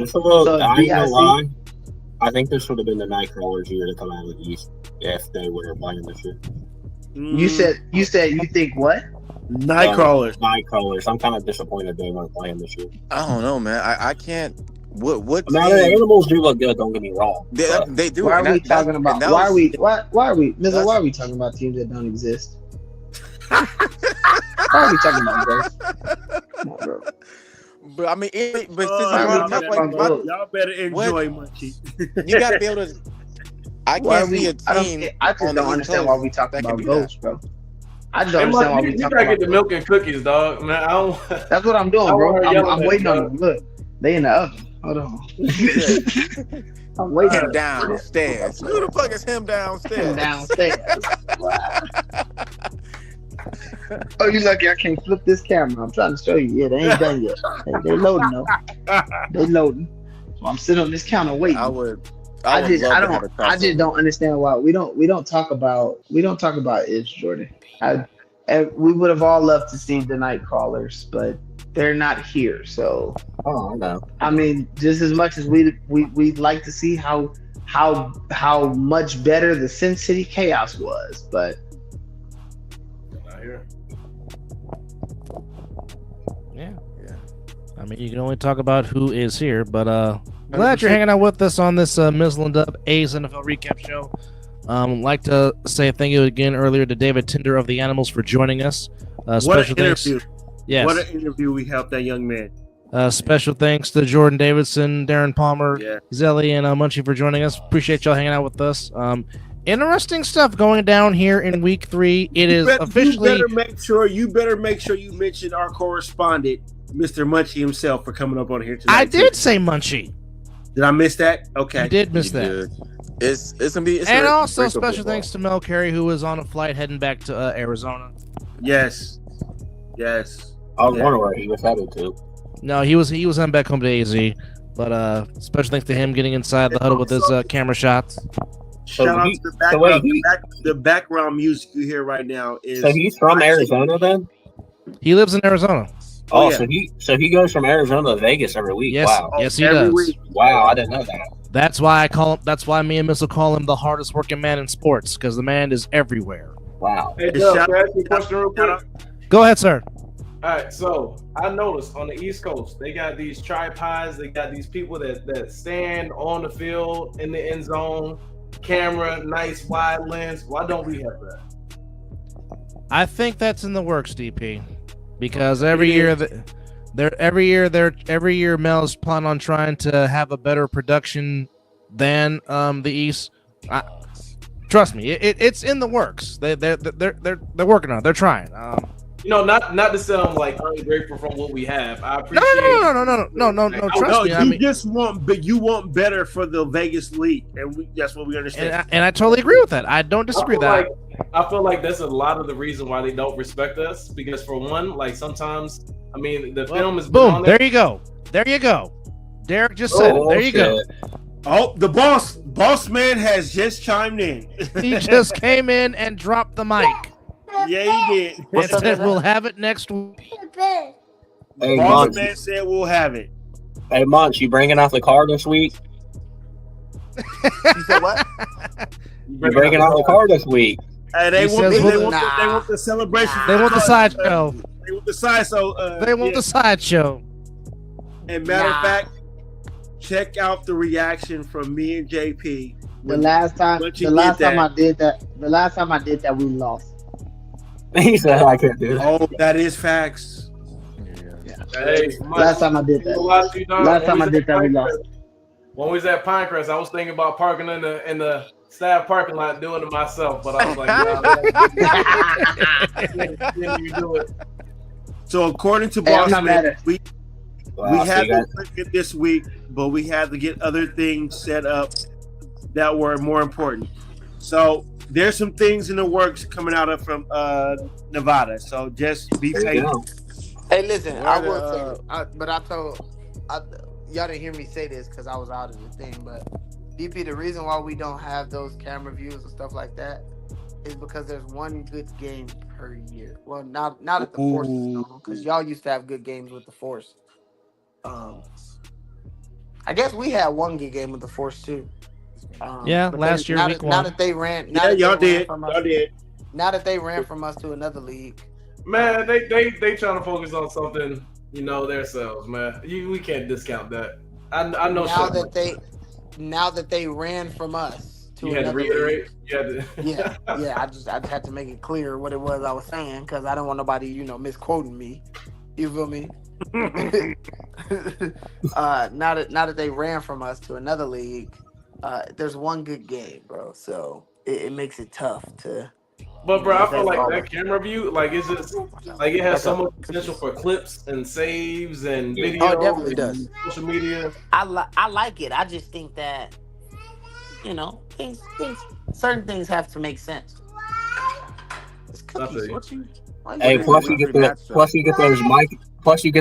I think this would have been the Nightcrawlers year to come out of the East if they were playing this year. You said you think what? Nightcrawlers. Nightcrawlers. I'm kind of disappointed they weren't playing this year. I don't know, man. I can't. What? Now the animals do look good. Don't get me wrong. They do. Why are we talking about? Why are we Mizzle? Why are we talking about teams that don't exist? What are we talking about, bro? Come on, bro. But I mean, since you y'all, brought better, it up, y'all better enjoy Munchie. you got to be able to. I can't see a team. I just don't understand why we talk about ghosts, bro. I just don't understand why we you talk gotta about get the milk and cookies, dog. Man, I don't. That's what I'm doing, bro. I'm waiting on them. Look, they in the oven. Hold on. I'm waiting. Him downstairs. Who the fuck is him downstairs? Him downstairs. Oh, you lucky I can't flip this camera. I'm trying to show you. Yeah, they ain't done yet. They loading though. They loading. So I'm sitting on this counter waiting. I just don't understand why we don't talk about Is Jordan. We would have all loved to see the night crawlers, but they're not here. So I mean, just as much as we'd like to see how much better the Sin City Chaos was, but not here. Yeah. I mean, you can only talk about who is here, but glad you're hanging out with us on this Mizzle and Dub A7FL recap show. Like to say thank you again earlier to David Tinder of the Animals for joining us. What an interview! Yes. What an interview we helped that young man. Special thanks to Jordan Davidson, Darren Palmer, Zelly, and Munchie for joining us. Appreciate y'all hanging out with us. Interesting stuff going down here in week 3. It is officially. You better make sure you mention our correspondent, Mr. Munchie himself, for coming up on here tonight. I did say Munchie. Did I miss that? Okay, you did miss that. It's gonna be. And also special thanks to Mel Carey, who was on a flight heading back to Arizona. Yes. I was wondering where he was headed to. No, he was on back home to AZ. But special thanks to him getting inside the huddle with his camera shots. Shout out to the background. The background music you hear right now is. So he's from Arizona, then? He lives in Arizona. Oh, yeah. So he goes from Arizona to Vegas every week. Yes, wow. Yes, he does. Week. Wow, I didn't know that. That's why me and Mizzle call him the hardest working man in sports, because the man is everywhere. Wow. Hey, Doug, can I ask you a question real quick? Go ahead, sir. All right, so I noticed on the East Coast, they got these tripods. They got these people that stand on the field in the end zone, camera, nice wide lens. Why don't we have that? I think that's in the works, DP, because every year Mel's plan on trying to have a better production than the East. Trust me, it's in the works. They're working on it. They're trying. Not to sound like ungrateful from what we have. I appreciate. No. Trust me. You want better for the Vegas League, and that's what we understand. And I totally agree with that. I don't disagree with that. I feel like that's a lot of the reason why they don't respect us. Because for one, like sometimes, I mean, the film is boom. There you go. Derek just said it. There you go. Oh, the boss man has just chimed in. He just came in and dropped the mic. Yeah, he did. And said we'll have it next week. Hey, boss man said we'll have it. Hey, Munch, you bringing out the car this week? You said what? You bringing out the car this week? Hey, they want the celebration. They want the sideshow. They want the sideshow. They want the sideshow. And matter of fact, check out the reaction from me and JP. The last time I did that, we lost. He said I can't do that. Oh, that is facts. Yeah. Hey, last time I did that. We lost. When we was at Pinecrest, I was thinking about parking in the staff parking lot, doing it myself, but I was like, you do it. So according to Boston, we had to it this week, but we had to get other things set up that were more important. So there's some things in the works coming out from Nevada. So just be patient. Hey, listen, I will say, but y'all didn't hear me say this because I was out of the thing, but DP, the reason why we don't have those camera views and stuff like that is because there's one good game per year. Well, not at the Force, because y'all used to have good games with the Force. I guess we had one good game with the Force too. Last year week 1. Now that they ran, y'all did. Now that they ran from us to another league, man, they trying to focus on something, themselves, man. We can't discount that. I know. Now that they ran from us to You had to another reiterate. league. You had to... Yeah. I just had to make it clear what it was I was saying because I don't want nobody, misquoting me. You feel me? Now that they ran from us to another league, there's one good game, bro. So it makes it tough to. But bro, I feel like that camera view, like it's just like it has so much potential for clips and saves and video. Oh, it definitely does. Social media. I like it. I just think that certain things have to make sense. It's cookies. Hey, plus you get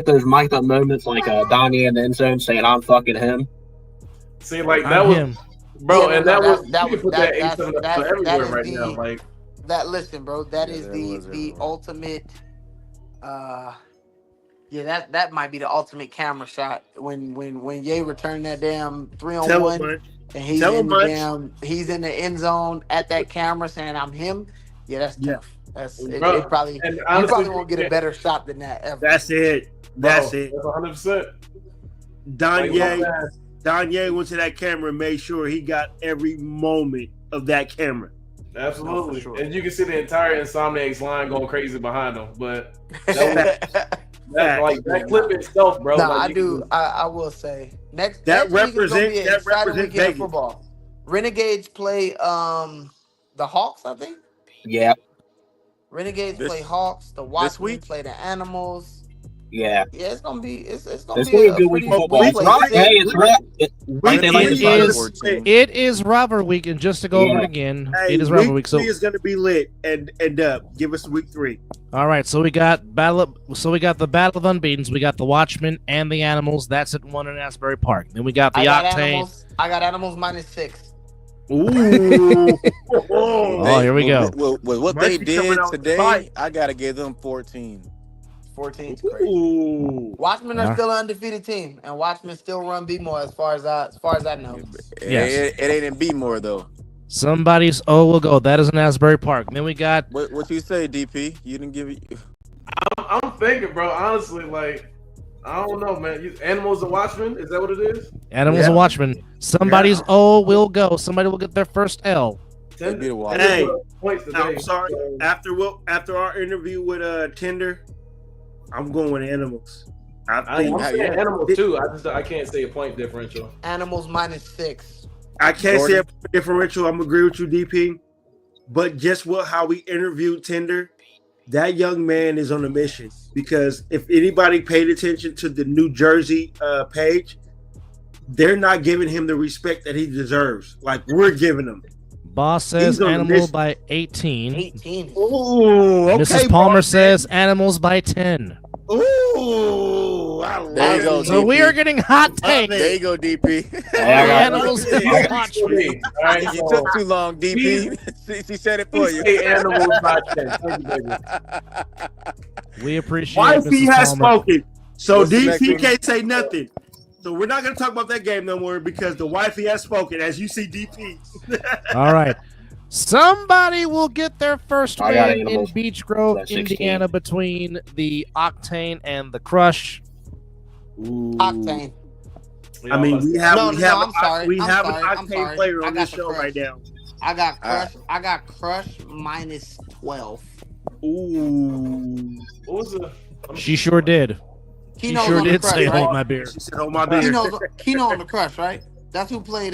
those mic'd up moments like Donnie in the end zone saying I'm fucking him. See, like that was him. Bro, Yeah, and no, that was that you was- can put that- that that's- A7FL that everywhere is right the- now. Like Listen, bro, that is the ultimate. That might be the ultimate camera shot when Ye returned that damn 3-on-1 and he's in the end zone at that camera saying I'm him. Yeah, that's tough. That's it probably and you honestly, probably won't get a better shot than that ever. That's it. That's it. That's 100%. Donye went to that camera and made sure he got every moment of that camera. Absolutely. No, for sure. And you can see the entire Insomniacs line going crazy behind him. But that clip itself, bro. No, like, I will say next That week is gonna be an exciting represents weekend of Vegas. football. Renegades play the Hawks, I think. Yeah. Renegades play Hawks. The Watchmen play the Animals. Yeah. Yeah, it's gonna be a good week of football. Hey, it's It is Rivalry week, and just to go over it again, it is Rivalry week. So week 3 is going to be lit and give us week 3. all right, so we got the Battle of Unbeatens. We got the Watchmen and the Animals. That's at 1 in Asbury Park. Then we got the Octane. I got Animals -6. Ooh. Oh, here we go. With what they did today, I gotta give them 14. 14's crazy. Ooh. Watchmen are still an undefeated team, and Watchmen still run B-more as far as I know. It ain't in B-more though. Somebody's will go. That is in Asbury Park. Then we got What you say, DP? You didn't give it. I'm thinking, bro. Honestly, like I don't know, man. Animals and Watchmen, is that what it is? Animals and Watchmen. Somebody's will go. Somebody will get their first L. Hey, I'm sorry. After our interview with Tinder, I'm going with Animals. I'm saying Animals too. I can't say a point differential. Animals -6. I can't say a point differential. I'm agree with you, DP. But just how we interviewed Tinder, that young man is on a mission. Because if anybody paid attention to the New Jersey page, they're not giving him the respect that he deserves. Like we're giving him. Boss says Animal by 18. 18. Ooh, okay. Mrs. Palmer says Animals by 10. Ooh, there you go. So DP. we are getting hot takes. There you go, DP. Animals and Watchmen. You took too long, DP. She said it for you. Animals by 10. We appreciate Wifey Mrs. has Palmer. spoken. So What's the DP next one? can't say nothing. So we're not going to talk about that game no more because the wifey has spoken, as you see DP. All right. Somebody will get their first I got win in Animals. Beach Grove, That's 16. Indiana, between the Octane and the Crush. Ooh. Octane. I mean, we have I'm sorry. we I'm have sorry. an I'm Octane sorry. player I on got this the show Crush. right now. I got Crush. I got Crush -12. Ooh. What was the? She sure did. She Keno's sure on the did Crush, say right? hold my beer. She said, "Hold my beer." Keno on the Crush, right? That's who played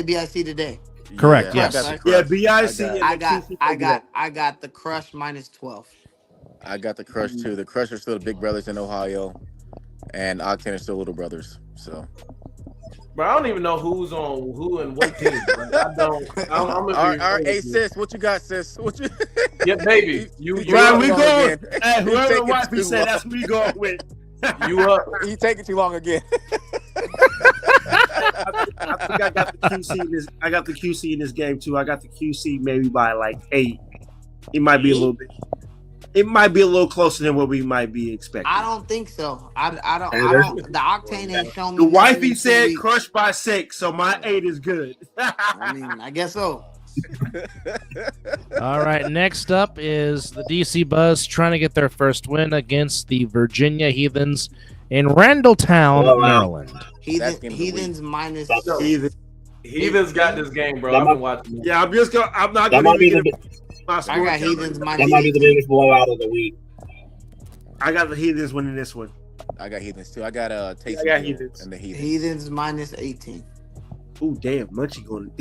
BIC today. Correct, Yeah, yes. I got the Yeah, Crush. BIC. I got the Crush -12. I got the Crush too. The Crush are still the big brothers in Ohio, and Octane are still little brothers. So, Bro, I don't even know who's on who and what team. Bro. I don't. I'm all right, hey sis, what you got, sis? What you? Yeah, baby. You Right, we up go. again. Hey, You whoever taking wifey too said, long. that's who we going with. You up? You taking too long again. I think I got the QC in this. I got the QC in this game too. I got the QC maybe by like 8. It might be a little bit. It might be a little closer than what we might be expecting. I don't think so. I don't. The Octane ain't shown me. The nothing wifey in 2 said weeks. crushed by 6, so my 8 is good. I mean, I guess so. All right, next up is the DC Buzz trying to get their first win against the Virginia Heathens in Randalltown, Maryland. That's gonna be Heathens minus. Heathen. Heathens got this game, bro. I've been watching. Yeah, I'm not That gonna might be even the get my score. I got Heathens minus that might be the 18. biggest blowout of the week. I got the Heathens winning this one. I got Heathens too. I got Taysom got Hill Heathens. and the Heathens. Heathens minus 18. Ooh, damn, Munchie going.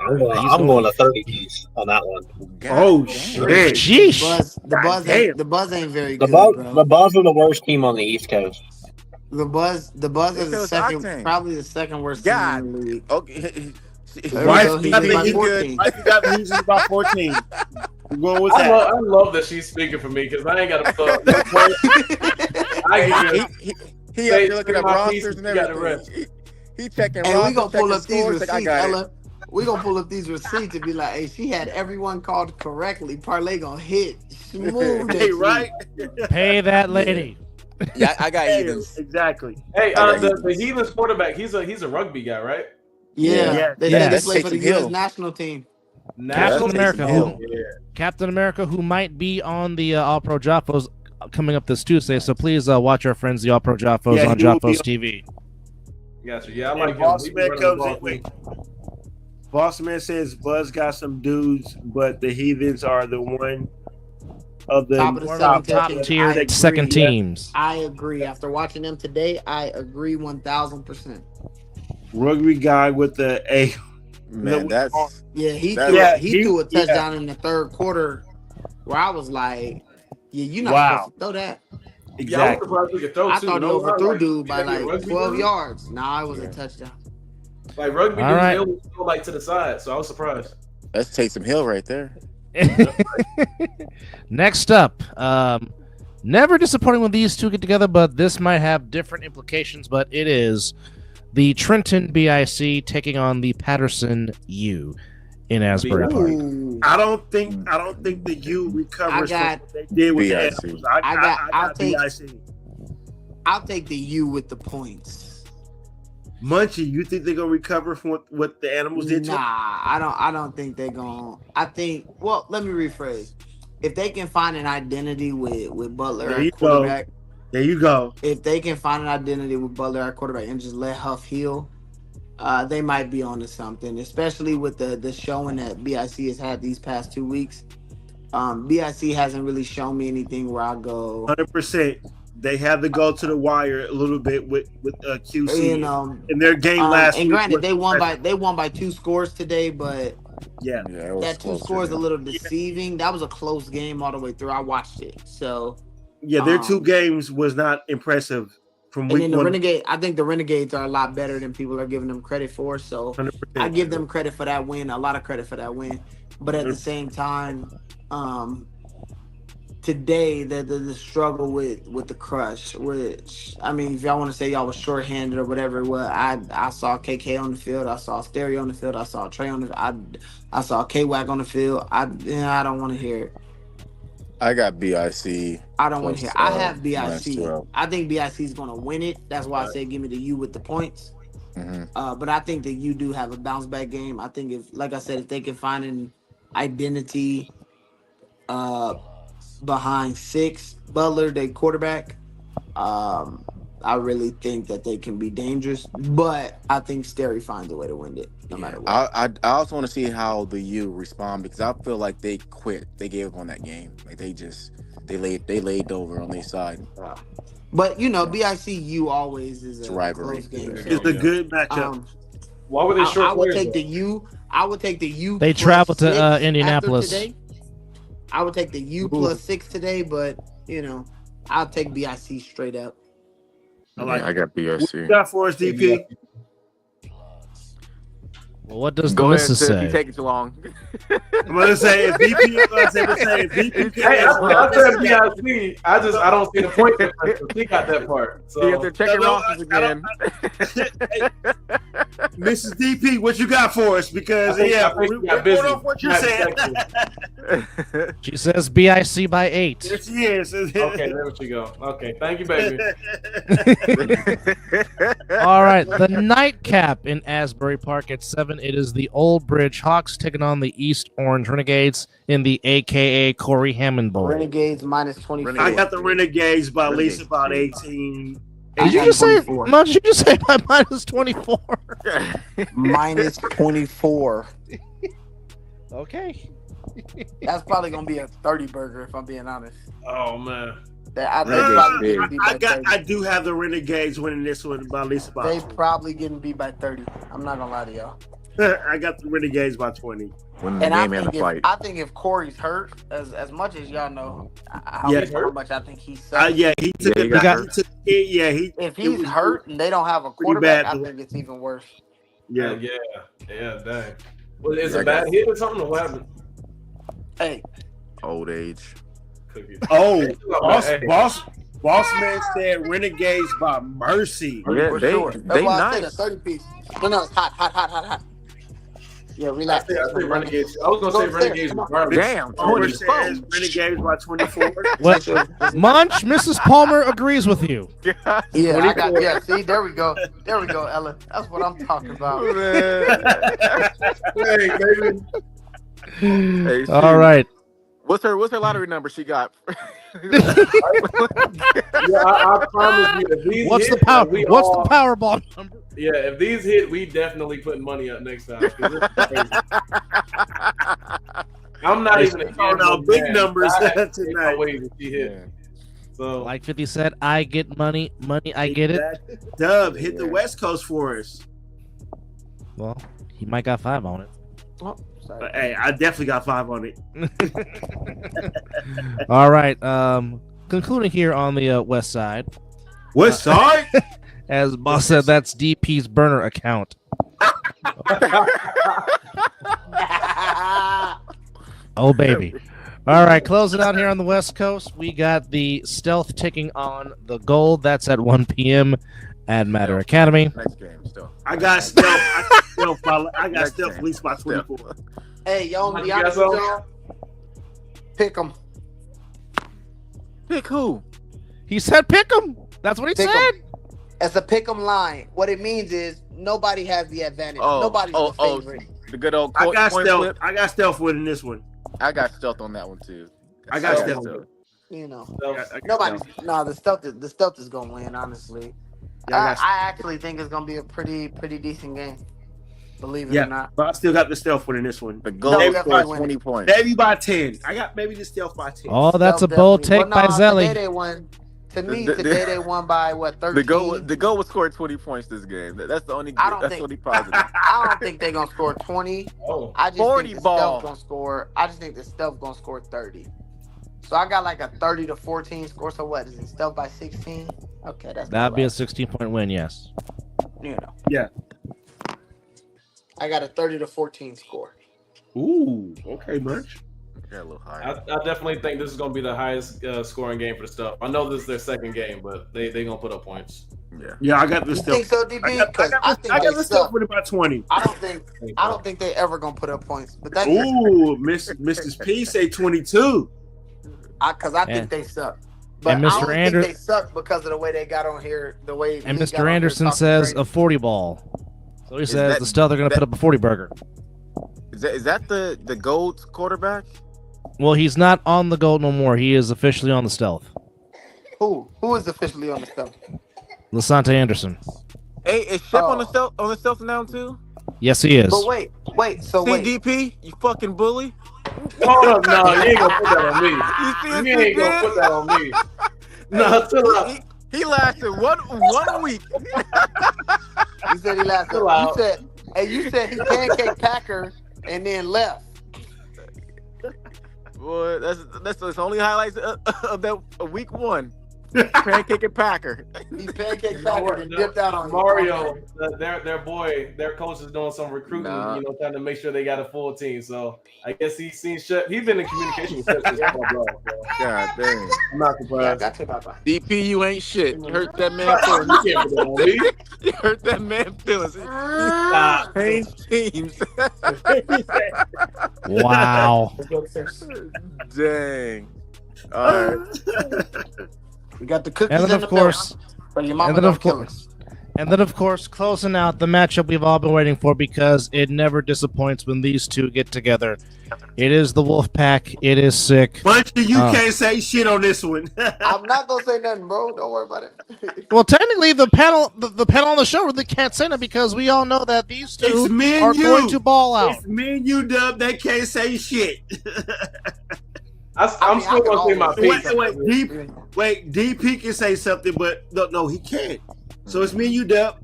I'm going to 30 piece on that one. Oh damn. shit! Sheesh. The Buzz ain't very good, bro. The Buzz are the worst team on the East Coast. The Buzz is the second, Octane. probably the second worst God. team in the league. Okay. Why So you got he's the by Heathens? 14. Why you got the Heathens by 14? We're going with I that. love that she's speaking for me because I ain't got to put. I can He up there looking at rosters and You got the everything. He checking And we rosters, gonna pull checking up these scores. Like, I receipts, got it. Ella. We gonna pull up these receipts and be like, "Hey, she had everyone called correctly. Parlay gonna hit smooth." Hey, right? Pay that lady. Yeah, I got Hey, Heathens. exactly. Hey, got the Heathens quarterback, he's a rugby guy, right? Yeah, Yeah. they Yeah. just play for the Taysom U.S. Hill. national team. Captain Taysom America, Hill. Captain America, who might be on the All Pro Jaffos coming up this Tuesday. So please watch our friends, the All Pro Jaffos, Yeah, on he will be Jaffos on- TV. Gotcha. Yeah, I And like him. Boss He be Man running the comes ball. in. Wait. Boss Man says Buzz got some dudes, but the Heathens are the one of the Top of the top, seven Tier I second agree. teams. I agree. After watching them today, I agree 1,000%. rugby guy with the A. Man, that's Yeah, he That- threw a touchdown in the third quarter where I was like, "Yeah, you're not Wow. supposed to throw that." Yeah, I was Exactly. surprised he could throw I too. thought he No lie, overthrew like, dude by like like rugby 12 dude? yards. Nah, it was Yeah. a touchdown. Like rugby All dude, right. Hill was like to the side, so I was surprised. that's Taysom Hill right there. Next up, never disappointing when these two get together, but this might have different implications. But it is the Trenton BIC taking on the Patterson U in Asbury Park. Ooh. I don't think the U recovers I got- from what they did with the BIC. Animals. I'll take- BIC. I'll take the U with the points. Munchie, you think they're gonna recover from what the Animals did to Nah, them? I don't think they're gonna. I think. Well, let me rephrase. If they can find an identity with Butler There you at quarterback, There you go. if they can find an identity with Butler at quarterback and just let Huff heal, they might be onto something. Especially with the showing that BIC has had these past 2 weeks. BIC hasn't really shown me anything where I go, 100%. They had to go to the wire a little bit with QC you know. in their game last And week. granted, was- they won by 2 scores today, but yeah. Yeah, it was that 2 close, scores a man. little deceiving. That was a close game all the way through. I watched it. So, Yeah, their 2 games was not impressive from and week then the 1. Renegade, I think the Renegades are a lot better than people are giving them credit for. So 100%. I give them credit for that win, a lot of credit for that win. But at the same time, today the struggle with the crush, which I mean, if y'all want to say y'all was shorthanded or whatever, well, I saw KK on the field, I saw Stereo on the field, I saw Trey on the, I saw K-Wack on the field. I don't want to hear it. I got BIC. I don't want to hear. I have minus BIC. 12. I think BIC is going to win it. That's why I said give me the U with the points. Mhm. But I think that you do have a bounce back game. I think if, like I said, if they can find an identity behind 6 Butler, their quarterback, I really think that they can be dangerous. But I think Sterry finds a way to win it, no matter what. I also want to see how the U respond because I feel like they quit. They gave up on that game. Like they laid over on their side. But you know, BICU always is It's a rivalry. close game. It's a good matchup. Why were they short I would players, take though? the U. I would take the U. They plus traveled to 6 after Indianapolis. today. I would take the U plus 6 today, but you know, I'll take BIC straight up. I got What BIC. you got for us, DP? Well, what does Go the ahead, missus Sid, say? you taking too long. I'm gonna say if DP, I'm gonna say if DP. Hey, I said BIC. I don't see the point difference. He got that part. So He got to checking No, rosters I again. Mrs. DP, what you got for us? Because I think we're she got going busy. off what you're Not saying. sexy. She says BIC by 8. There she is. Okay, there you go. Okay, thank you, baby. All right, the nightcap in Asbury Park at 7. It is the Old Bridge Hawks taking on the East Orange Renegades in the AKA Corey Hammond Bowl. Renegades minus 24. I got the Renegades by at least Renegades. about 18. Did you just say? Did you just say my minus 24? Minus 24. Okay. That's probably gonna be a 30 burger if I'm being honest. Oh man. I do have the Renegades winning this one by at least about. They probably getting beat by 30. I'm not gonna lie to y'all. I got the Renegades by 20. Winning the game and the fight. I think if Corey's hurt, as much as y'all know how much I think he's he took it. If he's hurt and they don't have a quarterback, I think it's even worse. Yeah, dang. Well, is it a bad hit or something, or what happened? Hey, old age. Oh, boss man said Renegades by mercy. Yeah, for they sure. That's why I said a nice. 30 piece. No, it's hot. Yeah, relax. I say Renegades. I was gonna say Renegades regardless. Damn, 24. Renegades by 24. What? Munch, Mrs. Palmer agrees with you. Yeah, see, there we go, Ellen. That's what I'm talking about. Hey, baby. Hey, All right. What's her lottery number she got? I promise you. If these What's hit, the Powerball number? Yeah, if these hit, we definitely putting money up next time. 'Cause this is crazy. I'm not even throwing out big numbers tonight. If she hit. So, like 50 said, I get money, I get it. Dub, hit the West Coast for us. Well, he might got 5 on it. But, hey, I definitely got 5 on it. All right. Concluding here on the west side. West side? As boss said, that's DP's burner account. Oh, baby. All right, closing out here on the West Coast, we got the Stealth taking on the Gold. That's at 1 p.m. at Matter Academy. Next game, still. I got Stealth. I got Stealth at least by 24. Hey, y'all, be honest with y'all. Pick them. Pick who? He said pick them. That's what he said. It's a pick 'em line. What it means is nobody has the advantage. Nobody's the favorite. The good old I got Stealth. flip. I got Stealth winning this one. I got Stealth on that one too. I got Stealth. You know, nobody. No, the Stealth is gonna win. Honestly, I actually think it's gonna be a pretty decent game. Believe it or not. But I still got the Stealth winning this one. The Gold by 20 points. Maybe by 10. I got maybe the Stealth by 10. Oh, that's a bold take by Zelly. Today they won by what, 13? The goal was scored 20 points this game. That's the only. That's the only positive. I don't think they're gonna score 20. Oh, I just 40 think the ball. Stealth gonna score. I just think the Stealth gonna score 30. So I got like a 30-14 score. So what is it? Stealth by 16? Okay, that'd be a 16-point win. Yes. You know. Yeah. I got a 30-14 score. Ooh. Okay, much. Yeah, a little higher. I definitely think this is going to be the highest scoring game for the Stealth. I know this is their second game, but they going to put up points. Yeah, I got the You Stealth. think so, DB? I got the Stealth winning by 20. I don't think they ever gonna put up points. But that's Ooh, Mrs. P say 22. Because I think they suck. But And I Mr. don't think they suck because of the way they got on here. The way And Lee Mr. got on here Anderson talking says crazy. a 40 ball. So he says the Stealth are going to put up a 40 burger. Is that the Gold quarterback? Well, he's not on the Gold no more. He is officially on the Stealth. Who is officially on the Stealth? Lasante Anderson. Hey, is Shep on the Stealth now too? Yes, he is. But wait. So wait. CDP, you fucking bully. Hold up, no, you ain't gonna put that on me. You see what You ain't gonna put that on me. No, chill out. He lasted one week. You said he lasted. Chill out. You said he pancake Packer and then left. Boy, that's the only highlights of that week 1. Pancake and Packer. He pancake Packer and dipped out on Mario. Their coach is doing some recruiting. Nah. Trying to make sure they got a full team. So I guess he's seen Shep. He's been in communication with Shep since bro. So God dang. I'm not surprised. DP, you ain't shit. You hurt that man feelings. You can't put that on me. You hurt that man feelings. Stop. Change teams. Wow. Dang. All right. We got the cookies And then, in of the course, milk, but your mama and then, don't of kill course, us. and then, of course, closing out the matchup we've all been waiting for because it never disappoints when these two get together. It is the Wolf Pack. It is sick. But you can't say shit on this one. I'm not gonna say nothing, bro. Don't worry about it. Well, technically, the panel on the show really can't say that because we all know that these two are going to ball out. It's me and you, Dub. They can't say shit. I'm still gonna say my pick. Wait, DP can say something, but no, he can't. So it's me and you, Dub,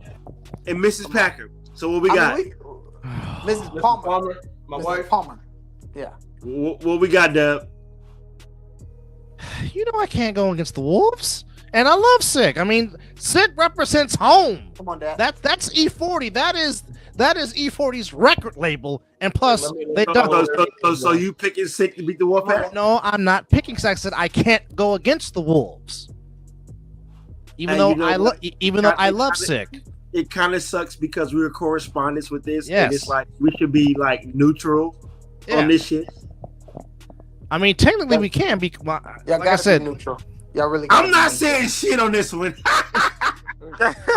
and Mrs. Packer. So what we got? Mrs. Palmer. My Mrs. wife. Palmer. Yeah. What we got, Dub? You know I can't go against the Wolves, and I love Sick. I mean, Sick represents home. Come on, Dad. That's E40. That is E40's record label, and plus they don't. So you picking Sick to beat the Wolfpack? No, I'm not picking Sick. I said I can't go against the Wolves, even though I love Sick. It kind of sucks because we were correspondents with this, yes. And it's like we should be like neutral on this shit. I mean, technically we can be. Like I said, neutral. Y'all really. I'm not saying shit on this one.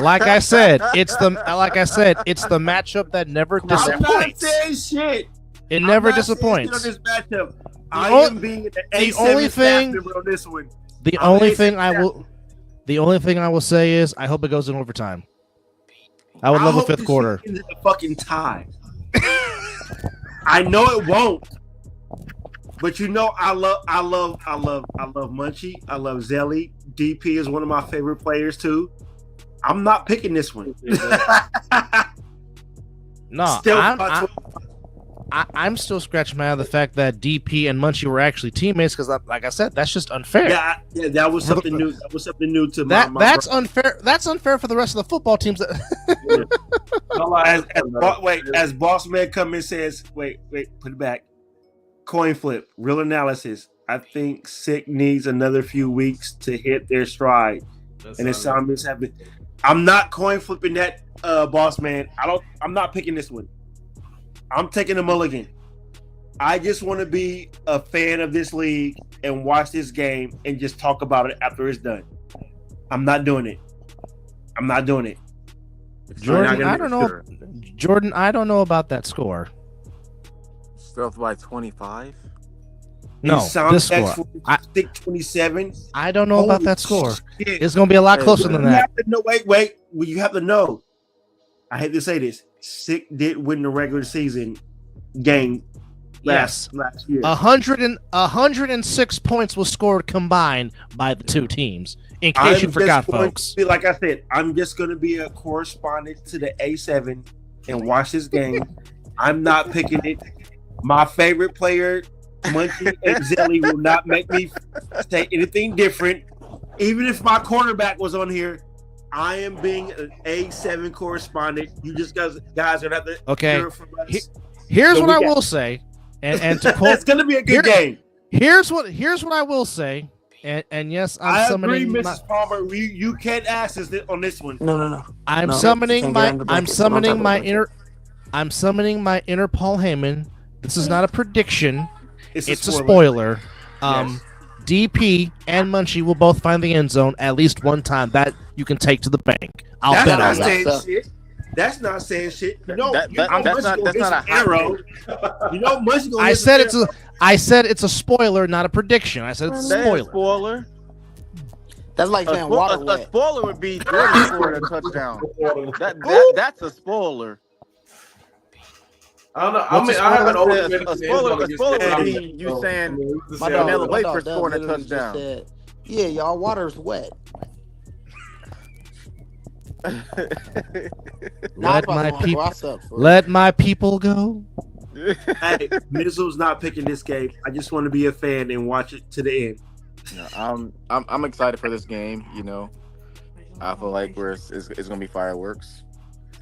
Like I said, it's the matchup that never disappoints. I'm not saying shit. It never disappoints. On this matchup, I am being the only thing on this one. The only thing I will say is I hope it goes in overtime. I would love a fifth quarter. A fucking tie. I know it won't, but you know I love Munchie. I love Zelly. DP is one of my favorite players too. I'm not picking this one. No, I'm still scratching my head the fact that DP and Munchie were actually teammates because, like I said, that's just unfair. Yeah, that was something new. That was something new to my that's brother. Unfair. That's unfair for the rest of the football teams. As Boss Man come and says, wait, put it back. Coin flip, real analysis. I think Sick needs another few weeks to hit their stride, and it sounds happening. I'm not coin flipping that, Boss Man. I'm not picking this one. I'm taking a mulligan. I just want to be a fan of this league and watch this game and just talk about it after it's done. I'm not doing it. Jordan, I don't know. Jordan, I don't know about that score. Still by 25? No, this score. 27. I don't know about that score. Shit. It's going to be a lot closer than that. Wait. Well, you have to know. I hate to say this. Sick did win the regular season game last year. 106 points was scored combined by the two teams. In case you forgot, folks. Like I said, I'm just going to be a correspondent to the A7 and watch this game. I'm not picking it. My favorite player, Munchie and Zelly, will not make me say anything different. Even if my cornerback was on here, I am being an A7 correspondent. You just guys are gonna have to hear from us. Here's what I will say, and to quote, it's gonna be a good game. Here's what I will say, and yes, I agree, Mrs. Palmer. You can't ask us on this one. No. I'm summoning my inner Paul Heyman. This is not a prediction. It's a spoiler. Yes. DP and Munchie will both find the end zone at least one time. That you can take to the bank. I'll bet on that. That's not saying shit. You know, that's not a arrow. You know, Munchie gonna I said it's a spoiler, not a prediction. I said it's a spoiler. That's like saying water A spoiler would be Jordan scoring a touchdown. That's a spoiler. I don't know. I mean, I haven't a spoiler would be you saying Vanilla Wafer scoring a touchdown. Said, yeah, y'all, water's wet. Let my people go. Hey, Mizzle's not picking this game. I just want to be a fan and watch it to the end. Yeah, I'm excited for this game. You know, I feel like it's gonna be fireworks.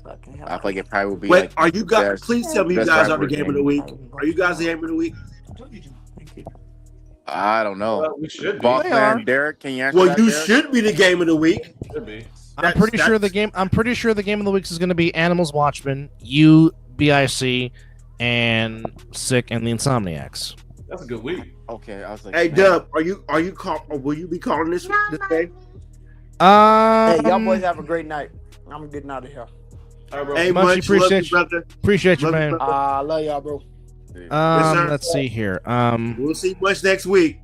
I feel like it probably will be. Wait, are you guys? Please tell me you guys are the game of the week. Are you guys the game of the week? I don't know. We should be. Boss man, Derek, can you answer Well, that, you Derek? should be the game of the week. Should be. I'm pretty sure the game of the week is going to be Animals Watchmen, you, BIC, and Sick and the Insomniacs. That's a good week. Okay, I was like, Hey, man. Dub, will you be calling this game? Hey, y'all boys have a great night. I'm getting out of here. All right, bro. Hey, Munchie, Munch, love you, brother. Appreciate you, Love you, man. brother. Love y'all, bro. Let's see here. We'll see much next week.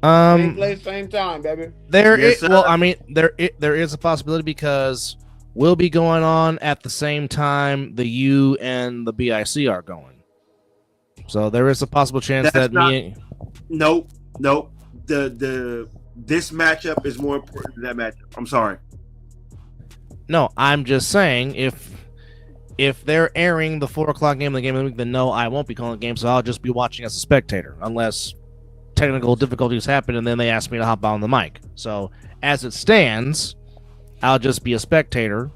Same place, same time, baby. There is a possibility because we'll be going on at the same time the U and the BIC are going. So there is a possible chance Nope. This matchup is more important than that matchup. I'm sorry. No, I'm just saying if they're airing the 4:00 game of the game of the week, then no, I won't be calling the game, so I'll just be watching as a spectator, unless technical difficulties happen and then they ask me to hop on the mic. So as it stands, I'll just be a spectator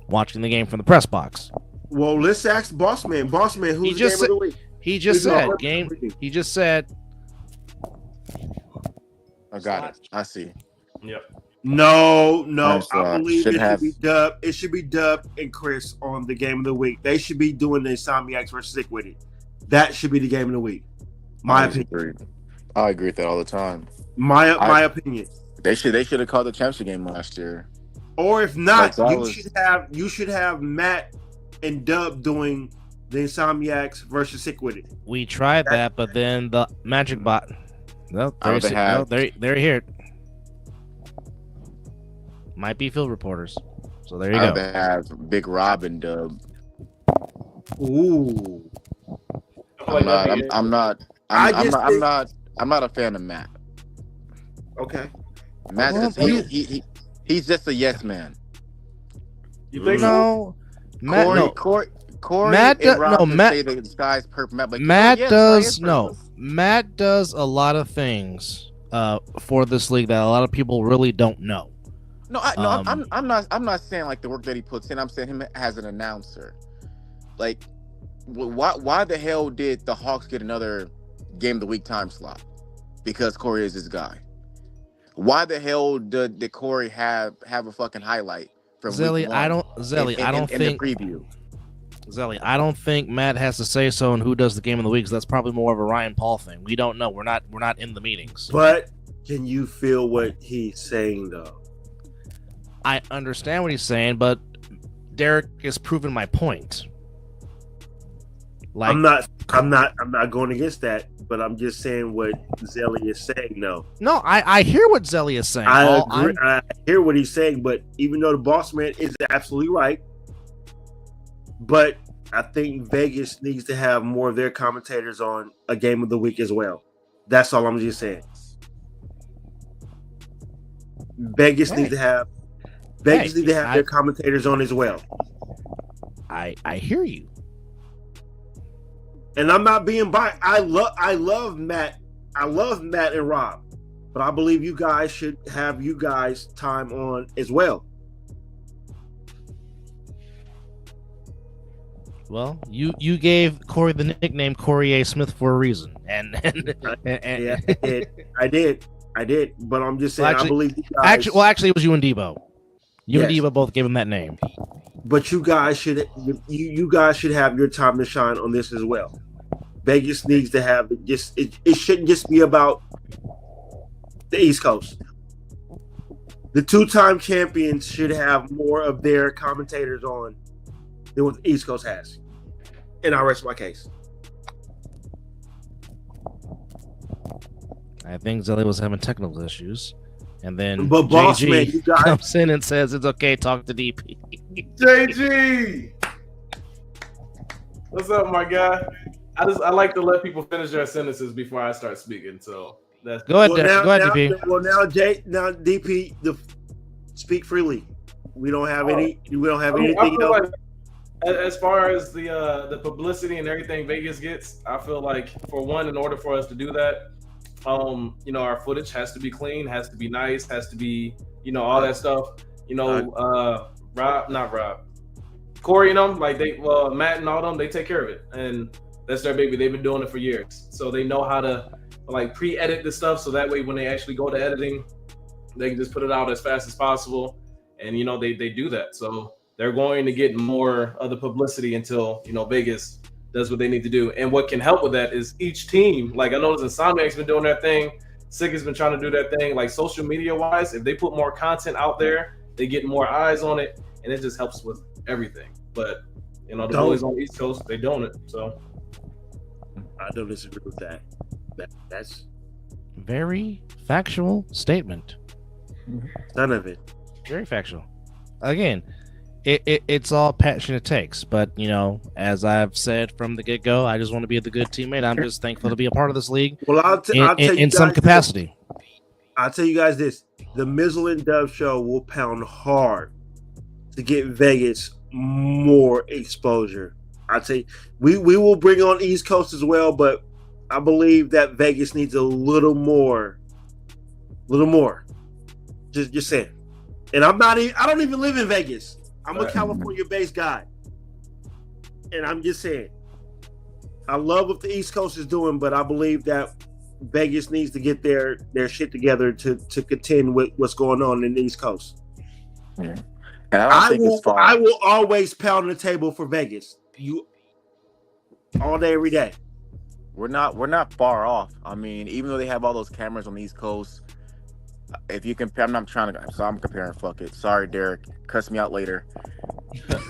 watching the game from the press box. Well, let's ask Bossman. Bossman, who's the game of the week? He just said. I got it. I see. Yep. No. Nice, I believe should it have- should be Dub. It should be Dub and Chris on the game of the week. They should be doing the Insomniacs versus Sick with it. That should be the game of the week. My opinion. I agree with that all the time. My opinion. They should have called the championship game last year. Or if not, Like, you should have Matt and Dub doing the Insomniacs versus Sick with it. We tried that, but then the Magic Bot. No, they're here. Might be field reporters. So there you go. They have Big Rob and Dub. Ooh. I'm not a fan of Matt. Okay. Matt, he's just a yes man. You think no? Matt, Corey, Matt, and Rob no, can Matt. say the sky's purple. Matt does Matt does a lot of things for this league that a lot of people really don't know. I'm not saying like the work that he puts in. I'm saying him as an announcer. Like, why the hell did the Hawks get another game of the week time slot? Because Corey is his guy. Why the hell did Corey have a fucking highlight from Zelly? week one I don't think the preview. Zelly, I don't think Matt has to say so in who does the game of the week. 'Cause that's probably more of a Ryan Paul thing. We don't know. We're not in the meetings. But can you feel what he's saying though? I understand what he's saying, but Derek has proven my point. Like, I'm not going against that, but I'm just saying what Zelly is saying though. No, I hear what Zelly is saying. I agree. I hear what he's saying, but even though the boss man is absolutely right, but I think Vegas needs to have more of their commentators on a game of the week as well. That's all I'm just saying. Vegas needs to have their commentators on as well. I hear you. And I'm not being biased. I love Matt. I love Matt and Rob. But I believe you guys should have you guys time on as well. Well, you gave Corey the nickname Corey A. Smith for a reason. And yeah, I did. But I'm just saying, I believe you guys. Actually, it was you and Debo. You and Debo both gave him that name. But you guys should have your time to shine on this as well. Vegas needs to have it shouldn't just be about the East Coast. The two-time champions should have more of their commentators on than what the East Coast has. And I rest my case. I think Zelly was having technical issues. And then but boss JG man, you guys comes in and says it's okay, talk to DP. JG! What's up, my guy? I like to let people finish their sentences before I start speaking. So that's go ahead, DP. Well, now DP, speak freely. We don't have anything else. Like, as far as the publicity and everything Vegas gets, I feel like for one, in order for us to do that, our footage has to be clean, has to be nice, has to be, all that stuff. Corey and them, like Matt and all them, they take care of it, and that's their baby. They've been doing it for years, so they know how to like pre-edit the stuff, so that way when they actually go to editing, they can just put it out as fast as possible, and they do that. So they're going to get more of the publicity until Vegas does what they need to do. And what can help with that is each team. Like I noticed Insomniac's been doing their thing, Sick has been trying to do their thing. Like social media wise, if they put more content out there, they get more eyes on it, and it just helps with everything. But the boys on the East Coast, they doing it. So I don't disagree with that. That's very factual statement. none of it. Very factual. Again, it's all passion it takes. But, you know, as I've said from the get-go, I just want to be the good teammate. I'm just thankful to be a part of this league. Well, I'll tell you in some capacity. I'll tell you guys this. The Mizzle and Dove show will pound hard to get Vegas more exposure. I'd say we will bring on East Coast as well, but I believe that Vegas needs a little more. Just saying. And I don't even live in Vegas. I'm a California-based guy. And I'm just saying. I love what the East Coast is doing, but I believe that Vegas needs to get their shit together to contend with what's going on in the East Coast. Yeah. And I will always pound the table for Vegas. You all day, every day. We're not far off. I mean, even though they have all those cameras on the East Coast, if you compare, I'm comparing. Fuck it. Sorry, Derek. Cuss me out later.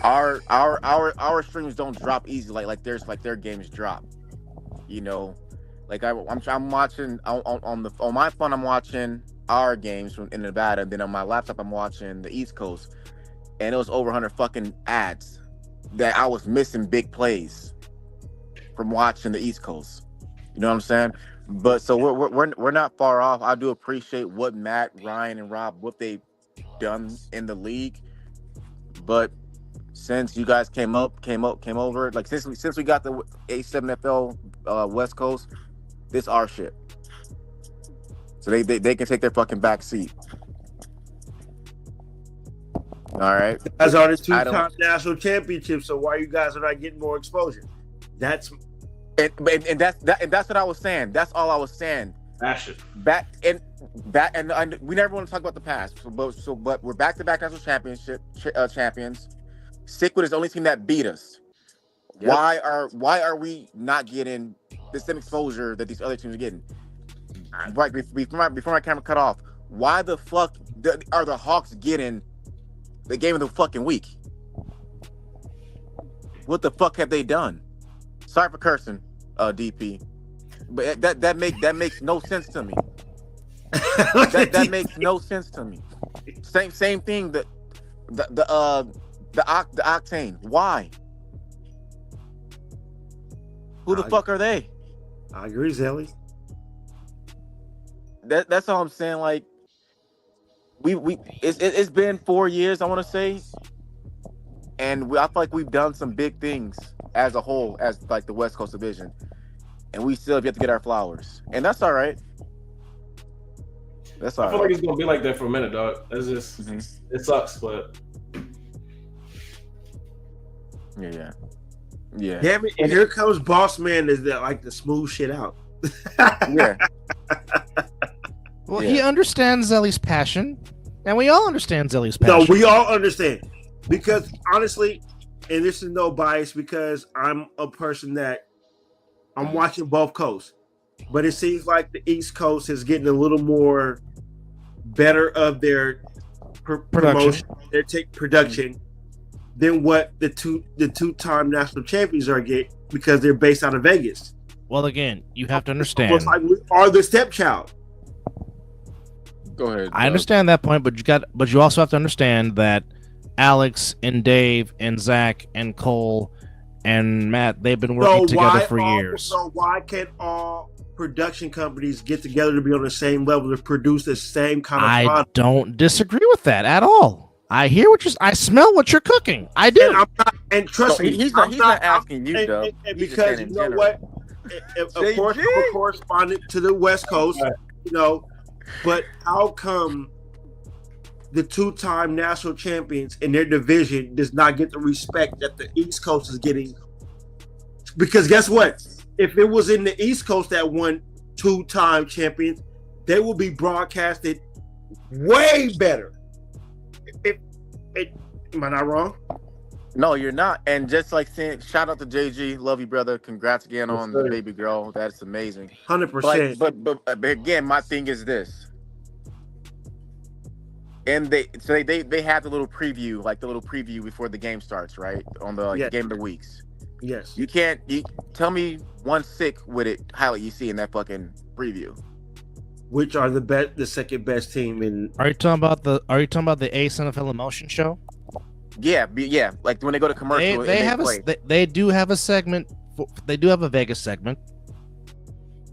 Our streams don't drop easy like their games drop. You know, like I'm watching on my phone. I'm watching our games from in Nevada. And then on my laptop, I'm watching the East Coast, and it was over 100 fucking ads that I was missing big plays from watching the East Coast. You know what I'm saying? But so we're not far off. I do appreciate what Matt, Ryan, and Rob what they've done in the league. But since you guys came over, like since we got the A7FL West Coast, this our shit. So they can take their fucking back seat. All right. As are the two-time national championships, so why you guys are not getting more exposure? That's what I was saying. That's all I was saying. Passion. And we never want to talk about the past. But we're back-to-back national championship champions. Sickwood is the only team that beat us. Yep. Why are we not getting the same exposure that these other teams are getting? Right before my camera cut off, why the fuck are the Hawks getting the game of the fucking week? What the fuck have they done? Sorry for cursing, DP, but that makes no sense to me. that makes no sense to me. Same thing. The Octane. Why? Who the fuck are they? I agree, Zelly. That's all I'm saying. Like it's been 4 years, I want to say, and I feel like we've done some big things as a whole, as like the West Coast Division, and we still have yet to get our flowers, and that's all right. That's all right. I feel like it's gonna be like that for a minute, dog. It's just it sucks, but yeah. Damn it! And here comes Boss Man. Is that like the smooth shit out? Yeah. Well, he understands Zelly's passion, and we all understand Zelly's passion. No, we all understand. Because honestly, and this is no bias, because I'm a person that I'm watching both coasts. But it seems like the East Coast is getting a little more better of their promotion, their production than what the two-time national champions are getting, because they're based out of Vegas. Well, again, you have to understand. Almost like we are the stepchild. Go ahead. I understand that point, but you also have to understand that Alex and Dave and Zach and Cole and Matt, they've been working together for years. So why can't all production companies get together to be on the same level to produce the same kind of product? I don't disagree with that at all. I hear I smell what you're cooking. I do. And trust me, he's not asking you, though. Because you know what? Of course, I'm a correspondent to the West Coast, you know, but how come the two-time national champions in their division does not get the respect that the East Coast is getting? Because guess what? If it was in the East Coast that won two-time champions, they will be broadcasted way better. Am I not wrong? No, you're not. And just like saying, shout out to JG, love you, brother. Congrats again on the baby girl. That's amazing. 100%. But again, my thing is this. And they had the little preview, before the game starts, right? On the game of the weeks. Yes. You can't. You tell me one sick with it highlight you see in that fucking preview. Which are the second best team in? Are you talking about the A7FL Emotion show? Yeah, yeah. Like when they go to commercial, they do have a segment. They do have a Vegas segment.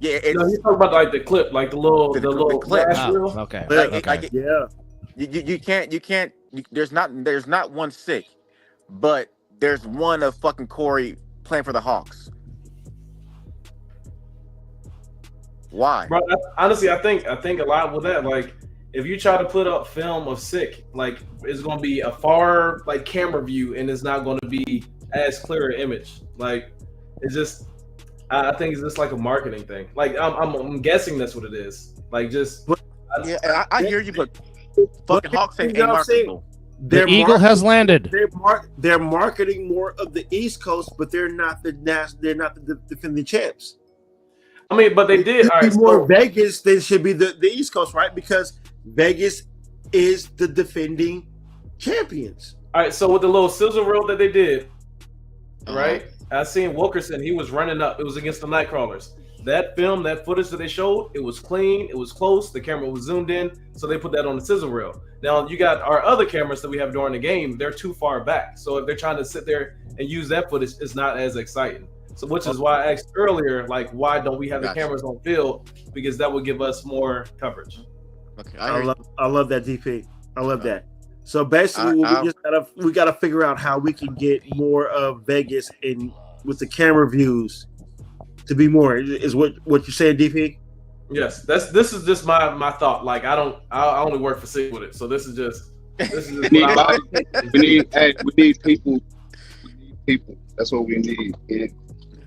Yeah, no, you talking about like the clip, like the little clip. Oh, okay. Yeah. You can't. There's not one sick, but there's one of fucking Corey playing for the Hawks. Why? Bro, honestly, I think a lot with that. Like, if you try to put up film of sick, like it's going to be a far like camera view, and it's not going to be as clear an image. Like, it's just, I think it's just like a marketing thing. Like, I'm guessing that's what it is. Like, just yeah, I hear you, but fucking Hawks ain't marketable. The Eagle has landed. They're marketing more of the East Coast, but they're not the defending champs. I mean, but they did. All right, more Vegas than should be the East Coast, right? Because Vegas is the defending champions. All right, so with the little sizzle reel that they did, right? I seen Wilkerson. He was running up. It was against the Nightcrawlers. That film, that footage that they showed, it was clean. It was close. The camera was zoomed in, so they put that on the sizzle reel. Now you got our other cameras that we have during the game. They're too far back, so if they're trying to sit there and use that footage, it's not as exciting. So, which is why I asked earlier, like, why don't we have the cameras on field? Because that would give us more coverage. Okay, I love that, DP. I love that. So basically, we gotta figure out how we can get more of Vegas in with the camera views to be more. Is what you're saying, DP? Yes, this is just my thought. Like, I only work for SIG with it, so this is just we need people. We need people. That's what we need.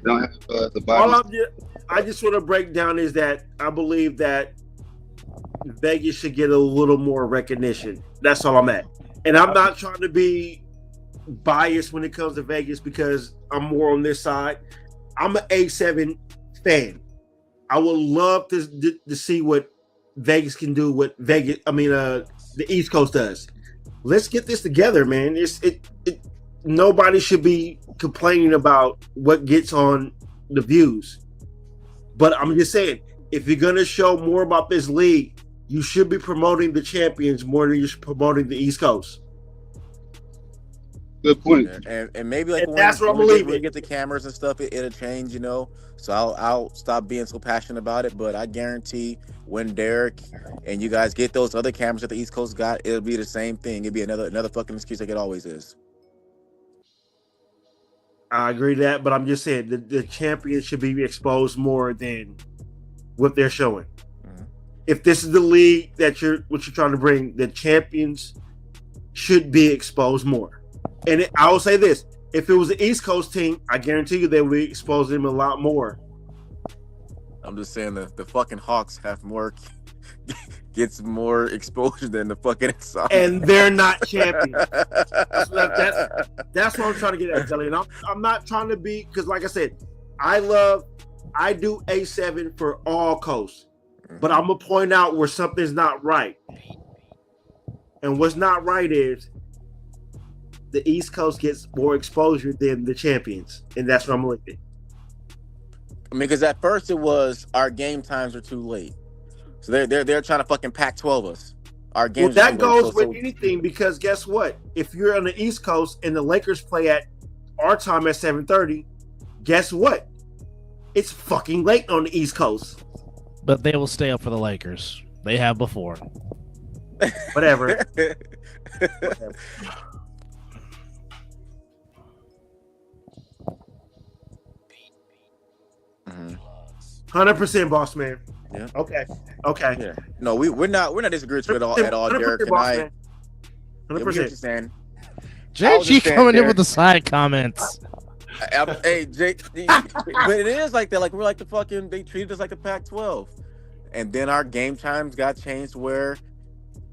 Don't have the body. I just want to break down is that I believe that Vegas should get a little more recognition. That's all I'm at. And I'm not trying to be biased when it comes to Vegas because I'm more on this side. I'm an A7 fan. I would love to see what Vegas can do. What the East Coast does. Let's get this together, man. Nobody should be complaining about what gets on the views. But I'm just saying, if you're going to show more about this league, you should be promoting the champions more than you're promoting the East Coast. Good point. And maybe like when we get the cameras and stuff, it'll change, you know. So I'll stop being so passionate about it. But I guarantee when Derek and you guys get those other cameras that the East Coast got, it'll be the same thing. It'll be another fucking excuse like it always is. I agree with that, but I'm just saying the champions should be exposed more than what they're showing. Mm-hmm. If this is the league that you're trying to bring, the champions should be exposed more. And I will say this: if it was the East Coast team, I guarantee you they would expose them a lot more. I'm just saying the fucking Hawks have more gets more exposure than the fucking inside. And they're not champions. That's what I'm trying to get at, Jelly. And I'm not trying to be, because like I said, I do A7 for all coasts. But I'm going to point out where something's not right. And what's not right is the East Coast gets more exposure than the champions. And that's what I'm looking at. I mean, because at first it was our game times are too late. So they're trying to fucking Pac-12 us. Our games. Well, that goes with anything because guess what? If you're on the East Coast and the Lakers play at our time at 7:30, guess what? It's fucking late on the East Coast. But they will stay up for the Lakers. They have before. Whatever. 100%, boss man. Yeah. Okay. Yeah. No, we're not disagreeing at all, Derek. And I. 100%. JG coming in with the side comments. Hey, Jake, but it is like that. Like we're like they treated us like the Pac-12, and then our game times got changed where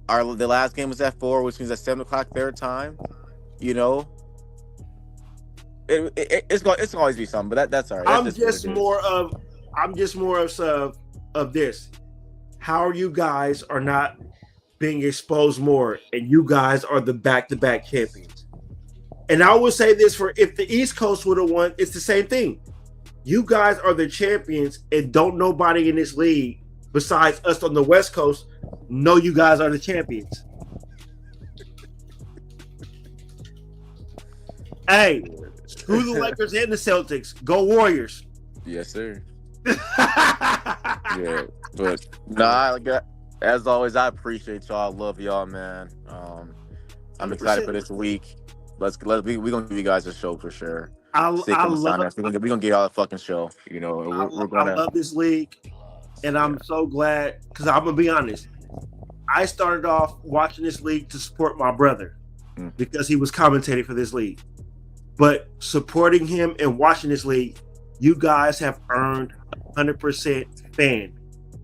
the last game was at 4, which means at 7:00 their time. You know, it's going to always be something, but that's all right. I'm just more of this. How are you guys are not being exposed more, and you guys are the back-to-back champions? And I would say this for if the East Coast would have won, it's the same thing. You guys are the champions, and don't nobody in this league besides us on the West Coast know you guys are the champions. Hey, screw the Lakers and the Celtics. Go Warriors. Yes, sir. Yeah, but as always, I appreciate y'all. Love y'all, man. I'm excited for this week. We gonna give you guys a show for sure. I love. We're gonna get y'all a fucking show. You know, I love this league, and I'm so glad because I'm gonna be honest. I started off watching this league to support my brother because he was commentating for this league. But supporting him and watching this league, you guys have earned 100% fan,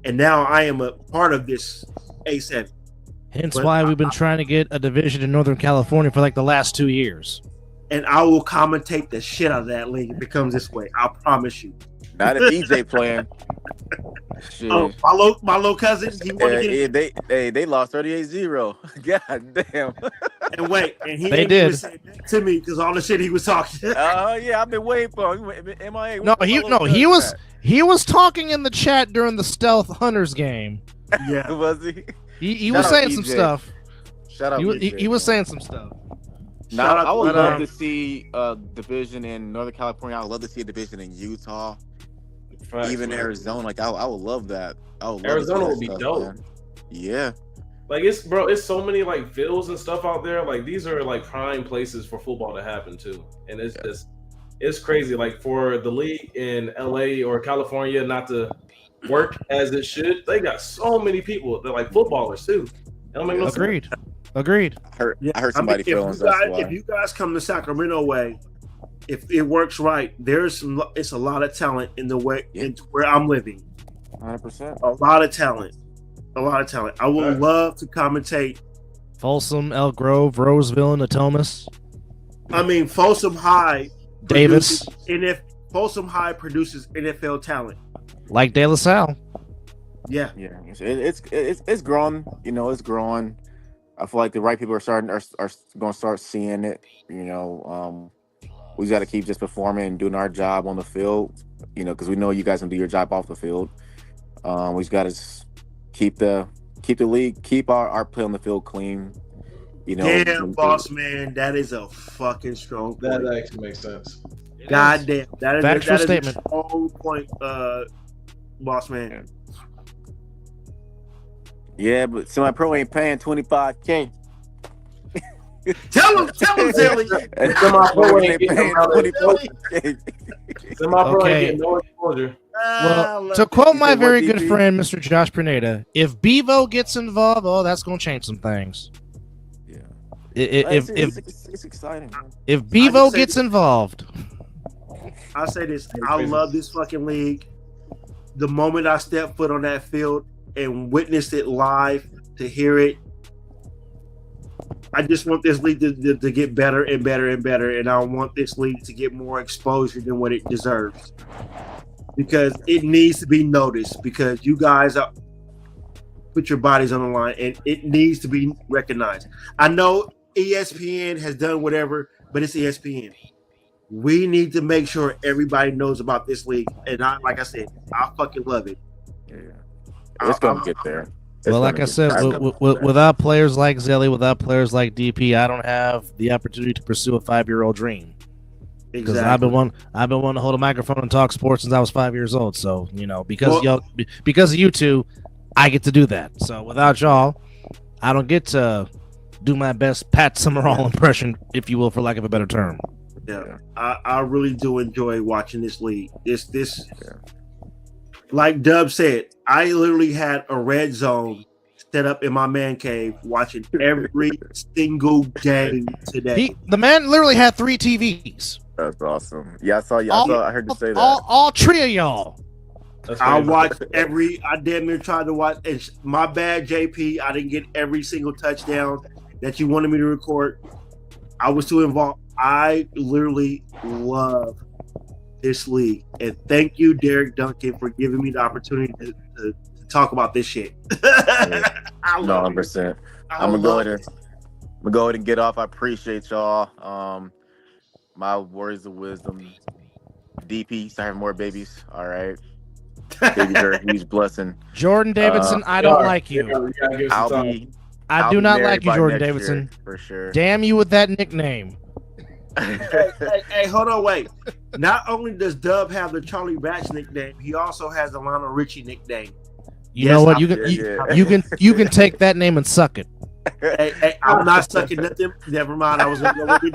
and now I am a part of this A7. Hence why we've been trying to get a division in Northern California for like the last 2 years. And I will commentate the shit out of that league if it comes this way. I promise you. Not a DJ playing. Shit. Oh, my little cousin. He wanted to get they lost 38-0. God damn. And wait, and he they ain't did even say that to me because all the shit he was talking. Yeah, I've been waiting for him. MIA. He was talking in the chat during the Stealth Hunters game. Yeah, was he? He was saying some stuff. Shout out. He was saying some stuff. Now, I would love to see a division in Northern California. I would love to see a division in Utah. Even Arizona, like I would love that. Arizona would be dope. Man. Yeah, like it's so many like fields and stuff out there. Like these are like prime places for football to happen too, and it's crazy. Like for the league in LA or California not to work as it should, they got so many people. They're like footballers too. It don't make no sense. Agreed. I heard somebody feeling if you guys come the Sacramento way, if it works right, it's a lot of talent in the way into where I'm living. 100%. A lot of talent. I would love to commentate Folsom, Elk Grove, Roseville, Natomas. I mean, Folsom High, Davis. Folsom High produces NFL talent, like De La Salle. Yeah. It's growing. You know, it's growing. I feel like the right people are going to start seeing it. You know, we got to keep just performing and doing our job on the field. You know, because we know you guys can do your job off the field. We just got to keep the league, keep our play on the field clean. You know, damn, boss man, that is a fucking strong point. That actually makes sense. God damn, that is factual statement. A strong point, boss man. Yeah, but semi-pro ain't paying $25K. Tell him, Zilly. Semi-pro ain't paying $25K. Semi-pro ain't getting no exposure. Well, to quote my very good friend, Mr. Josh Pineda, if Bevo gets involved, that's going to change some things. Yeah, it's exciting. Man. If Bevo gets involved, I'll say this: I love this fucking league. The moment I stepped foot on that field and witnessed it live, to hear it, I just want this league to get better and better and better, and I want this league to get more exposure than what it deserves. Because it needs to be noticed, because you guys put your bodies on the line, and it needs to be recognized. I know ESPN has done whatever, but it's ESPN. We need to make sure everybody knows about this league, and like I said, I fucking love it. Yeah, it's gonna get there. Well, like I said, without players like Zelly, without players like DP, I don't have the opportunity to pursue a 5-year-old dream. Because I've been wanting to hold a microphone and talk sports since I was 5 years old. So, you know, because of you two, I get to do that. So without y'all, I don't get to do my best Pat Summerall impression, if you will, for lack of a better term. Yeah, I really do enjoy watching this league. This, like Dub said, I literally had a red zone set up in my man cave watching every single game today. The man literally had 3 TVs. That's awesome. Yeah, I saw you. I heard you say that. All 3 of y'all. I watched I damn near tried to watch. And my bad, JP. I didn't get every single touchdown that you wanted me to record. I was too involved. I literally love this league. And thank you, Derek Duncan, for giving me the opportunity to talk about this shit. No, 100%. I'm gonna go ahead and get off. I appreciate y'all. my words of wisdom. DP start having more babies. All right, babies are a huge blessing. Jordan Davidson, I don't like you. I do not like you, Jordan Davidson. For sure. Damn you with that nickname. Hey, hold on, wait. Not only does Dub have the Charlie Batch nickname, he also has the Lionel Richie nickname. You know what? You can take that name and suck it. Hey, I'm not sucking nothing. Never mind. I was gonna go a little deep.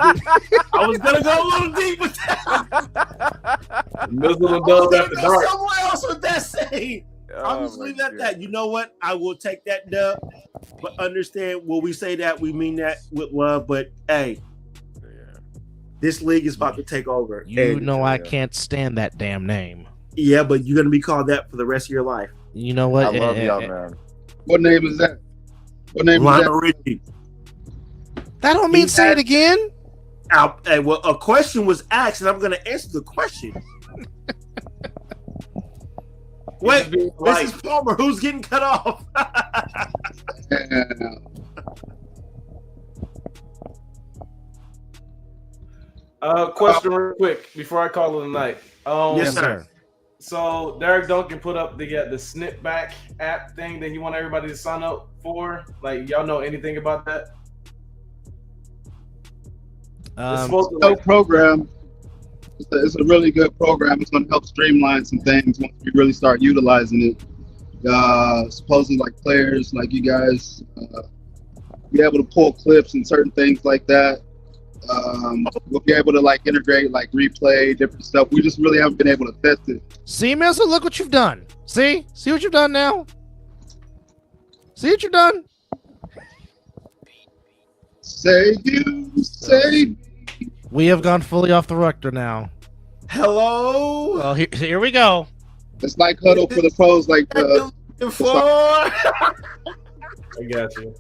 I was gonna go a little deep with that. Mizzle and Dub after dark. Somewhere else with that saying. I'm just leave at that. You know what? I will take that dub, but understand when we say that we mean that with love. But hey, this league is about to take over. You know I can't stand that damn name. Yeah, but you're gonna be called that for the rest of your life. You know what? I love y'all, man. What name is that? What name is that? Richie. That don't mean say it again. Hey, well, a question was asked, and I'm gonna answer the question. Wait, Mrs. Palmer, who's getting cut off? Question real quick before I call it a night. Yes, sir. So Derek Duncan put up the snip back app thing that he want everybody to sign up for. Like, y'all know anything about that? It's supposed to program. It's a really good program. It's going to help streamline some things once we really start utilizing it. Supposedly, like players, like you guys, be able to pull clips and certain things like that. We'll be able to like integrate like replay different stuff. We just really haven't been able to test it. See, Mizzle, look what you've done. See what you've done now. See what you've done. Say you say. We have gone fully off the Rector now. Hello. Well, here we go. It's like huddle for the pros, like the. I got you.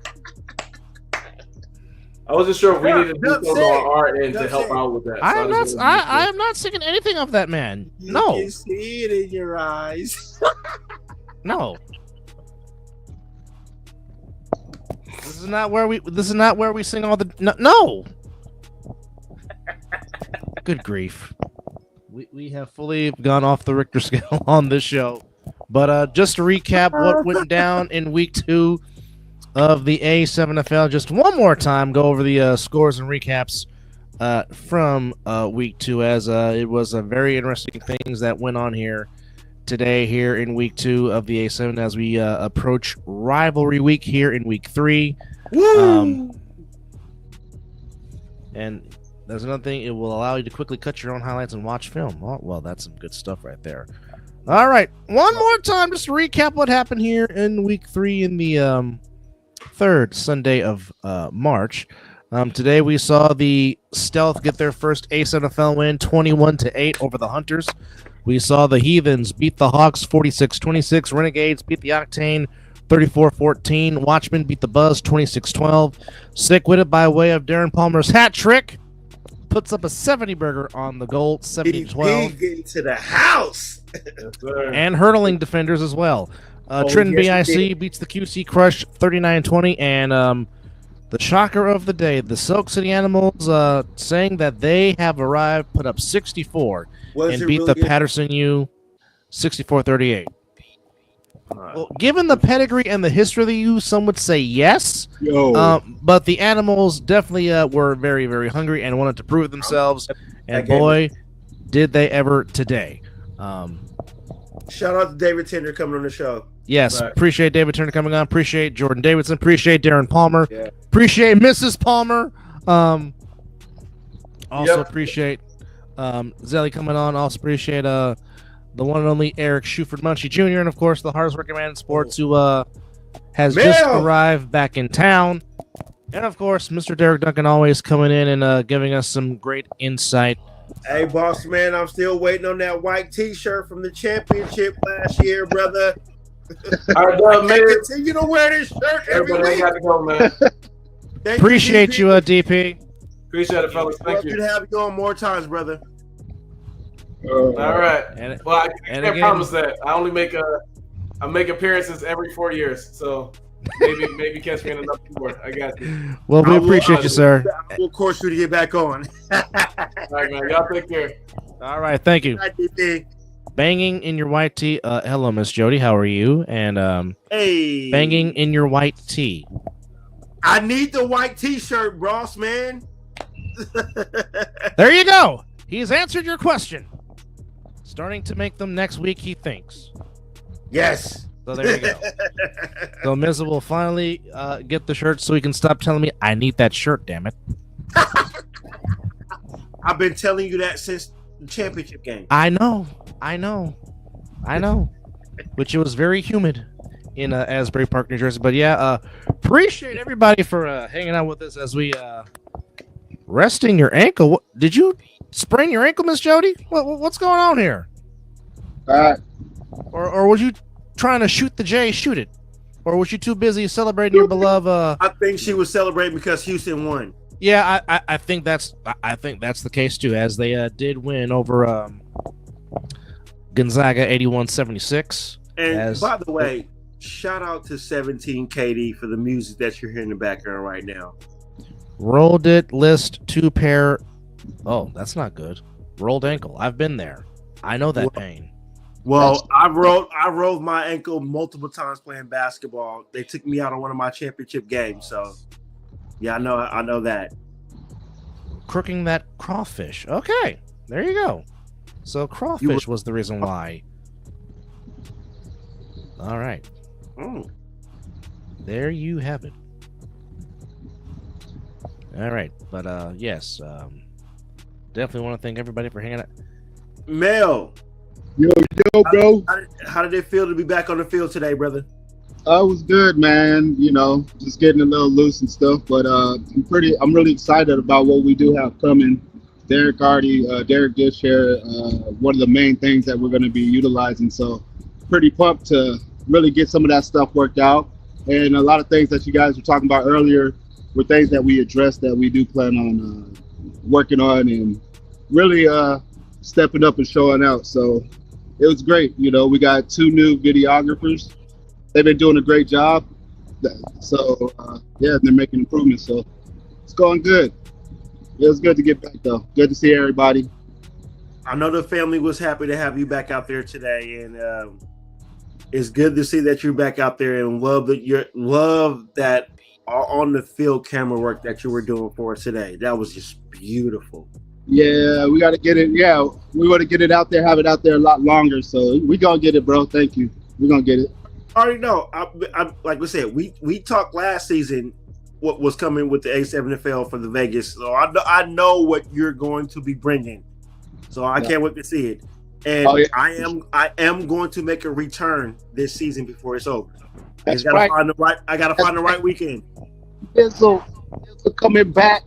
I wasn't sure if we needed to do something on our end to help out with that. I am not singing anything of that man. No. You can see it in your eyes. No. This is not where we sing all the no. Good grief. We have fully gone off the Richter scale on this show. But just to recap what went down in week 2 of the A7FL, just one more time, go over the scores and recaps from week 2, as it was a very interesting things that went on here today here in week 2 of the A7 as we approach Rivalry week here in week 3. And there's another thing, it will allow you to quickly cut your own highlights and watch film. Oh, well, that's some good stuff right there. All right, one more time, just to recap what happened here in week 3 in the third Sunday of March. Today we saw the Stealth get their first A7FL win, 21-8 over the Hunters. We saw the Heathens beat the Hawks 46-26. Renegades beat the Octane 34-14. Watchmen beat the Buzz 26-12. Sick-witted by way of Darren Palmer's hat trick puts up a 70-burger on the goal, 70-12. Getting to the house. And hurdling defenders as well. Trenton BIC beats the QC Crush 39-20, and the shocker of the day, the Silk City Animals saying that they have arrived, put up 64 and beat the Patterson U 64-38. Well, given the pedigree and the history of the U, some would say yes. But the Animals definitely were very, very hungry and wanted to prove themselves. And boy, did they ever today. Shout out to David Tender coming on the show. Yes, appreciate David Turner coming on. Appreciate Jordan Davidson. Appreciate Darren Palmer. Appreciate Mrs. Palmer. Also appreciate Zelly coming on. Also appreciate the one and only Eric Shuford Munchie Jr. And, of course, the hardest working man in sports who has just arrived back in town. And, of course, Mr. Derek Duncan always coming in and giving us some great insight. Hey, boss man, I'm still waiting on that white T-shirt from the championship last year, brother. All right, man. Continue to wear this shirt every week. Got to go, man. Appreciate you, DP. Appreciate it, fellas. Thank you. Good to have you on more times, brother. All right. I can't promise that. I make appearances every 4 years. So Maybe catch me in another sport. I got you. Well, we appreciate you, sir. I will course you to get back on. All right, man. Y'all take care. All right, thank you. Banging in your white tee. Hello, Miss Jody. How are you? And hey, banging in your white tee. I need the white T-shirt, Ross, man. There you go. He's answered your question. Starting to make them next week, he thinks. Yes. So there you go. So Mizzle will finally get the shirt so he can stop telling me I need that shirt, damn it. I've been telling you that since the championship game. I know. Which it was very humid in Asbury Park, New Jersey. But yeah, appreciate everybody for hanging out with us as we resting your ankle. Did you sprain your ankle, Miss Jody? What's going on here? Or was you trying to shoot the J, shoot it? Or was you too busy celebrating your beloved? I think she was celebrating because Houston won. Yeah, I think that's the case too, as they did win over Gonzaga 81-76. And by the way, shout out to 17 KD for the music that you're hearing in the background right now. Rolled it, list 2 pair. Oh, that's not good. Rolled ankle. I've been there. I know that pain. Well, I rolled my ankle multiple times playing basketball. They took me out on one of my championship games, so yeah, I know that. Crooking that crawfish. Okay, there you go. So crawfish was the reason why. All right. There you have it. All right, but yes, definitely want to thank everybody for hanging out. Mel. Yo, bro. How did it feel to be back on the field today, brother? It was good, man. You know, just getting a little loose and stuff. But I'm really excited about what we do have coming. Derek did share one of the main things that we're going to be utilizing. So pretty pumped to really get some of that stuff worked out. And a lot of things that you guys were talking about earlier were things that we addressed that we do plan on working on and really stepping up and showing out. So it was great. You know, we got 2 new videographers. They've been doing a great job. So yeah, they're making improvements. So it's going good. It was good to get back though. Good to see everybody. I know the family was happy to have you back out there today, and it's good to see that you're back out there and love that on the field camera work that you were doing for us today. That was just beautiful. Yeah, we got to get it. Yeah, we want to get it out there, have it out there a lot longer. So we gonna get it, bro. Thank you. We're gonna get it. I already know. I like we said, we talked last season what was coming with the A7FL for the Vegas. So I know what you're going to be bringing. So I can't wait to see it. And I am going to make a return this season before it's over. I gotta find the right weekend. Mizzle coming back.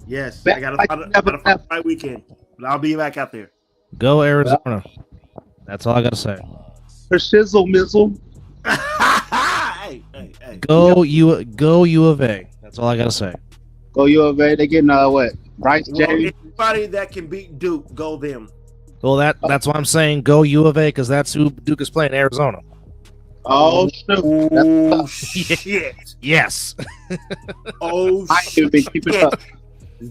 Yes, I gotta find the right weekend. But I'll be back out there. Go Arizona. That's all I gotta say. For shizzle, Mizzle. Hey. Go U of A. That's all I gotta say. Go U of A. They getting what? Bryce James. Anybody that can beat Duke, go them. Well, that's why I'm saying go U of A, because that's who Duke is playing, Arizona. Oh shit! Yes. Oh shit!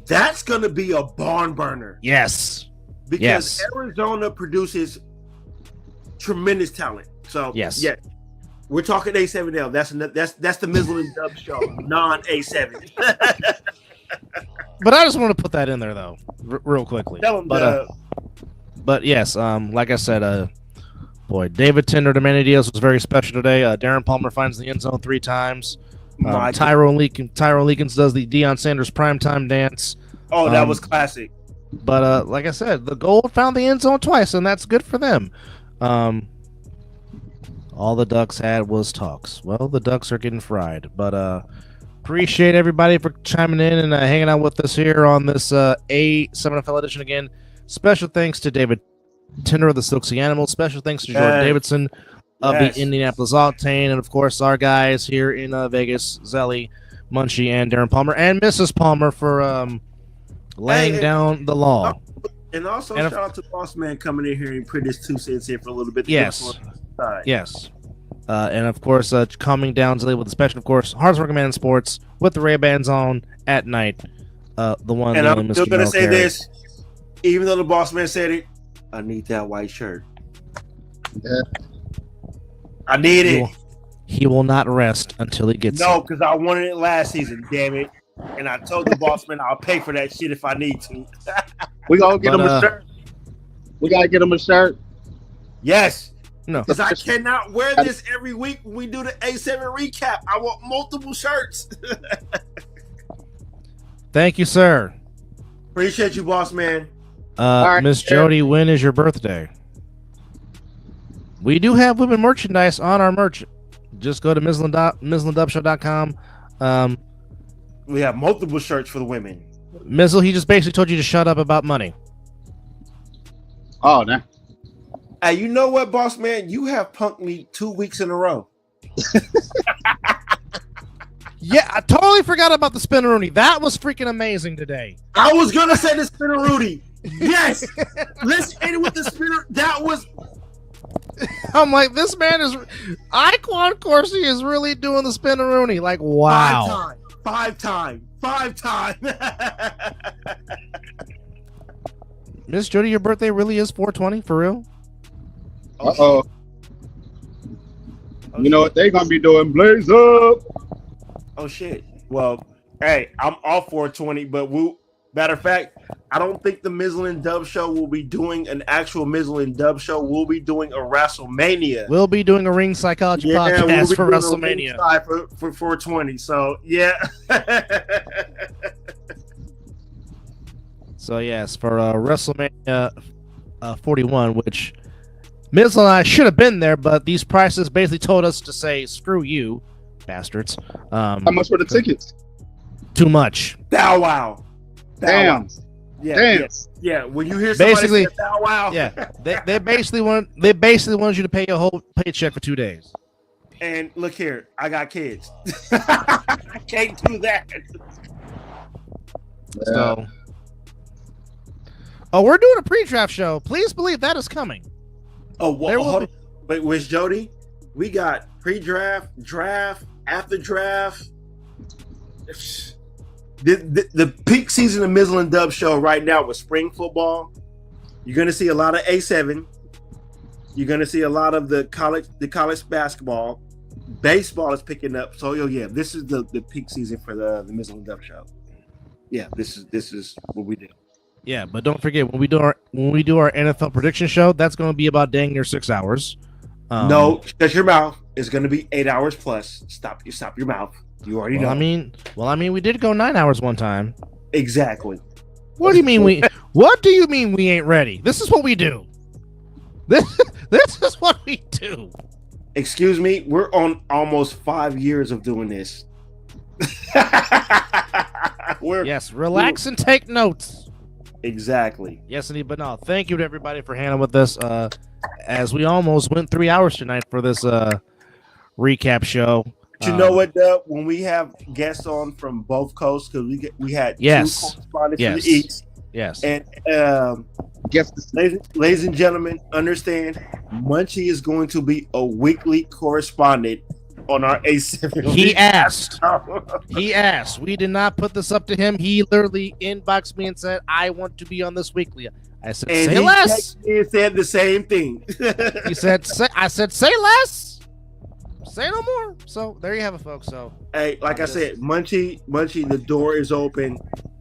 That's gonna be a barn burner. Yes. Because Arizona produces tremendous talent. So yes, we're talking A7L. That's the Mizzle and Dub show, non A7. But I just want to put that in there though, real quickly. But yes, like I said, boy, David Tender to Manny Diaz was very special today. Darren Palmer finds the end zone 3 times. Tyrone Leakins does the Deion Sanders primetime dance. Oh, that was classic. But like I said, the Gold found the end zone twice, and that's good for them. All the Ducks had was talks. Well, the Ducks are getting fried. But appreciate everybody for chiming in and hanging out with us here on this A7FL edition again. Special thanks to David Tender of the Silksy Animals. Special thanks to Jordan Davidson of the Indianapolis Octane. And, of course, our guys here in Vegas, Zelly, Munchie, and Darren Palmer. And Mrs. Palmer for laying down the law. And also shout out to Boss Man coming in here and putting his 2 cents in for a little bit. Yes. And of course, coming down to with the special, of course, Hardest Working Man in Sports with the Ray-Bans on at night. The one. And the I'm still gonna say this, even though the boss man said it, I need that white shirt. Yeah. I need it. He will not rest until he gets No, because I wanted it last season, damn it. And I told the boss man I'll pay for that shit if I need to. We gonna get him a shirt. We gotta get him a shirt. Yes. No. Because I cannot wear this every week when we do the A7 recap. I want multiple shirts. Thank you, sir. Appreciate you, boss man. right, Miss Jody, when is your birthday? We do have women merchandise on our merch. Just go to mizzleanddubshow.com. We have multiple shirts for the women. Mizzle, he just basically told you to shut up about money. Oh, nah. Hey, you know what, boss man? You have punked me 2 weeks in a row. Yeah, I totally forgot about the Spinneroonie. That was freaking amazing today. I was gonna say the Spinneroonie. Yes. Let's end it with the spinner. That was. I'm like, this man is. Iquan Corsi is really doing the Spinneroonie. Like, wow. Five time. Miss Jody, your birthday really is 420 for real? Uh-oh. You know what they gonna be doing? Blaze up. Oh shit. Well, hey, I'm all 420, but matter of fact, I don't think the Mizzle and Dub show will be doing an actual Mizzle and Dub show. We'll be doing a WrestleMania. We'll be doing a ring psychology podcast for WrestleMania. For 420. So yeah. So yes, for WrestleMania 41, which Mizzle and I should have been there, but these prices basically told us to say, screw you, bastards. How much were the tickets? Too much. Bow wow. Damn. Yeah, Damn. Yeah. When you hear somebody Basically, say bow wow. Yeah. They basically wanted you to pay your whole paycheck for 2 days. And look here, I got kids. I can't do that. Yeah. So we're doing a pre-draft show. Please believe that is coming. Oh, well, hold on. Wait, where's Jody? We got pre-draft, draft, after draft. The peak season of Mizzle and Dub show right now with spring football. You're going to see a lot of A7. You're going to see a lot of the college basketball. Baseball is picking up. So yeah, this is the peak season for the Mizzle and Dub show. Yeah, this is what we do. Yeah, but don't forget when we do our NFL prediction show, that's going to be about dang near 6 hours. No, shut your mouth. It's going to be 8 hours plus. Stop your mouth. You already know. I mean, we did go 9 hours one time. Exactly. What do you mean we? What do you mean we ain't ready? This is what we do. This is what we do. Excuse me. We're on almost 5 years of doing this. Yes, relax and take notes. Exactly. Yes, indeed. But no, thank you to everybody for handling with this. As we almost went 3 hours tonight for this recap show. But you know what, Dub? When we have guests on from both coasts, because we had two correspondents from the East. Yes. And ladies and gentlemen, understand, Munchie is going to be a weekly correspondent on our A7. He asked. We did not put this up to him. He literally inboxed me and said, "I want to be on this weekly." I said, "Say less." He said the same thing. He said, I said, "Say less. Say no more." So there you have it, folks. So hey, like I said, Munchie, the door is open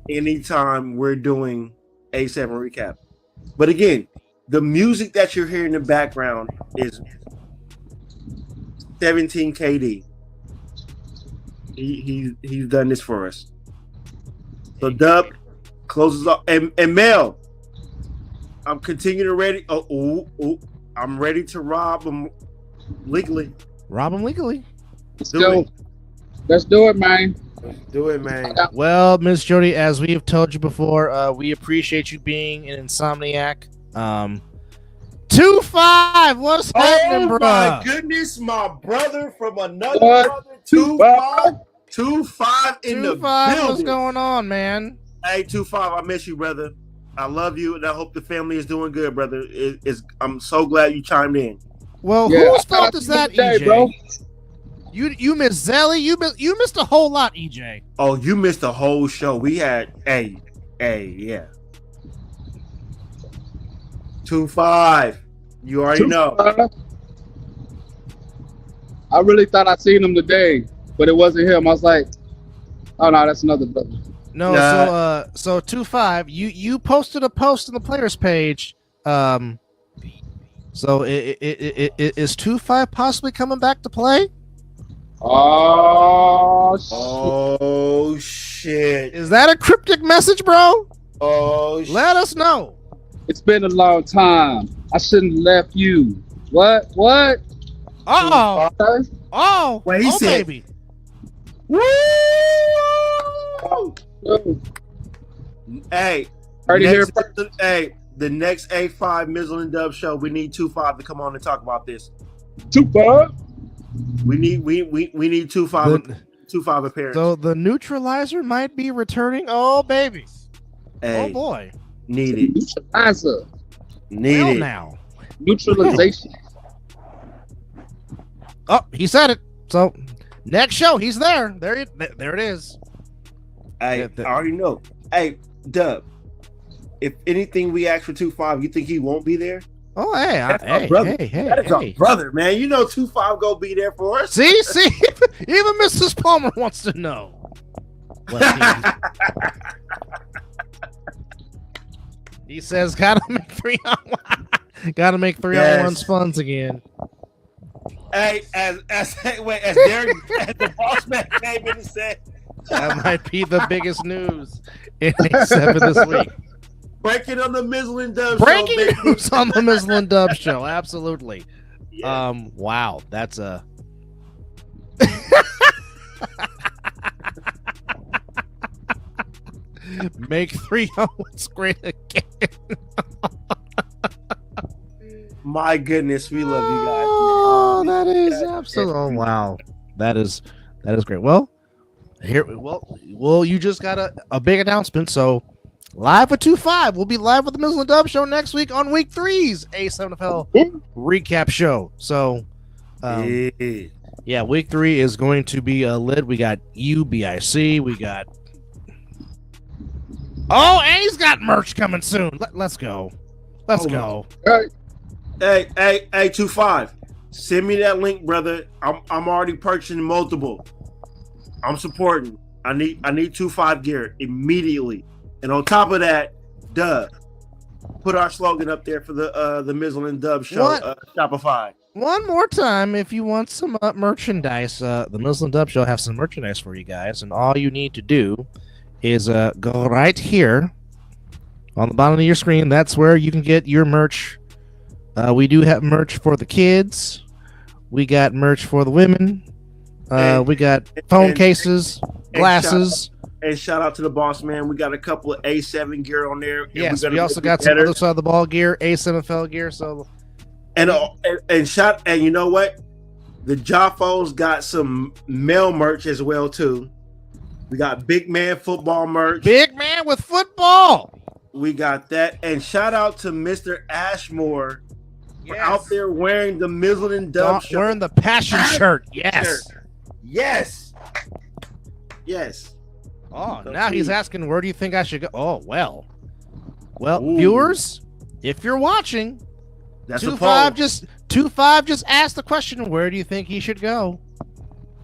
anytime we're doing A7 recap. But again, the music that you're hearing in the background is 17 KD. He's done this for us. So Dub closes off, and Mel, I'm continuing ready. I'm ready to rob him legally. Rob him legally. Let's do it, man. Do it, man. Well, Miss Jody, as we have told you before, we appreciate you being an insomniac. 2-5, what's happening, bro? Oh my goodness, my brother from another brother. 2-5 in the building. What's going on, man? Hey, 2-5, I miss you, brother. I love you, and I hope the family is doing good, brother. I'm so glad you chimed in. Well, Yeah, whose fault is that, today, EJ? bro. You missed Zelly. You missed a whole lot, EJ. Oh, you missed the whole show. We had yeah. 2-5. You already know. I really thought I seen him today, but it wasn't him. I was like, oh no, that's another brother. No, so 2-5. You posted a post on the players page. So is 2-5 possibly coming back to play? Oh shit! Is that a cryptic message, bro? Oh, let us know. It's been a long time. I shouldn't have left you. What? Oh. Oh. Wait, he said, baby. Woo! Hey, the next A5 Mizzle and Dub show, we need 2-5 to come on and talk about this. 2-5. We need 2-5 appearance. So the neutralizer might be returning. Oh baby. Hey, oh boy. Need it. Neutralizer. Need well, it. Now. Neutralization. Oh, he said it. So next show, he's there. There it is. Hey, I already know. Hey, Dub. If anything we ask for 2-5, you think he won't be there? Oh, hey, That's our brother. That is our brother, man. You know 2-5 gonna be there for us. See, even Mrs. Palmer wants to know. He says, "Gotta make 3-on-1 funds again." Hey, as Derek, as the boss man came in and said, that might be the biggest news in A7 this week. Breaking on the Mizzle and Dub Breaking show. news on the Mizzle and Dub show. Absolutely. Yeah. Wow. That's a. Make 3-on-1s great again. My goodness, we love you guys. Oh, that is absolutely. Oh, wow. That is great. Well, you just got a big announcement. So, live with 2-5. We'll be live with the Mizzle and Dub show next week on week 3's A7FL recap show. So, yeah, week 3 is going to be lit. We got UBIC. We got. Oh, and he's got merch coming soon. Let's go. Let's go. Hey, 2-5. Send me that link, brother. I'm already purchasing multiple. I'm supporting. I need 2-5 gear immediately. And on top of that, Dub, put our slogan up there for the Mizzle and Dub show. Shopify. One more time, if you want some merchandise, the Mizzle and Dub show have some merchandise for you guys, and all you need to do is go right here on the bottom of your screen. That's where you can get your merch. We do have merch for the kids. We got merch for the women. We got phone cases, glasses. And shout out to the boss man. We got a couple of A7 gear on there. Yes, we also got some other side of the ball gear, A7FL gear. So, and you know what? The Joffos got some male merch as well too. We got big man football merch. Big man with football. We got that. And shout out to Mr. Ashmore out there wearing the Mizzle and Dub shirt. Wearing the passion shirt. Yes. Yes. Oh, now he's asking, where do you think I should go? Oh, well, viewers, if you're watching, that's 2-5 just asked the question, where do you think he should go?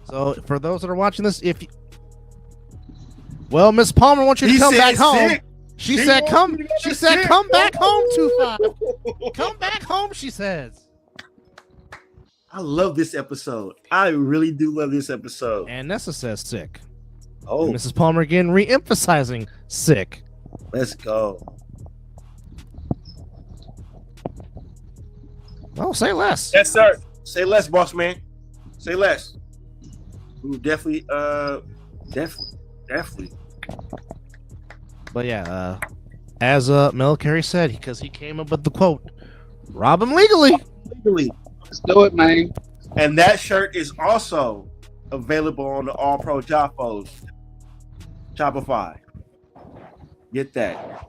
So for those that are watching this, Miss Palmer wants you to come back home. She said, come back home, 2-5. Come back home, she says. I love this episode. I really do love this episode. And Nessa says sick. Oh, Mrs. Palmer again re-emphasizing sick. Let's go. Oh, say less. Yes, sir. Say less, boss man. Say less. Ooh, definitely. But yeah, as Mel Carey said, because he came up with the quote, "Rob him legally." Let's do it, man. And that shirt is also available on the All Pro Joffos Shopify. Get that.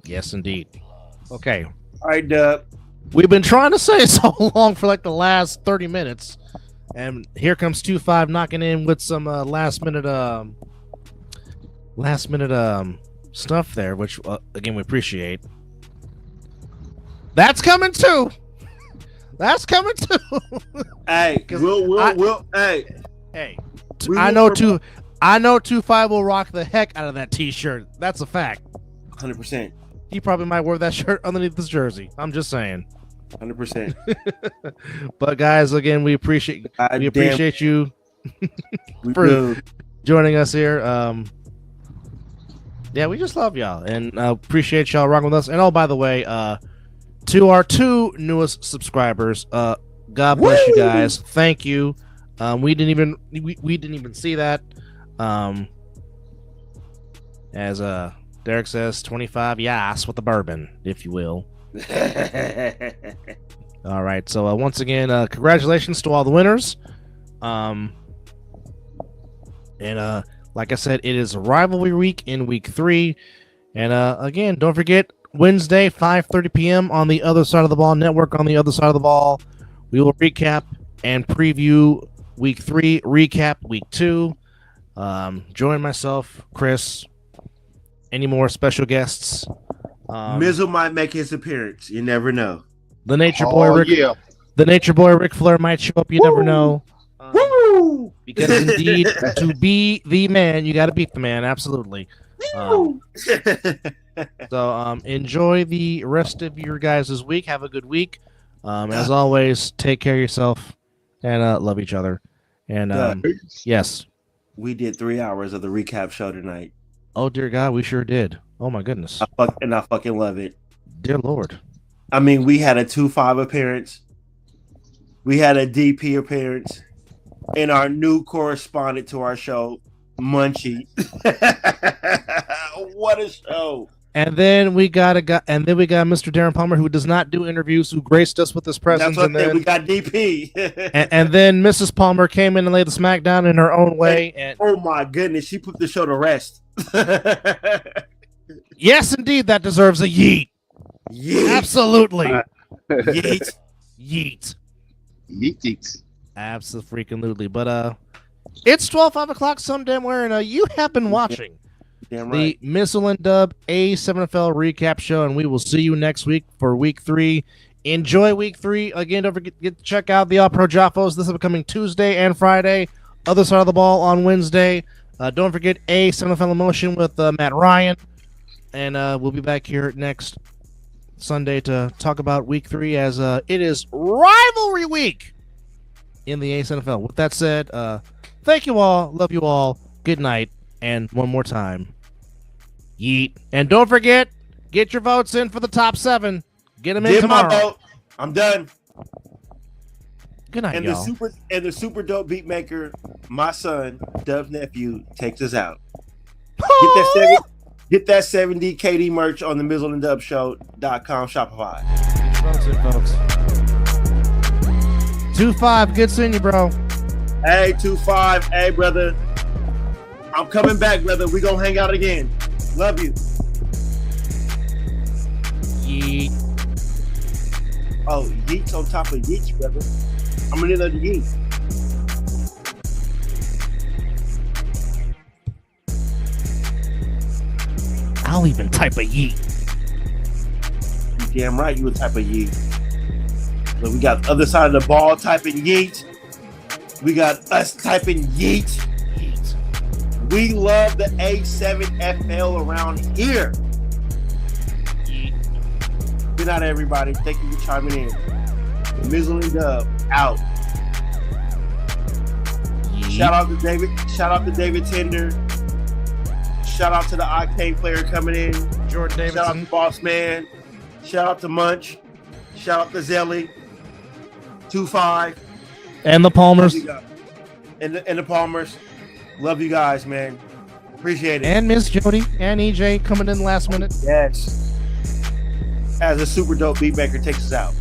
Yes, indeed. Okay. All right, Dub. We've been trying to say so long for like the last 30 minutes. And here comes 2-5 knocking in with some last minute stuff there, which again we appreciate. That's coming too. That's coming too. Hey, hey. I know 2-5 will rock the heck out of that t-shirt. That's a fact. 100%. He probably might wear that shirt underneath his jersey. I'm just saying. 100%. But guys, again, we appreciate you for joining us here. Yeah, we just love y'all and appreciate y'all rocking with us. And oh, by the way, to our 2 newest subscribers, God bless you guys. Thank you. We didn't even see that. As Derek says, 25 yas with the bourbon, if you will. All right, so once again, congratulations to all the winners. And like I said, it is Rivalry Week in Week 3. And again, don't forget, Wednesday, 5:30 p.m. on the Other Side of the Ball Network. On the Other Side of the Ball, we will recap and preview Week 3, recap Week 2. Join myself, Chris, any more special guests. Mizzle might make his appearance. You never know. The Nature Boy Ric Flair might show up. You never know. Because indeed, to be the man, you got to beat the man. Absolutely. So enjoy the rest of your guys' week. Have a good week. As always, take care of yourself and love each other. And yes, we did 3 hours of the recap show tonight. Oh dear God, we sure did. Oh my goodness. I fucking love it. Dear Lord. I mean, we had a 2-5 appearance. We had a DP appearance. And our new correspondent to our show, Munchie. What a show. And then we got Mr. Darren Palmer, who does not do interviews, who graced us with his presence. That's what we got DP. and then Mrs. Palmer came in and laid the smack down in her own way. And oh my goodness, she put the show to rest. Yes, indeed, that deserves a yeet. Yeet. Absolutely. Yeet. Yeet. Yeet. Absolutely. But it's 5 o'clock some damn where, and you have been watching the Mizzle and Dub A7FL recap show, and we will see you next week for Week 3. Enjoy Week 3. Again, don't forget to check out the All-Pro Jaffos this upcoming Tuesday and Friday. Other Side of the Ball on Wednesday. Don't forget A7FL Emotion with Matt Ryan. And we'll be back here next Sunday to talk about Week 3 as it is Rivalry Week in the A7FL. With that said, thank you all. Love you all. Good night. And one more time, yeet. And don't forget, get your votes in for the top 7. Get them in tomorrow. My vote. I'm done. Good night, y'all. The super dope beat maker, my son, Dub's nephew, takes us out. Get that 70 KD merch on the Mizzle and Dub Show.com Shopify. Votes in, folks. 2-5. Good seeing you, bro. Hey, 2-5. Hey, brother. I'm coming back, brother. We gonna hang out again. Love you. Yeet. Oh, yeets on top of yeets, brother. I'm gonna need another yeet. I'll even type a yeet. You damn right you a type of yeet. But we got the other side of the ball typing yeet. We got us typing yeet. We love the A7FL around here. Good night, everybody. Thank you for chiming in. Mizzle and Dub out. Shout out to David. Shout out to David Tender. Shout out to the Octane player coming in. Jordan Davidson. Shout out to Boss Man. Shout out to Munch. Shout out to Zelly. 2-5. And the Palmers. And the Palmers. Love you guys, man. Appreciate it. And Miss Jody and EJ coming in last minute. Yes. As a super dope beatmaker takes us out.